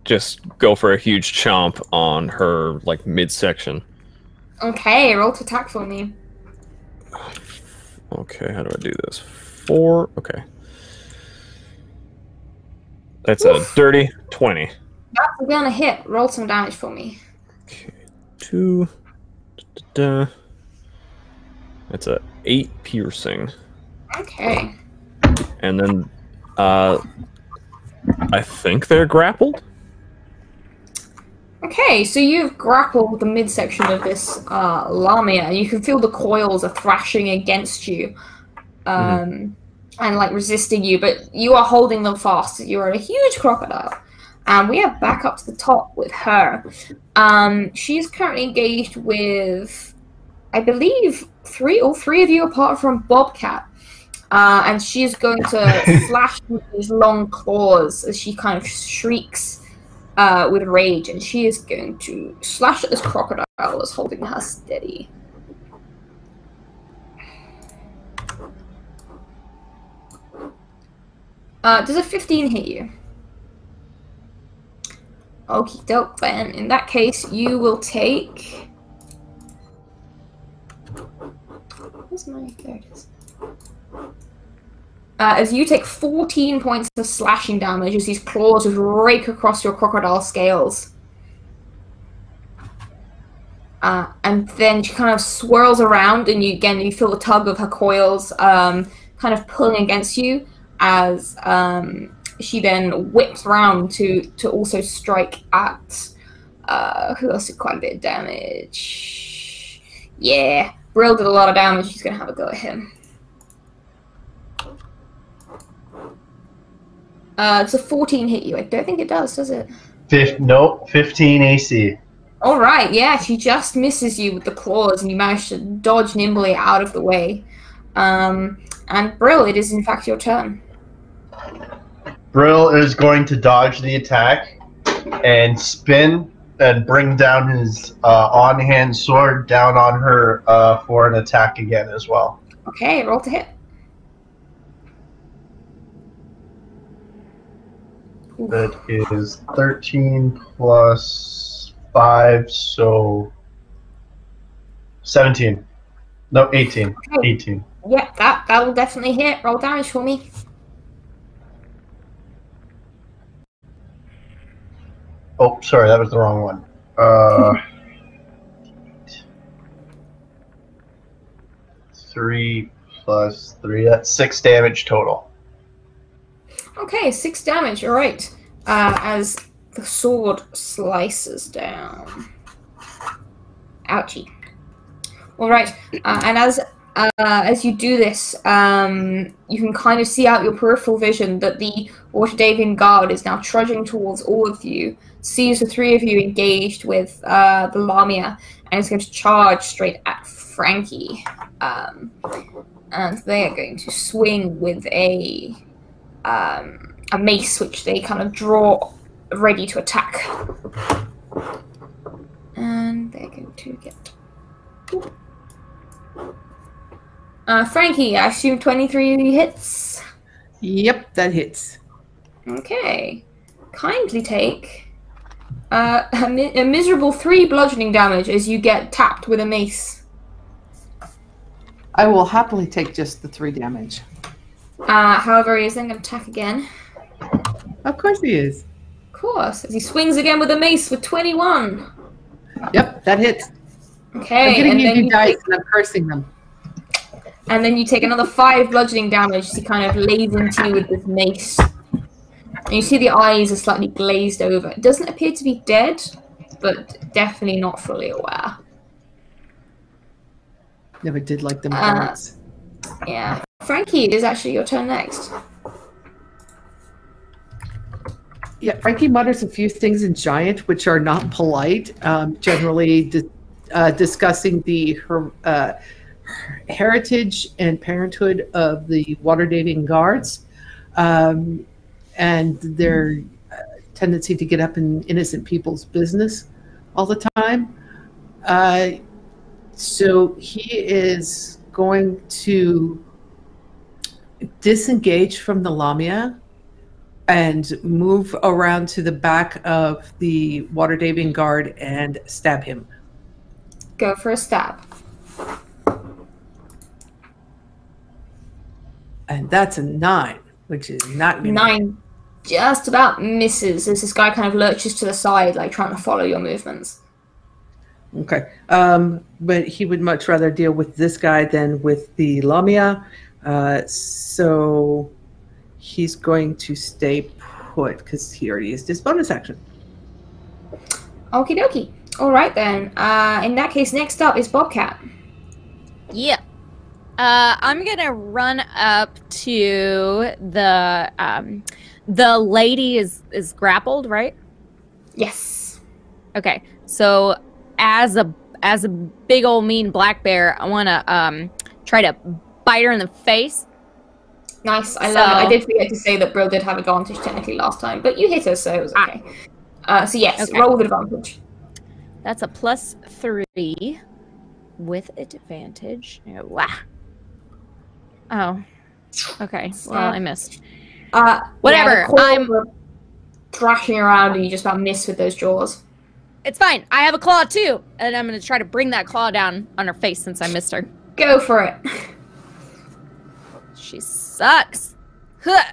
just go for a huge chomp on her like midsection. Okay, roll to attack for me. Okay, how do I do this? 4. Okay. That's a dirty 20. That's gonna hit. Roll some damage for me. Okay, 2. Da-da-da. That's a 8 piercing. Okay. And then I think they're grappled. Okay, so you've grappled the midsection of this lamia, and you can feel the coils are thrashing against you, and like resisting you, but you are holding them fast. You are a huge crocodile, and we are back up to the top with her. She's currently engaged with, I believe, all three of you apart from Bobcat, and she is going to slash with these long claws as she kind of shrieks. With rage, and she is going to slash at this crocodile that's holding her steady. Does a 15 hit you? Okie doke, then. In that case, you will take... Where's my... There it is. As you take 14 points of slashing damage as these claws just rake across your crocodile scales. And then she kind of swirls around, and you feel the tug of her coils kind of pulling against you as she then whips around to also strike at... who else did quite a bit of damage? Yeah, Brill did a lot of damage. She's going to have a go at him. Does a 14 hit you? I don't think it does it? Nope, 15 AC. Alright, yeah, she just misses you with the claws, and you manage to dodge nimbly out of the way. And Brill, it is in fact your turn. Brill is going to dodge the attack and spin and bring down his on-hand sword down on her for an attack again as well. Okay, roll to hit. That is 13 plus 5, so 17. No, 18. Okay. 18. Yeah, that will definitely hit. Roll damage for me. Oh, sorry, that was the wrong one. 3 plus 3, that's 6 damage total. Okay, 6 damage. All right. As the sword slices down. Ouchie. All right, and as you do this, you can kind of see out your peripheral vision that the Waterdavian guard is now trudging towards all of you, sees the three of you engaged with the Lamia, and is going to charge straight at Frankie. And they are going to swing with a mace, which they kind of draw ready to attack. And they're going to get... Frankie, I assume 23 hits? Yep, that hits. Okay. Kindly take a miserable 3 bludgeoning damage as you get tapped with a mace. I will happily take just the 3 damage. However, he is then going to attack again. Of course he is. Of course, as he swings again with a mace with 21. Yep, that hits. Okay, I'm getting and then you dice and I'm cursing them. And then you take another 5 bludgeoning damage as he kind of lays into you with this mace. And you see the eyes are slightly glazed over. It doesn't appear to be dead, but definitely not fully aware. Never did like them guards. Yeah. Frankie, it is actually your turn next. Yeah, Frankie mutters a few things in Giant, which are not polite. Generally discussing the heritage and parenthood of the Waterdavian guards, and their tendency to get up in innocent people's business all the time. So he is going to disengage from the Lamia and move around to the back of the Waterdavian guard and stab him. Go for a stab. And that's a 9, which is not gonna 9 just about misses as this guy kind of lurches to the side, like trying to follow your movements. Okay. But he would much rather deal with this guy than with the Lamia. So he's going to stay put because he already used his bonus action. Okie dokie. All right then. In that case, next up is Bobcat. Yeah. I'm gonna run up to the lady is grappled, right? Yes. Okay. So as a big old mean black bear, I wanna try to bite her in the face. Nice. I love it. I did forget to say that Bro did have advantage technically last time, but you hit her, so it was okay. So yes, okay. Roll with advantage. That's a +3 with advantage. Wow. Oh. Okay. Well, I missed. Whatever. Yeah, I'm thrashing around and you just about miss with those jaws. It's fine. I have a claw too, and I'm gonna try to bring that claw down on her face since I missed her. Go for it. She sucks. Huh.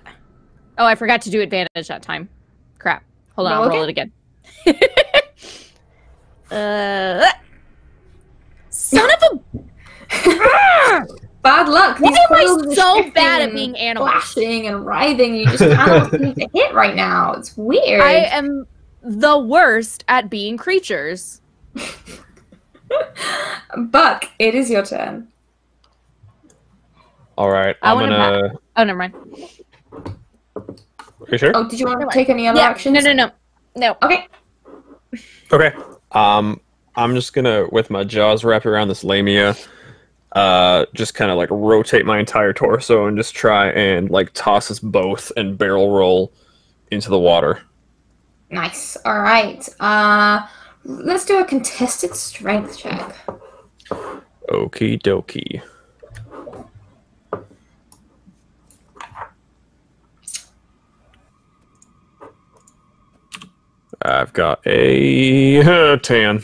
Oh, I forgot to do advantage that time. Crap. Hold on. I'll roll it again. Son of a... Bad luck. Why am I so bad at being animals? Flashing and writhing. You just cannot seem to hit right now. It's weird. I am the worst at being creatures. Buck, it is your turn. All right, I'm gonna... Oh, never mind. Are you sure? Oh, did you want to take any other actions? No. Okay. Okay. I'm just gonna, with my jaws wrapped around this lamia, just kind of like rotate my entire torso and just try and like toss us both and barrel roll into the water. Nice. All right. Let's do a contested strength check. Okie dokie. I've got a 10.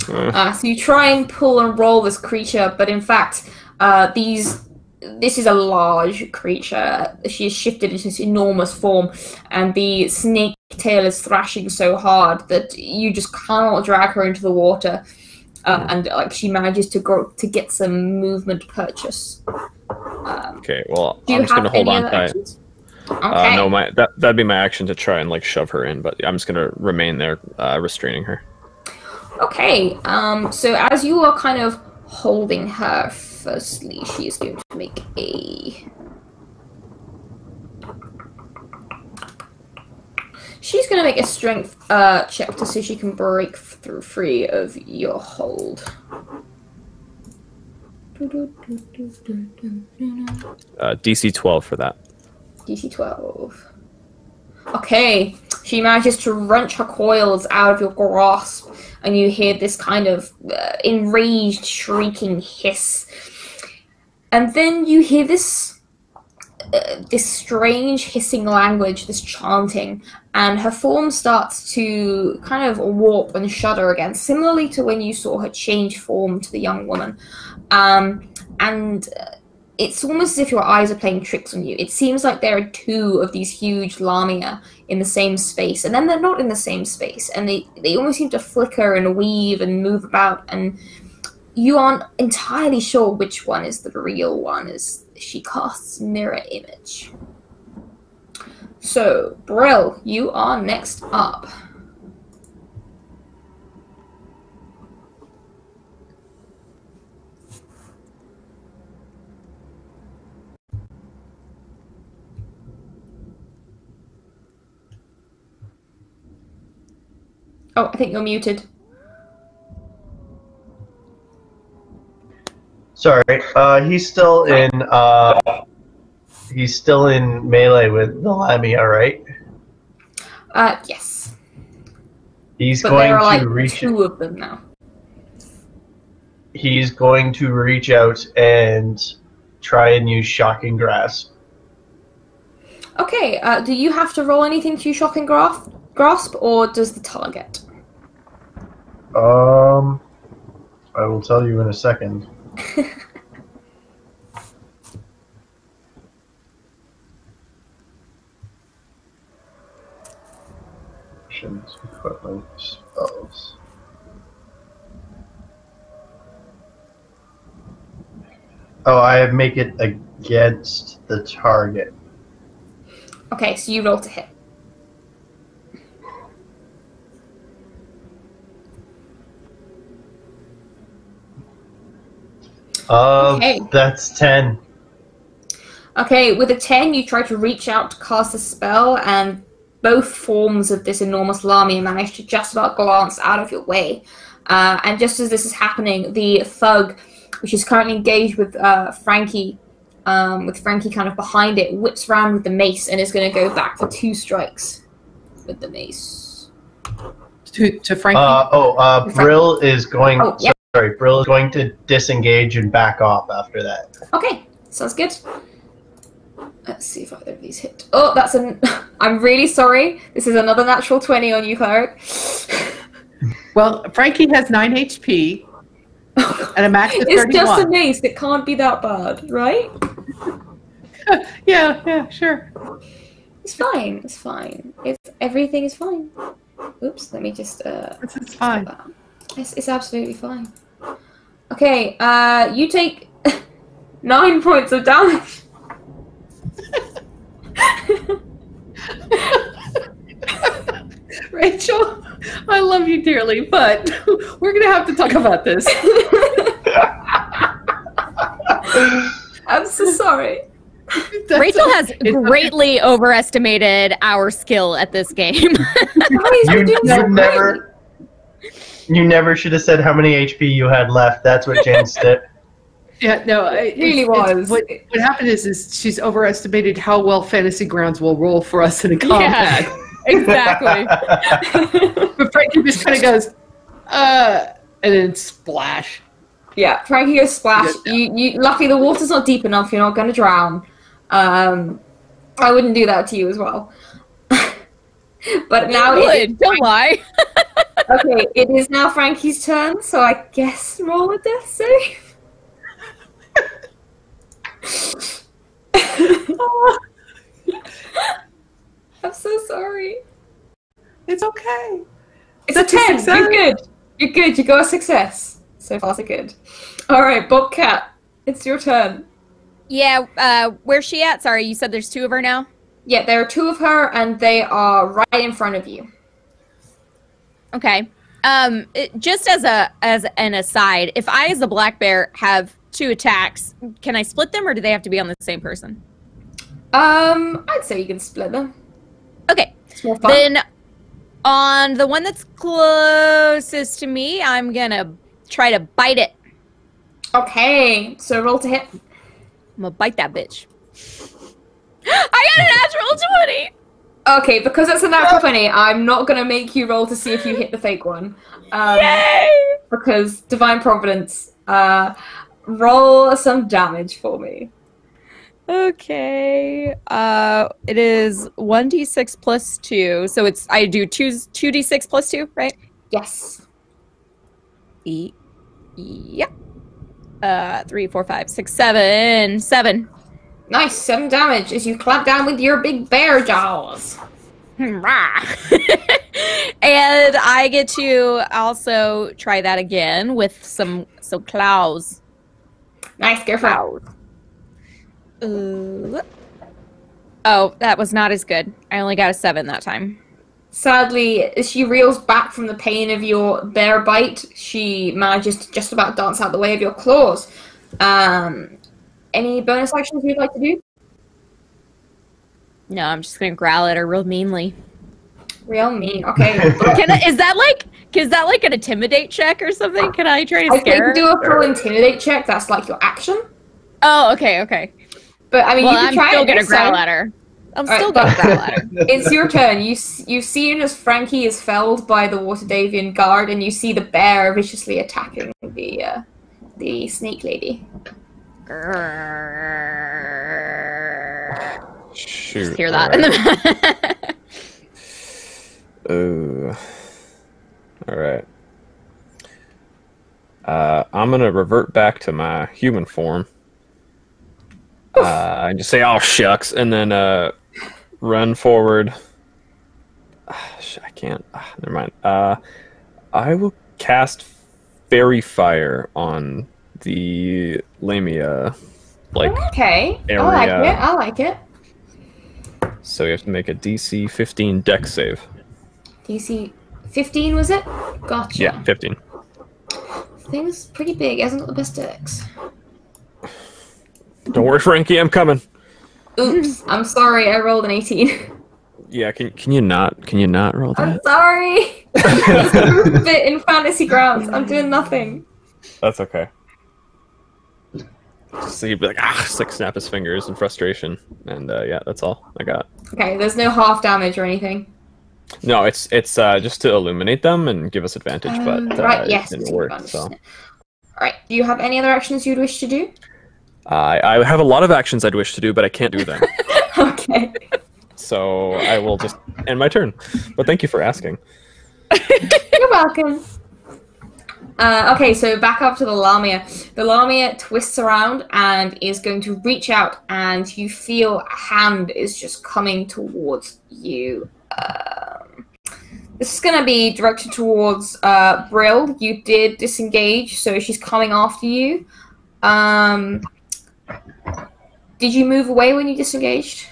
So you try and pull and roll this creature, but in fact, this is a large creature. She is shifted into this enormous form, and the snake tail is thrashing so hard that you just cannot drag her into the water. And like she manages to get some movement purchase. Okay, well, I'm just gonna hold on tight. Okay. No, that'd be my action to try and like shove her in, but I'm just gonna remain there, restraining her. Okay. So as you are kind of holding her, firstly, she is going to make a. She's going to make a strength check to see if she can break through free of your hold. DC 12 for that. DC 12. Okay, she manages to wrench her coils out of your grasp, and you hear this kind of enraged, shrieking hiss. And then you hear this strange hissing language, this chanting, and her form starts to kind of warp and shudder again, similarly to when you saw her change form to the young woman. And it's almost as if your eyes are playing tricks on you. It seems like there are two of these huge lamia in the same space, and then they're not in the same space, and they almost seem to flicker and weave and move about, and you aren't entirely sure which one is the real one as she casts mirror image. So, Brill, you are next up. Oh, I think you're muted. Sorry, he's still in melee with the Lamia, right? Yes. He's But going there are like to reach. two of them now. He's going to reach out and try and use Shocking Grasp. Okay, do you have to roll anything to shock and grasp, or does the target? I will tell you in a second. Equipment spells. Oh, I make it against the target. Okay, so you roll to hit. Okay. That's 10. Okay, with a 10, you try to reach out to cast a spell, and both forms of this enormous lamia manage to just about glance out of your way. And just as this is happening, the thug, which is currently engaged with Frankie kind of behind it, whips around with the mace and is going to go back for 2 strikes with the mace. To Frankie? Brill is going. Oh, yeah. Sorry, Brill is going to disengage and back off after that. Okay, sounds good. Let's see if either of these hit. Oh, that's an. I'm really sorry. This is another natural 20 on you, Cleric. Well, Frankie has 9 HP and a max of 31. It's just a mace. It can't be that bad, right? Yeah, sure. It's fine. It's fine. Everything is fine. Oops, let me just. This is fine. It's absolutely fine. Okay, you take 9 points of damage. Rachel, I love you dearly, but we're going to have to talk about this. I'm so sorry. Rachel has greatly overestimated our skill at this game. You never should have said how many HP you had left. That's what James did. Yeah, no, it really was. What happened is she's overestimated how well Fantasy Grounds will roll for us in a combat. Exactly. But Frankie just kind of goes, and then splash. Yeah, Frankie goes splash. You lucky the water's not deep enough, you're not gonna drown. I wouldn't do that to you as well. But now Don't lie. Okay, it is now Frankie's turn, so I guess roll a death save. I'm so sorry. It's okay. It's a 10. You're good. You're good. You got a success. So far, so good. All right, Bobcat, it's your turn. Yeah, where's she at? Sorry, you said there's 2 of her now? Yeah, there are 2 of her, and they are right in front of you. Okay. Just as an aside, if I, as a black bear, have 2 attacks, can I split them, or do they have to be on the same person? I'd say you can split them. Okay. It's more fun. Then, on the one that's closest to me, I'm gonna try to bite it. Okay, so roll to hit. I'm gonna bite that bitch. I got a natural 20! Okay, because it's a natural 20, I'm not gonna make you roll to see if you hit the fake one. Yay! Because Divine Providence. Roll some damage for me. Okay. It is 1d6 plus 2, so I do 2d6 plus 2, right? Yes. Yep. 3, 4, 5, 6, 7. 7. Nice, 7 damage as you clamp down with your big bear jaws. And I get to also try that again with some claws. Nice, go for it. Oh, that was not as good. I only got a 7 that time. Sadly, as she reels back from the pain of your bear bite, she manages to just about dance out the way of your claws. Any bonus actions you'd like to do? No, I'm just gonna growl at her real meanly. Real mean. Okay. Is that like an intimidate check or something? Can I try to I scare her? can do a full intimidate check. That's like your action. Oh, okay. But I mean, well, you can I'm try still it gonna next growl time. at her. I'm All still right, gonna growl at her. It's your turn. You've seen as Frankie is felled by the Water Davian guard, and you see the bear viciously attacking the snake lady. Shoot. Just hear that in the all right. I'm gonna revert back to my human form. And just say, "Oh shucks," and then run forward. I can't. Never mind. I will cast Fairy Fire on the Lamia, Okay. area. I like it. So you have to make a DC 15 Dex save. DC 15 was it? Gotcha. Yeah, 15. Thing's pretty big. It hasn't got the best dex. Don't worry, Frankie, I'm coming. Oops. I'm sorry. I rolled an 18. Yeah, can you not roll I'm that? sorry. It's a bit in fantasy grounds. I'm doing nothing. That's okay. So he'd be like, just like snap his fingers in frustration, and yeah, that's all I got. Okay. There's no half damage or anything. No, it's just to illuminate them and give us advantage, but right. Yes. it it's didn't work. advantage, So isn't it? All right. Do you have any other actions you'd wish to do? I have a lot of actions I'd wish to do, but I can't do them. Okay. So I will just end my turn. But thank you for asking. You're welcome. Okay, so back up to the Lamia. The Lamia twists around and is going to reach out, and you feel a hand is just coming towards you. This is going to be directed towards Brill. You did disengage, so she's coming after you. Did you move away when you disengaged?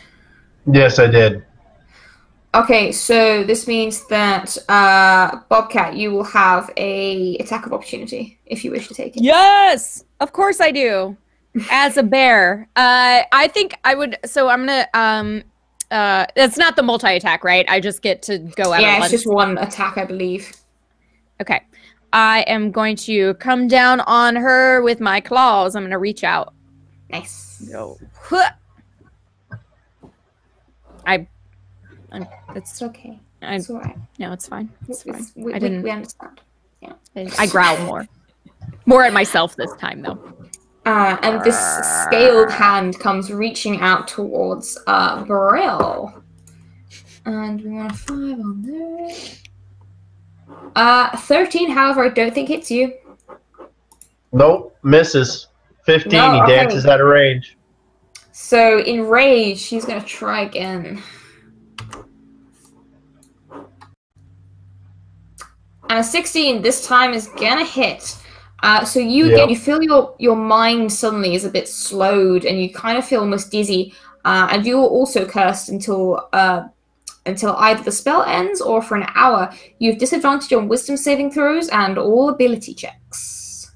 Yes, I did. Okay, so this means that Bobcat, you will have a attack of opportunity if you wish to take it. Yes, of course I do. As a bear, I think I would. So I'm gonna. It's not the multi-attack, right? I just get to go at it. Yeah, it's just one attack, I believe. Okay, I am going to come down on her with my claws. I'm gonna reach out. Nice. Go. It's okay. It's all right. No, it's fine. It's fine. We understand. Yeah. I growl more. More at myself this time, though. And this scaled hand comes reaching out towards Brill. And we want a 5 on there. 13, however, I don't think hits you. Nope, misses. 15, No, he okay. dances out of range. So, in rage, she's going to try again. And a 16 this time is going to hit. So again, you feel your mind suddenly is a bit slowed and you kind of feel almost dizzy. And you are also cursed until either the spell ends or for an hour. You have disadvantage on wisdom saving throws and all ability checks.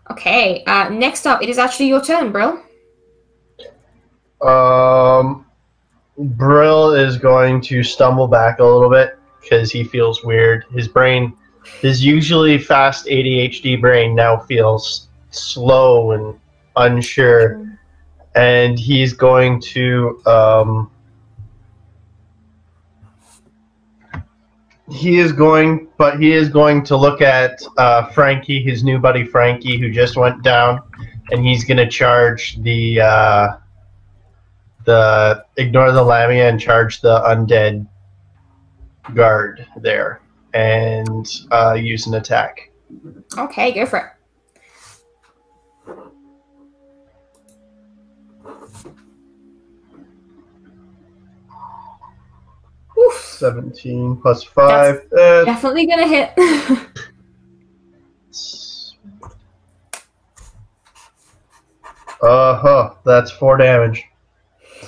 Okay, next up, it is actually your turn, Brill. Brill is going to stumble back a little bit because he feels weird. His usually fast ADHD brain now feels slow and unsure. And he's going to he is going to look at Frankie, his new buddy Frankie, who just went down, and he's going to charge the ignore the Lamia and charge the undead guard there and use an attack. Okay, go for it. Oof. 17 plus 5. Definitely gonna hit. That's 4 damage.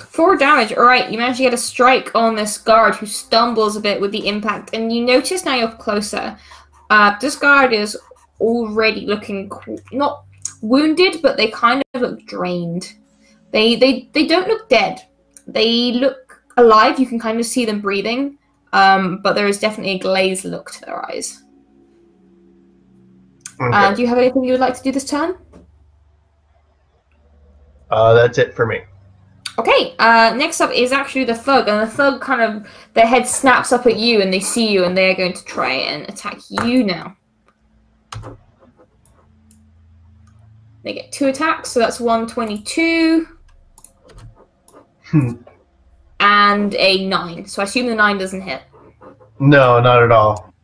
4 damage. Alright, you manage to get a strike on this guard who stumbles a bit with the impact. And you notice now you're closer. This guard is already looking not wounded, but they kind of look drained. They don't look dead. They look alive. You can kind of see them breathing. But there is definitely a glazed look to their eyes. Okay. Do you have anything you would like to do this turn? That's it for me. Okay, next up is actually the thug, and the thug kind of, their head snaps up at you and they see you and they are going to try and attack you now. They get 2 attacks, so that's 122 and a 9. So I assume the 9 doesn't hit. No, not at all.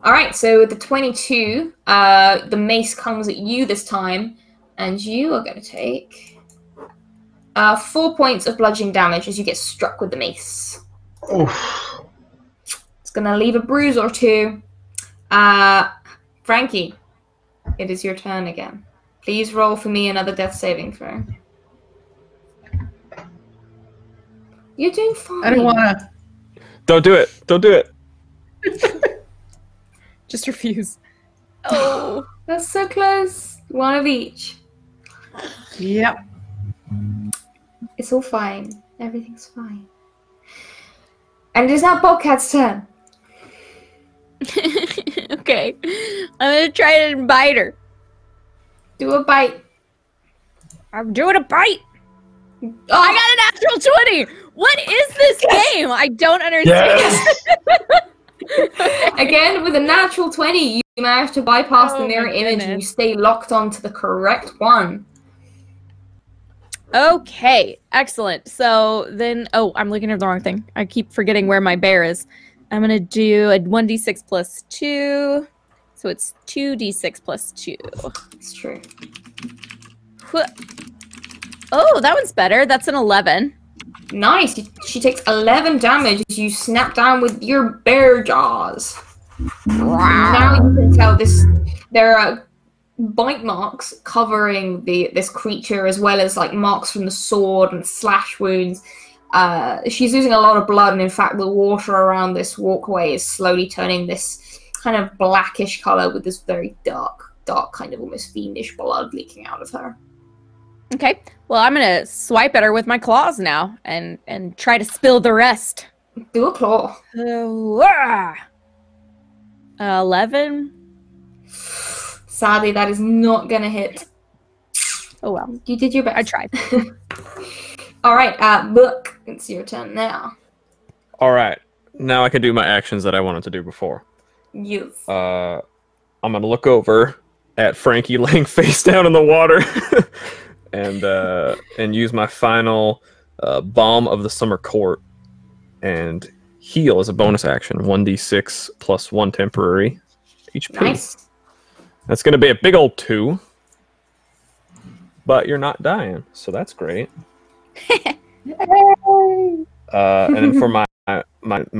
Alright, so with the 22, the mace comes at you this time, and you are going to take 4 points of bludgeoning damage as you get struck with the mace. Oof. It's going to leave a bruise or 2. Frankie, it is your turn again. Please roll for me another death saving throw. You're doing fine. I don't want to. Don't do it. Don't do it. Just refuse. Oh. That's so close. 1 of each. Yep. It's all fine. Everything's fine. And it is now Bobcat's turn. Okay. I'm going to try to bite her. Do a bite. I'm doing a bite. Oh, I got a natural 20. What is this game? I don't understand. Yes. Again, with a natural 20, you manage to bypass the mirror image and you stay locked onto the correct one. Okay, excellent. So then, I'm looking at the wrong thing. I keep forgetting where my bear is. I'm going to do a 1d6 plus 2. So it's 2d6 plus 2. It's true. Oh, that one's better. That's an 11. Nice. She takes 11 damage as you snap down with your bear jaws. Wow. Now you can tell there are bite marks covering this creature, as well as like marks from the sword and slash wounds. She's losing a lot of blood, and in fact the water around this walkway is slowly turning this kind of blackish color with this very dark kind of almost fiendish blood leaking out of her. Okay, well, I'm going to swipe at her with my claws now and try to spill the rest. Do a claw. 11. Sadly, that is not gonna hit. Oh well, You did your best. I tried. All right, Book, it's your turn now. All right. Now I can do my actions that I wanted to do before. Yes. I'm gonna look over at Frankie laying face down in the water, and use my final Balm of the Summer Court and heal as a bonus action. 1d6 plus 1 temporary HP. Nice. That's gonna be a big old 2, but you're not dying, so that's great. And then for my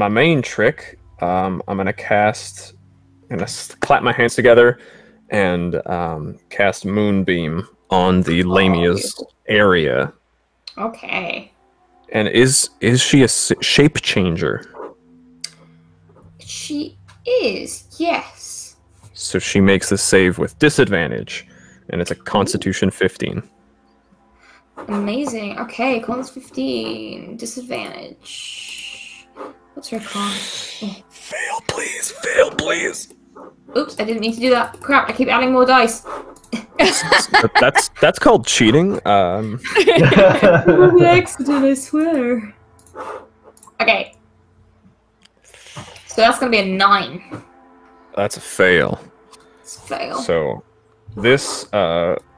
main trick, I'm gonna cast. I'm gonna clap my hands together and cast Moonbeam on the Lamia's area. Okay. And is she a shape changer? She is, yes. So she makes this save with disadvantage, and it's a Constitution 15. Amazing. Okay, Con's 15. Disadvantage. What's her con? Oh. Fail, please. Fail, please. Oops, I didn't mean to do that. Crap, I keep adding more dice. That's called cheating. The accident, I swear. Okay. So that's going to be a 9. That's a fail. It's a fail. So this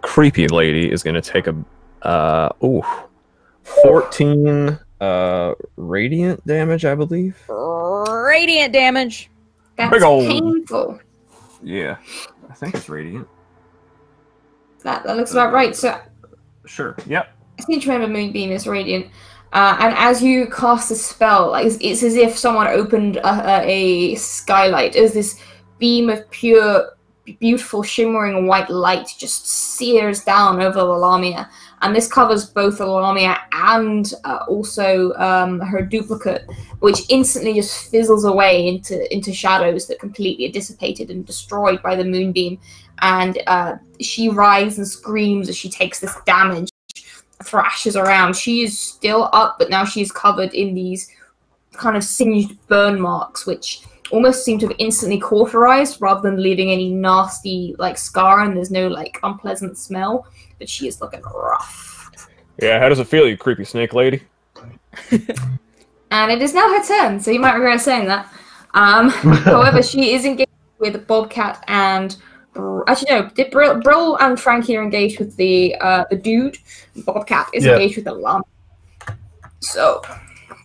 creepy lady is going to take a 14 radiant damage, I believe. Radiant damage. That's Big ol'- painful. Yeah, I think it's radiant. That looks about right. So Sure. Yep. I seem to remember Moonbeam is radiant. And as you cast the spell, like it's as if someone opened a skylight. As this beam of pure, beautiful, shimmering white light just sears down over the Lamia. And this covers both the Lamia and also her duplicate, which instantly just fizzles away into shadows that completely are dissipated and destroyed by the moonbeam. And she writhes and screams as she takes this damage, thrashes around. She is still up, but now she's covered in these kind of singed burn marks, which almost seem to have instantly cauterized rather than leaving any nasty like scar, and there's no like unpleasant smell. But she is looking rough. Yeah, how does it feel, you creepy snake lady? And it is now her turn, so you might regret saying that. However, she is engaged with Bobcat and actually no, Brill and Frankie are engaged with the dude. Bobcat is engaged with the Lamia. So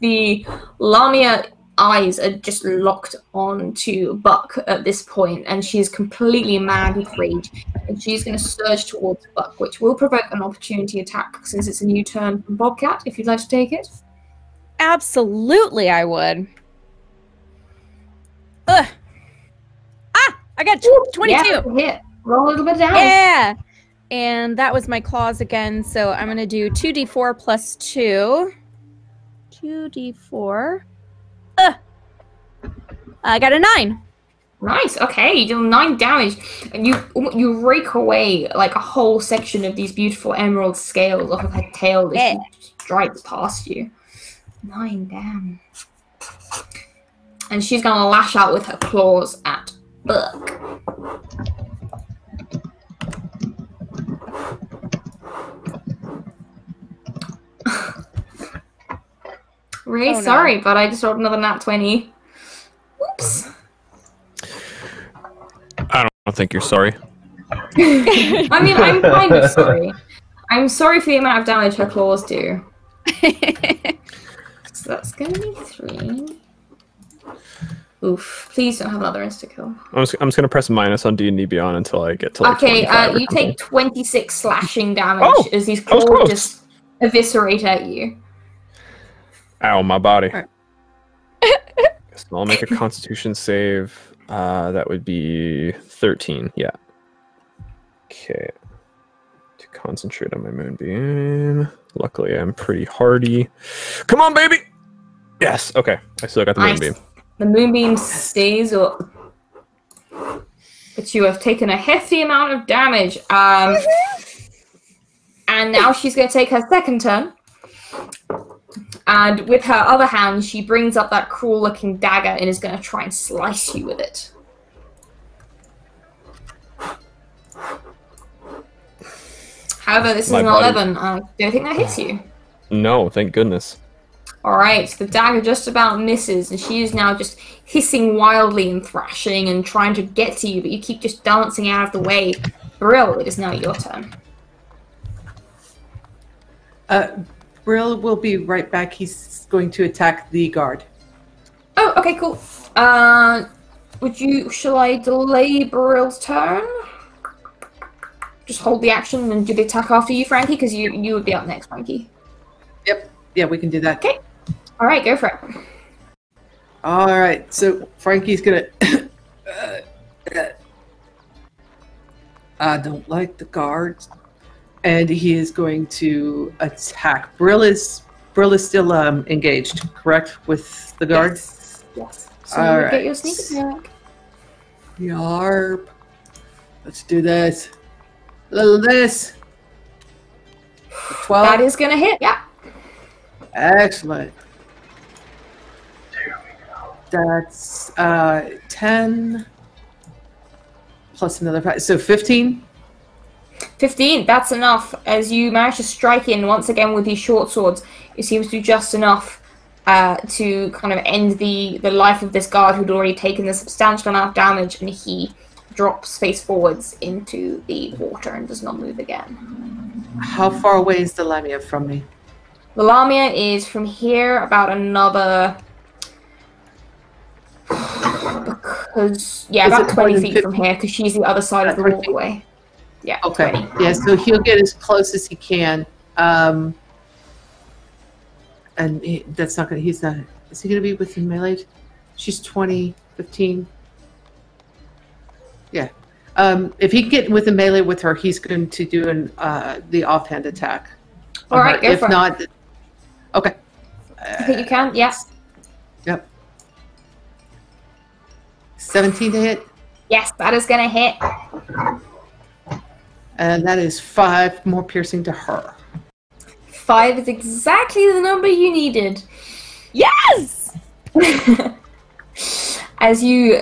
the Lamia eyes are just locked onto Buck at this point, and she's completely mad with rage. And she's going to surge towards Buck, which will provoke an opportunity attack since it's a new turn from Bobcat, if you'd like to take it. Absolutely, I would. Ugh. Ah! I got 22! Yeah, hit. Roll a little bit down. Yeah! And that was my claws again, so I'm going to do 2d4 plus 2. 2d4. I got a 9. Nice. Okay, you do 9 damage, and you rake away like a whole section of these beautiful emerald scales off of her tail as she strikes past you. 9 damn. And she's gonna lash out with her claws at Buck. Really sorry, but I just rolled another nat 20. Whoops. I don't think you're sorry. I mean, I'm kind of sorry. I'm sorry for the amount of damage her claws do. So that's gonna be 3. Oof. Please don't have another insta-kill. I'm just gonna press minus on D&D Beyond until I get to like Okay, 25 or you something. take 26 slashing damage as these claws just eviscerate at you. Ow, my body. Right. So I'll make a Constitution save. That would be 13. Yeah. Okay. To concentrate on my moonbeam. Luckily, I'm pretty hardy. Come on, baby. Yes. Okay. I still got the Nice. moonbeam. The moonbeam stays up. But you have taken a hefty amount of damage. And now she's going to take her second turn. And with her other hand, she brings up that cruel-looking dagger and is going to try and slice you with it. However, this is an 11. I don't think that hits you. No, thank goodness. Alright, so the dagger just about misses, and she is now just hissing wildly and thrashing and trying to get to you, but you keep just dancing out of the way. Brill, it is now your turn. Brill will be right back. He's going to attack the guard. Oh, okay, cool. Shall I delay Brill's turn? Just hold the action and do the attack after you, Frankie, because you would be up next, Frankie. Yep. Yeah, we can do that. Okay. All right, go for it. All right. So Frankie's gonna. I don't like the guards, and he is going to attack. Brill is still engaged, correct, with the guards? Yes. So All you right. get your sneak attack. Yarp. Let's do this. Little this. 12. That is gonna hit. Yeah. Excellent. There we go. That's 10 plus another 5. So 15. 15. That's enough. As you manage to strike in once again with these short swords, it seems to be just enough to kind of end the life of this guard who'd already taken a substantial amount of damage, and he drops face forwards into the water and does not move again. How far away is the Lamia from me? The Lamia is from here about another... because, yeah, Is about it 20 more than feet 50? from here, because she's the other side of the 20 feet? walkway. Yeah, Okay. 20. Yeah, so he'll get as close as he can. And that's not going to... He's not... Is he going to be within melee? She's 20, 15. Yeah. If he can get within melee with her, he's going to do the offhand attack. All right, go if for it. not... Okay. I think you can, yes. Yep. 17 to hit. Yes, that is going to hit. And that is 5 more piercing to her. 5 is exactly the number you needed. Yes! As you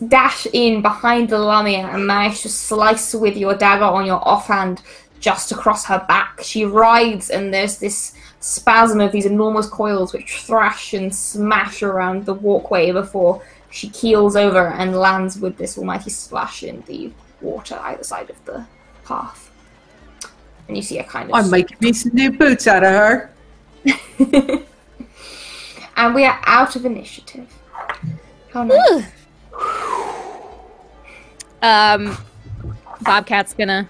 dash in behind the Lamia and manage to slice with your dagger on your offhand just across her back. She writhes, and there's this spasm of these enormous coils which thrash and smash around the walkway before she keels over and lands with this almighty splash in the water either side of the path. And you see a kind of... I'm making me some new boots out of her. And we are out of initiative. How nice. Bobcat's gonna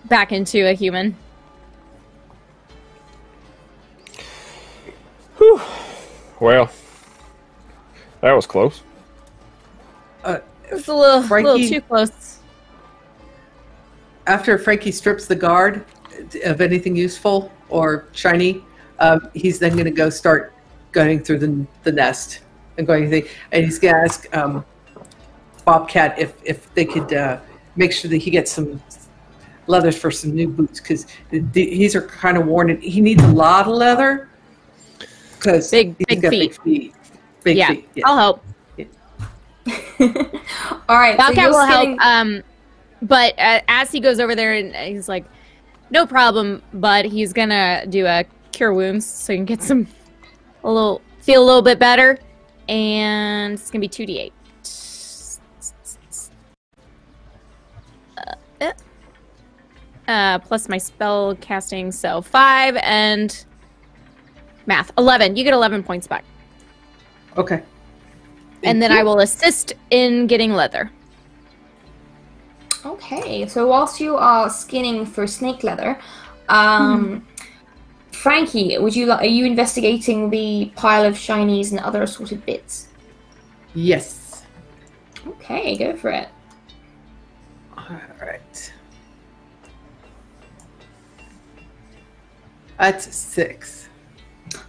back into a human. Whew. Well, that was close. It's a little Frankie- too close. After Frankie strips the guard of anything useful or shiny, he's then going to go start going through the nest and going. And he's going to ask Bobcat if they could make sure that he gets some leathers for some new boots, because these are kind of worn and he needs a lot of leather because Big he's got feet. big feet. Big Yeah, feet. Yeah. I'll help. All right. Bobcat will sitting- help. But as he goes over there, and he's like, "No problem," but he's gonna do a cure wounds so he can get feel a little bit better, and it's gonna be 2d8. Plus my spell casting, so 5 and math 11. You get 11 points back, Okay. and then I will assist in getting leather. Okay, so whilst you are skinning for snake leather, Frankie, are you investigating the pile of shinies and other assorted bits? Yes. Okay, go for it. All right. That's 6.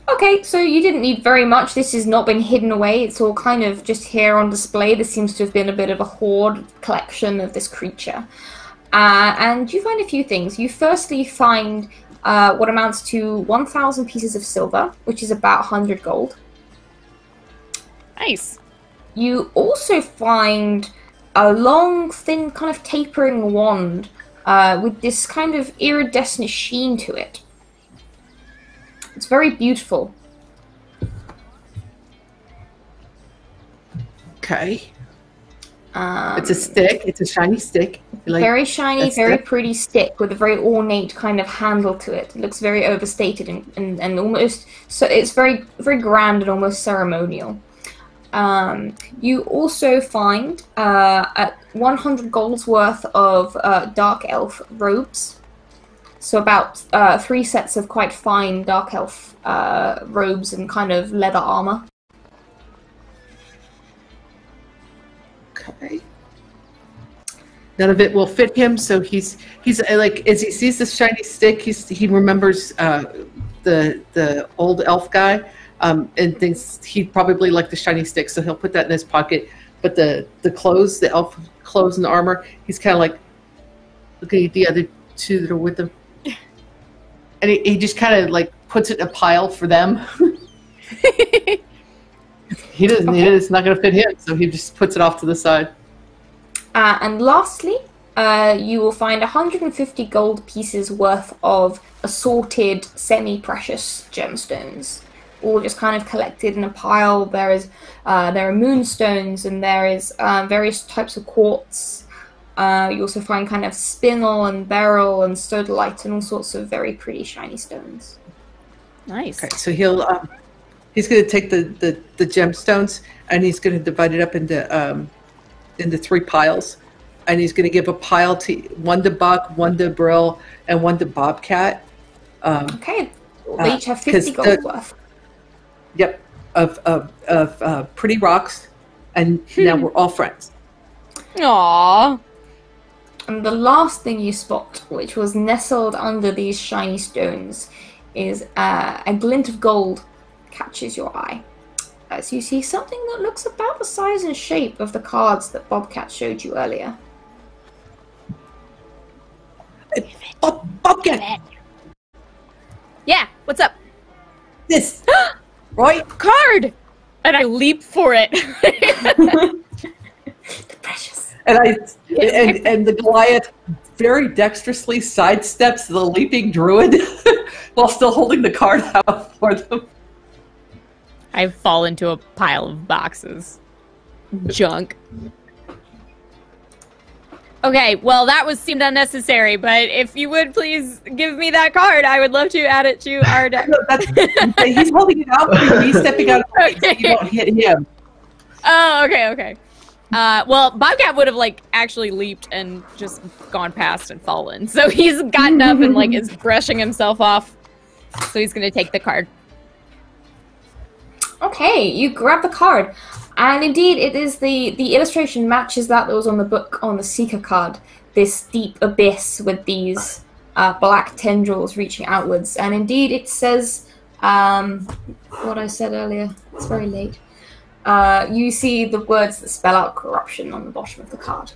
Okay, so you didn't need very much. This has not been hidden away. It's all kind of just here on display. This seems to have been a bit of a hoard collection of this creature. And you find a few things. You firstly find what amounts to 1,000 pieces of silver, which is about 100 gold. Nice. You also find a long, thin, kind of tapering wand with this kind of iridescent sheen to it. It's very beautiful. Okay. It's a stick. It's a shiny stick. Like, very shiny, very pretty stick with a very ornate kind of handle to it. It looks very overstated and almost so. It's very grand and almost ceremonial. You also find at 100 gold's worth of dark elf robes. So about 3 sets of quite fine dark elf robes and kind of leather armor. Okay. None of it will fit him, so he's like, as he sees this shiny stick, he remembers the old elf guy, and thinks he'd probably like the shiny stick, so he'll put that in his pocket. But the clothes, the elf clothes and the armor, he's kind of like looking at the other 2 that are with him, and he just kind of like puts it in a pile for them. He doesn't need it; it's not going to fit him, so he just puts it off to the side. And lastly, you will find 150 gold pieces worth of assorted semi-precious gemstones, all just kind of collected in a pile. There are moonstones, and there is various types of quartz. You also find kind of spinel and beryl and sodalite and all sorts of very pretty shiny stones. Nice. Okay, so he's going to take the gemstones, and he's going to divide it up into 3 piles, and he's going to give a pile to one to Buck, one to Brill, and one to Bobcat. Okay, they each have 50 gold worth. Yep, of pretty rocks, and now we're all friends. Aww. And the last thing you spot, which was nestled under these shiny stones, is a glint of gold catches your eye, as you see something that looks about the size and shape of the cards that Bobcat showed you earlier. Bobcat! Yeah, what's up? This, right? Card! And I leap for it. Precious. And the Goliath very dexterously sidesteps the leaping druid while still holding the card out for them. I fall into a pile of boxes. Junk. Okay, well, that seemed unnecessary, but if you would please give me that card, I would love to add it to our deck. He's holding it out, but he's stepping out of the way so you don't hit him. Oh, okay. Well, Bobcat would have, actually leaped and just gone past and fallen. So he's gotten up and, is brushing himself off. So he's going to take the card. Okay, you grab the card, and indeed it is the illustration matches that was on the book on the Seeker card. This deep abyss with these black tendrils reaching outwards, and indeed it says what I said earlier. It's very late. You see the words that spell out corruption on the bottom of the card.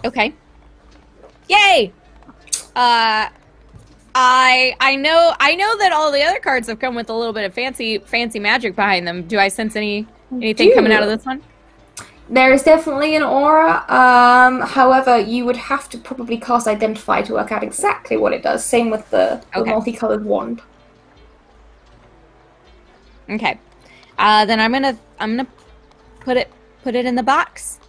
Okay. Yay! I know that all the other cards have come with a little bit of fancy magic behind them. Do I sense anything coming out of this one? There is definitely an aura. However, you would have to probably cast Identify to work out exactly what it does. Same with the multicolored wand. Okay. Then I'm gonna put it in the box.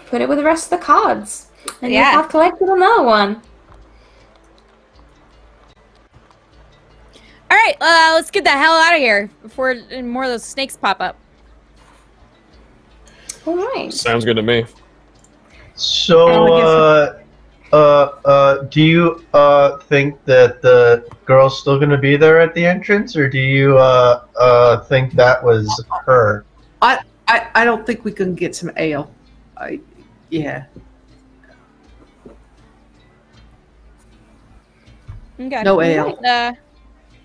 Put it with the rest of the cards, and Yeah. you have collected another one. All right, let's get the hell out of here before more of those snakes pop up. All right. Sounds good to me. So, do you think that the girl's still going to be there at the entrance, or do you think that was her? I don't think we can get some ale. Yeah. Okay. No ale.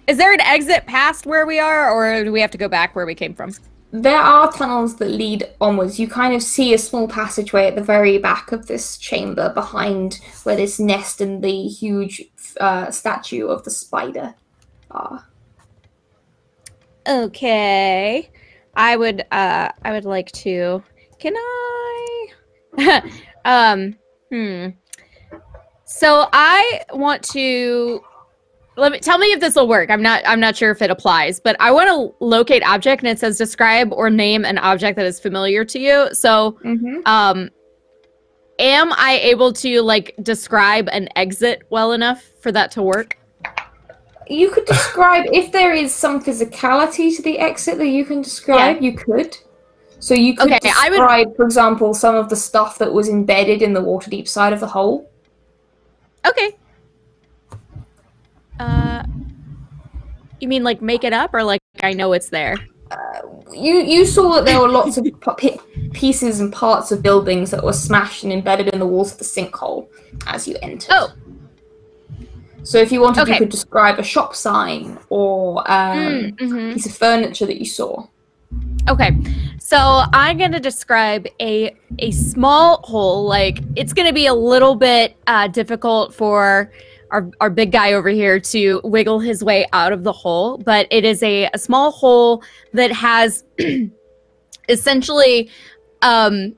Is there an exit past where we are, or do we have to go back where we came from? There are tunnels that lead onwards. You kind of see a small passageway at the very back of this chamber behind where this nest and the huge statue of the spider are. Okay. I would like to. Can I? So I want to tell me if this will work. I'm not sure if it applies, but I want to locate object, and it says describe or name an object that is familiar to you. So, am I able to like describe an exit well enough for that to work? You could describe if there is some physicality to the exit that you can describe. Yeah. You could. So you could describe, for example, some of the stuff that was embedded in the Waterdeep side of the hole. Okay. You mean like make it up, or like I know it's there? You saw that there were lots of pieces and parts of buildings that were smashed and embedded in the walls of the sinkhole as you entered. Oh. So if you wanted, you could describe a shop sign or a piece of furniture that you saw. Okay, so I'm gonna describe a small hole. Like it's gonna be a little bit difficult for our big guy over here to wiggle his way out of the hole, but it is a small hole that has essentially a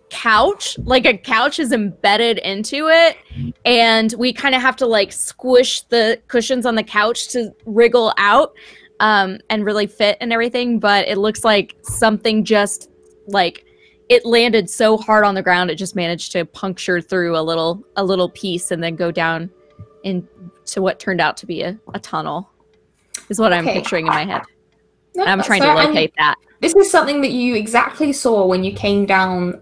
couch. Like a couch is embedded into it, and we kind of have to like squish the cushions on the couch to wriggle out. And really fit and everything, but it looks like something just like it landed so hard on the ground it just managed to puncture through a little piece and then go down into what turned out to be a tunnel is what I'm picturing in my head. No, I'm trying to locate that. This is something that you exactly saw when you came down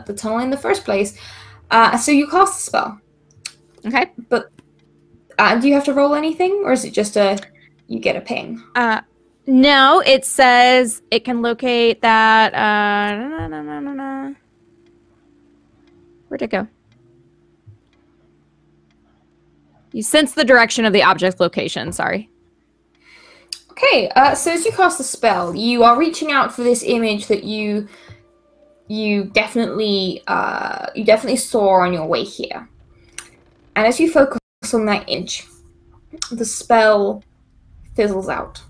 the tunnel in the first place. So you cast a spell. Okay. But do you have to roll anything, or is it just you get a ping? No, it says it can locate that. Where'd it go? You sense the direction of the object location. Sorry. Okay, so as you cast the spell, you are reaching out for this image that you definitely saw on your way here. And as you focus on that image, the spell fizzles out,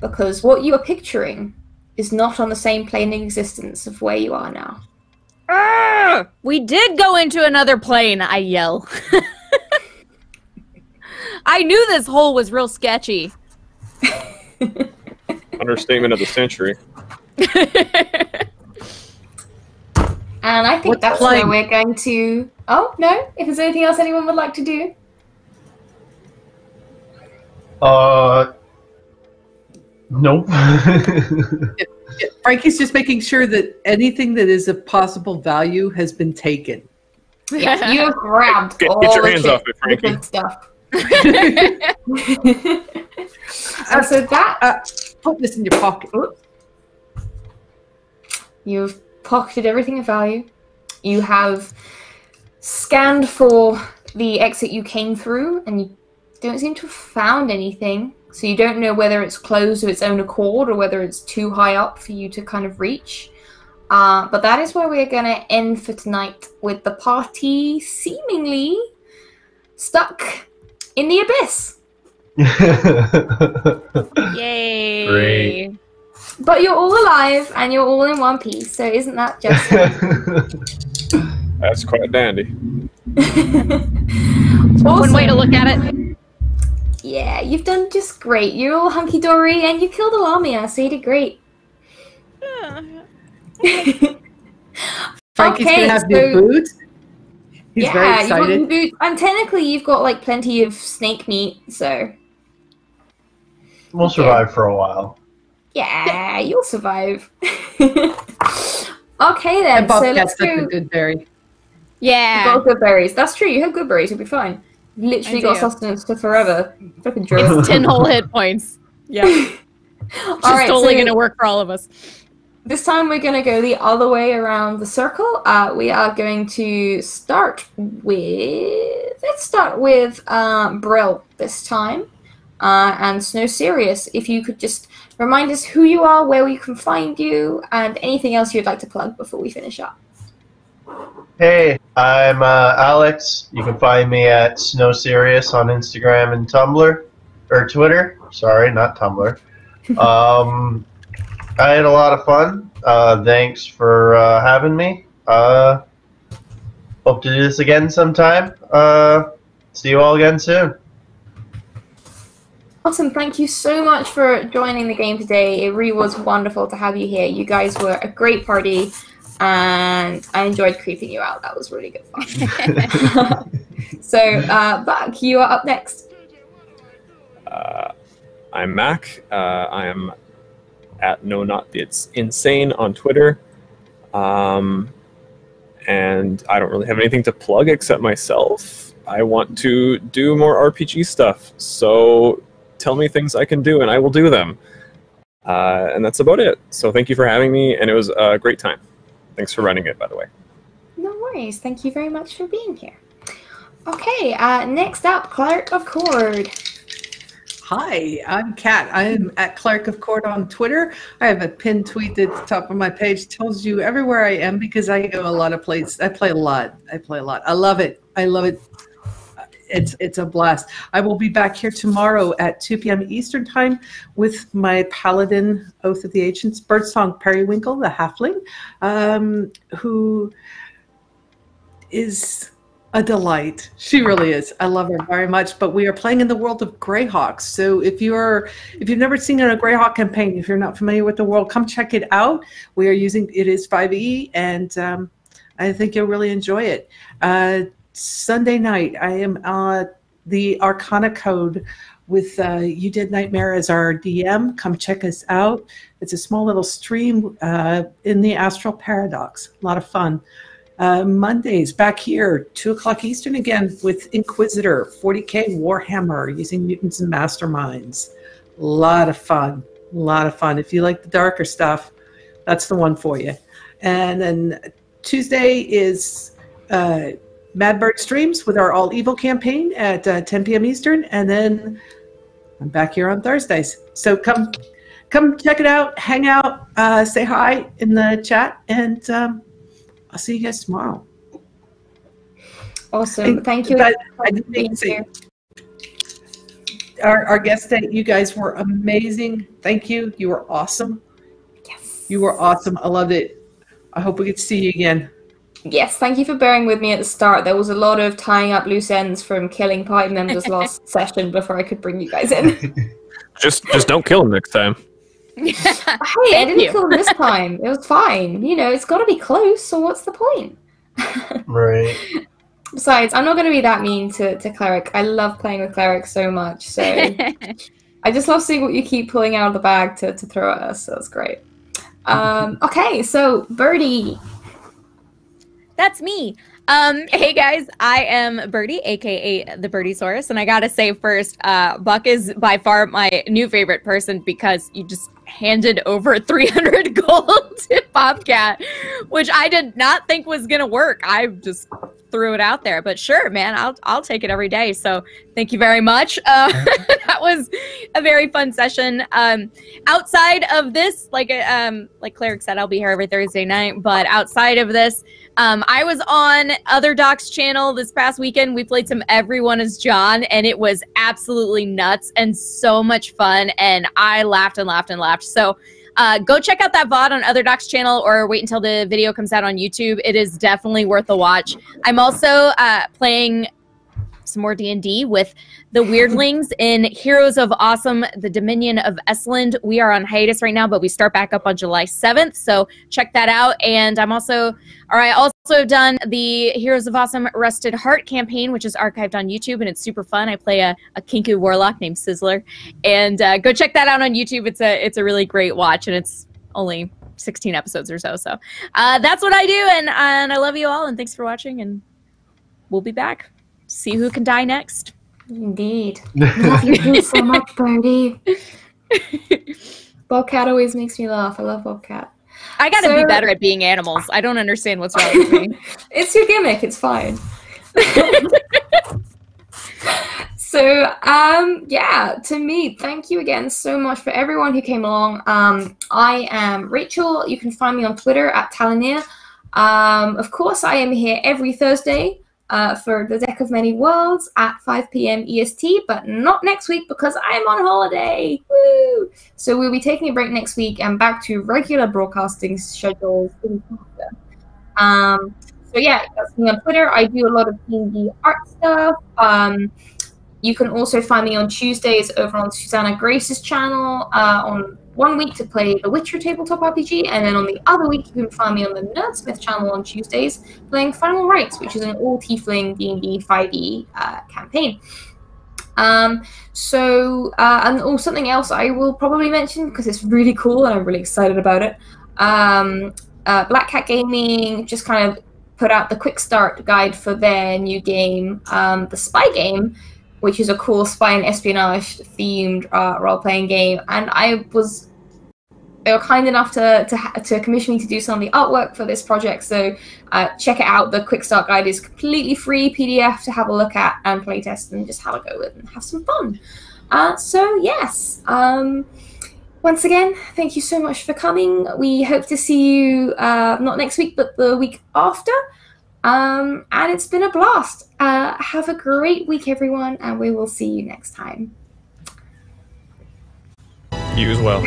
because what you are picturing is not on the same plane of existence of where you are now. Ah! We did go into another plane, I yell. I knew this hole was real sketchy. Understatement of the century. And I think that's where we're going to... Oh, no? If there's anything else anyone would like to do? Nope. Frankie's just making sure that anything that is of possible value has been taken. Yeah, you have grabbed all your hands off it, Frankie. Good stuff. So that... put this in your pocket. You've pocketed everything of value. You have scanned for the exit you came through, and you don't seem to have found anything. So you don't know whether it's closed of its own accord or whether it's too high up for you to kind of reach. But that is where we're going to end for tonight, with the party seemingly stuck in the abyss. Yay! Great. But you're all alive and you're all in one piece, so isn't that just... That's quite dandy. One way to look at it. Yeah, you've done just great. You're all hunky-dory, and you killed a Lamia, so you did great. Frankie's gonna have new boots. He's very excited. You've got new boots. And technically you've got like plenty of snake meat, so... We'll survive for a while. Yeah, you'll survive. Okay then, and Bobcat's so let's go... a good berry. Yeah. You've got good berries. That's true, you have good berries, you'll be fine. You literally got sustenance for forever. Fucking jerk. 10 whole hit points. Yeah. Just Alright, totally gonna work for all of us. This time we're going to go the other way around the circle. We are going to start with... Let's start with Brill this time. And Snow Sirius, if you could just remind us who you are, where we can find you, and anything else you'd like to plug before we finish up. Hey, I'm Alex. You can find me at Snow Sirius on Instagram and Tumblr. Or Twitter. Sorry, not Tumblr. I had a lot of fun. Thanks for having me. Hope to do this again sometime. See you all again soon. Awesome. Thank you so much for joining the game today. It really was wonderful to have you here. You guys were a great party, and I enjoyed creeping you out. That was really good fun. So, Buck, you are up next. I'm Mac. I am at No Not It's Insane on Twitter. And I don't really have anything to plug except myself. I want to do more RPG stuff, so tell me things I can do and I will do them. And that's about it. So thank you for having me, and it was a great time. Thanks for running it, by the way. No worries. Thank you very much for being here. Okay, next up, Cleric of Cord. Hi, I'm Kat. I'm at Cleric of Cord on Twitter. I have a pinned tweet at the top of my page. Tells you everywhere I am because I go a lot of places. I play a lot. I love it. I love it. It's a blast. I will be back here tomorrow at 2 p.m. Eastern Time with my Paladin, Oath of the Ancients, Birdsong Periwinkle, the halfling, who is a delight. She really is. I love her very much. But we are playing in the world of Greyhawks. So if you've never seen a Greyhawk campaign, if you're not familiar with the world, come check it out. We are using it is 5e, and I think you'll really enjoy it. Sunday night, I am the Arcana Code with You Did Nightmare as our DM. Come check us out. It's a small little stream in the Astral Paradox. A lot of fun. Mondays, back here, 2 o'clock Eastern again with Inquisitor, 40k Warhammer, using mutants and masterminds. A lot of fun. A lot of fun. If you like the darker stuff, that's the one for you. And then Tuesday is Madbird Streams with our All Evil campaign at 10 p.m. Eastern, and then I'm back here on Thursdays. So come check it out, hang out, say hi in the chat, and I'll see you guys tomorrow. Awesome. Thank you. I didn't say our guests, that you guys were amazing. Thank you. You were awesome. Yes. You were awesome. I loved it. I hope we get to see you again. Yes, thank you for bearing with me at the start. There was a lot of tying up loose ends from killing party members last session before I could bring you guys in. Just don't kill him next time. Hey, I didn't kill him this time. It was fine. You know, it's got to be close, so what's the point? Right. Besides, I'm not going to be that mean to Cleric. I love playing with Cleric so much, so I just love seeing what you keep pulling out of the bag to throw at us, so that's great. Okay, so Birdie. That's me. Hey guys, I am Birdie, aka the Birdiesaurus, and I gotta say first, Buck is by far my new favorite person because you just handed over 300 gold to Bobcat, which I did not think was gonna work. I just threw it out there, but sure, man, I'll take it every day. So thank you very much. That was a very fun session. Outside of this, like Cleric said, I'll be here every Thursday night. But outside of this, I was on Other Doc's channel this past weekend. We played some Everyone is John, and it was absolutely nuts and so much fun. And I laughed and laughed and laughed. So go check out that VOD on Other Doc's channel, or wait until the video comes out on YouTube. It is definitely worth a watch. I'm also playing some more D&D with the Weirdlings in Heroes of Awesome, the Dominion of Estland. We are on hiatus right now, but we start back up on July 7th, so check that out. And I also done the Heroes of Awesome Rusted Heart campaign, which is archived on YouTube, and it's super fun. I play a kinky warlock named Sizzler, and go check that out on YouTube. It's a really great watch, and it's only 16 episodes or so. So that's what I do, and I love you all, and thanks for watching, and we'll be back. See who can die next. Indeed. Love you so much, Birdie. Bobcat always makes me laugh. I love Bobcat. I gotta be better at being animals. I don't understand what's wrong with me. It's your gimmick. It's fine. So, yeah, to me, thank you again so much for everyone who came along. I am Rachel. You can find me on Twitter at Talinir. Of course, I am here every Thursday for the Deck of Many Worlds at 5 p.m. EST, but not next week because I am on holiday. Woo! So we'll be taking a break next week and back to regular broadcasting schedules. So yeah, that's me on Twitter. I do a lot of D&D art stuff. You can also find me on Tuesdays over on Susanna Grace's channel on one week to play The Witcher tabletop RPG, and then on the other week you can find me on the Nerdsmith channel on Tuesdays playing Final Rites, which is an all-tiefling D&D 5e campaign. And something else I will probably mention because it's really cool and I'm really excited about it. Black Cat Gaming just kind of put out the quick start guide for their new game, the Spy Game, which is a cool spy and espionage themed role-playing game. And they were kind enough to commission me to do some of the artwork for this project. So check it out. The quick start guide is completely free PDF to have a look at and playtest and just have a go with and have some fun. So yes, once again, thank you so much for coming. We hope to see you not next week, but the week after. And it's been a blast. Have a great week, everyone, and we will see you next time. You as well.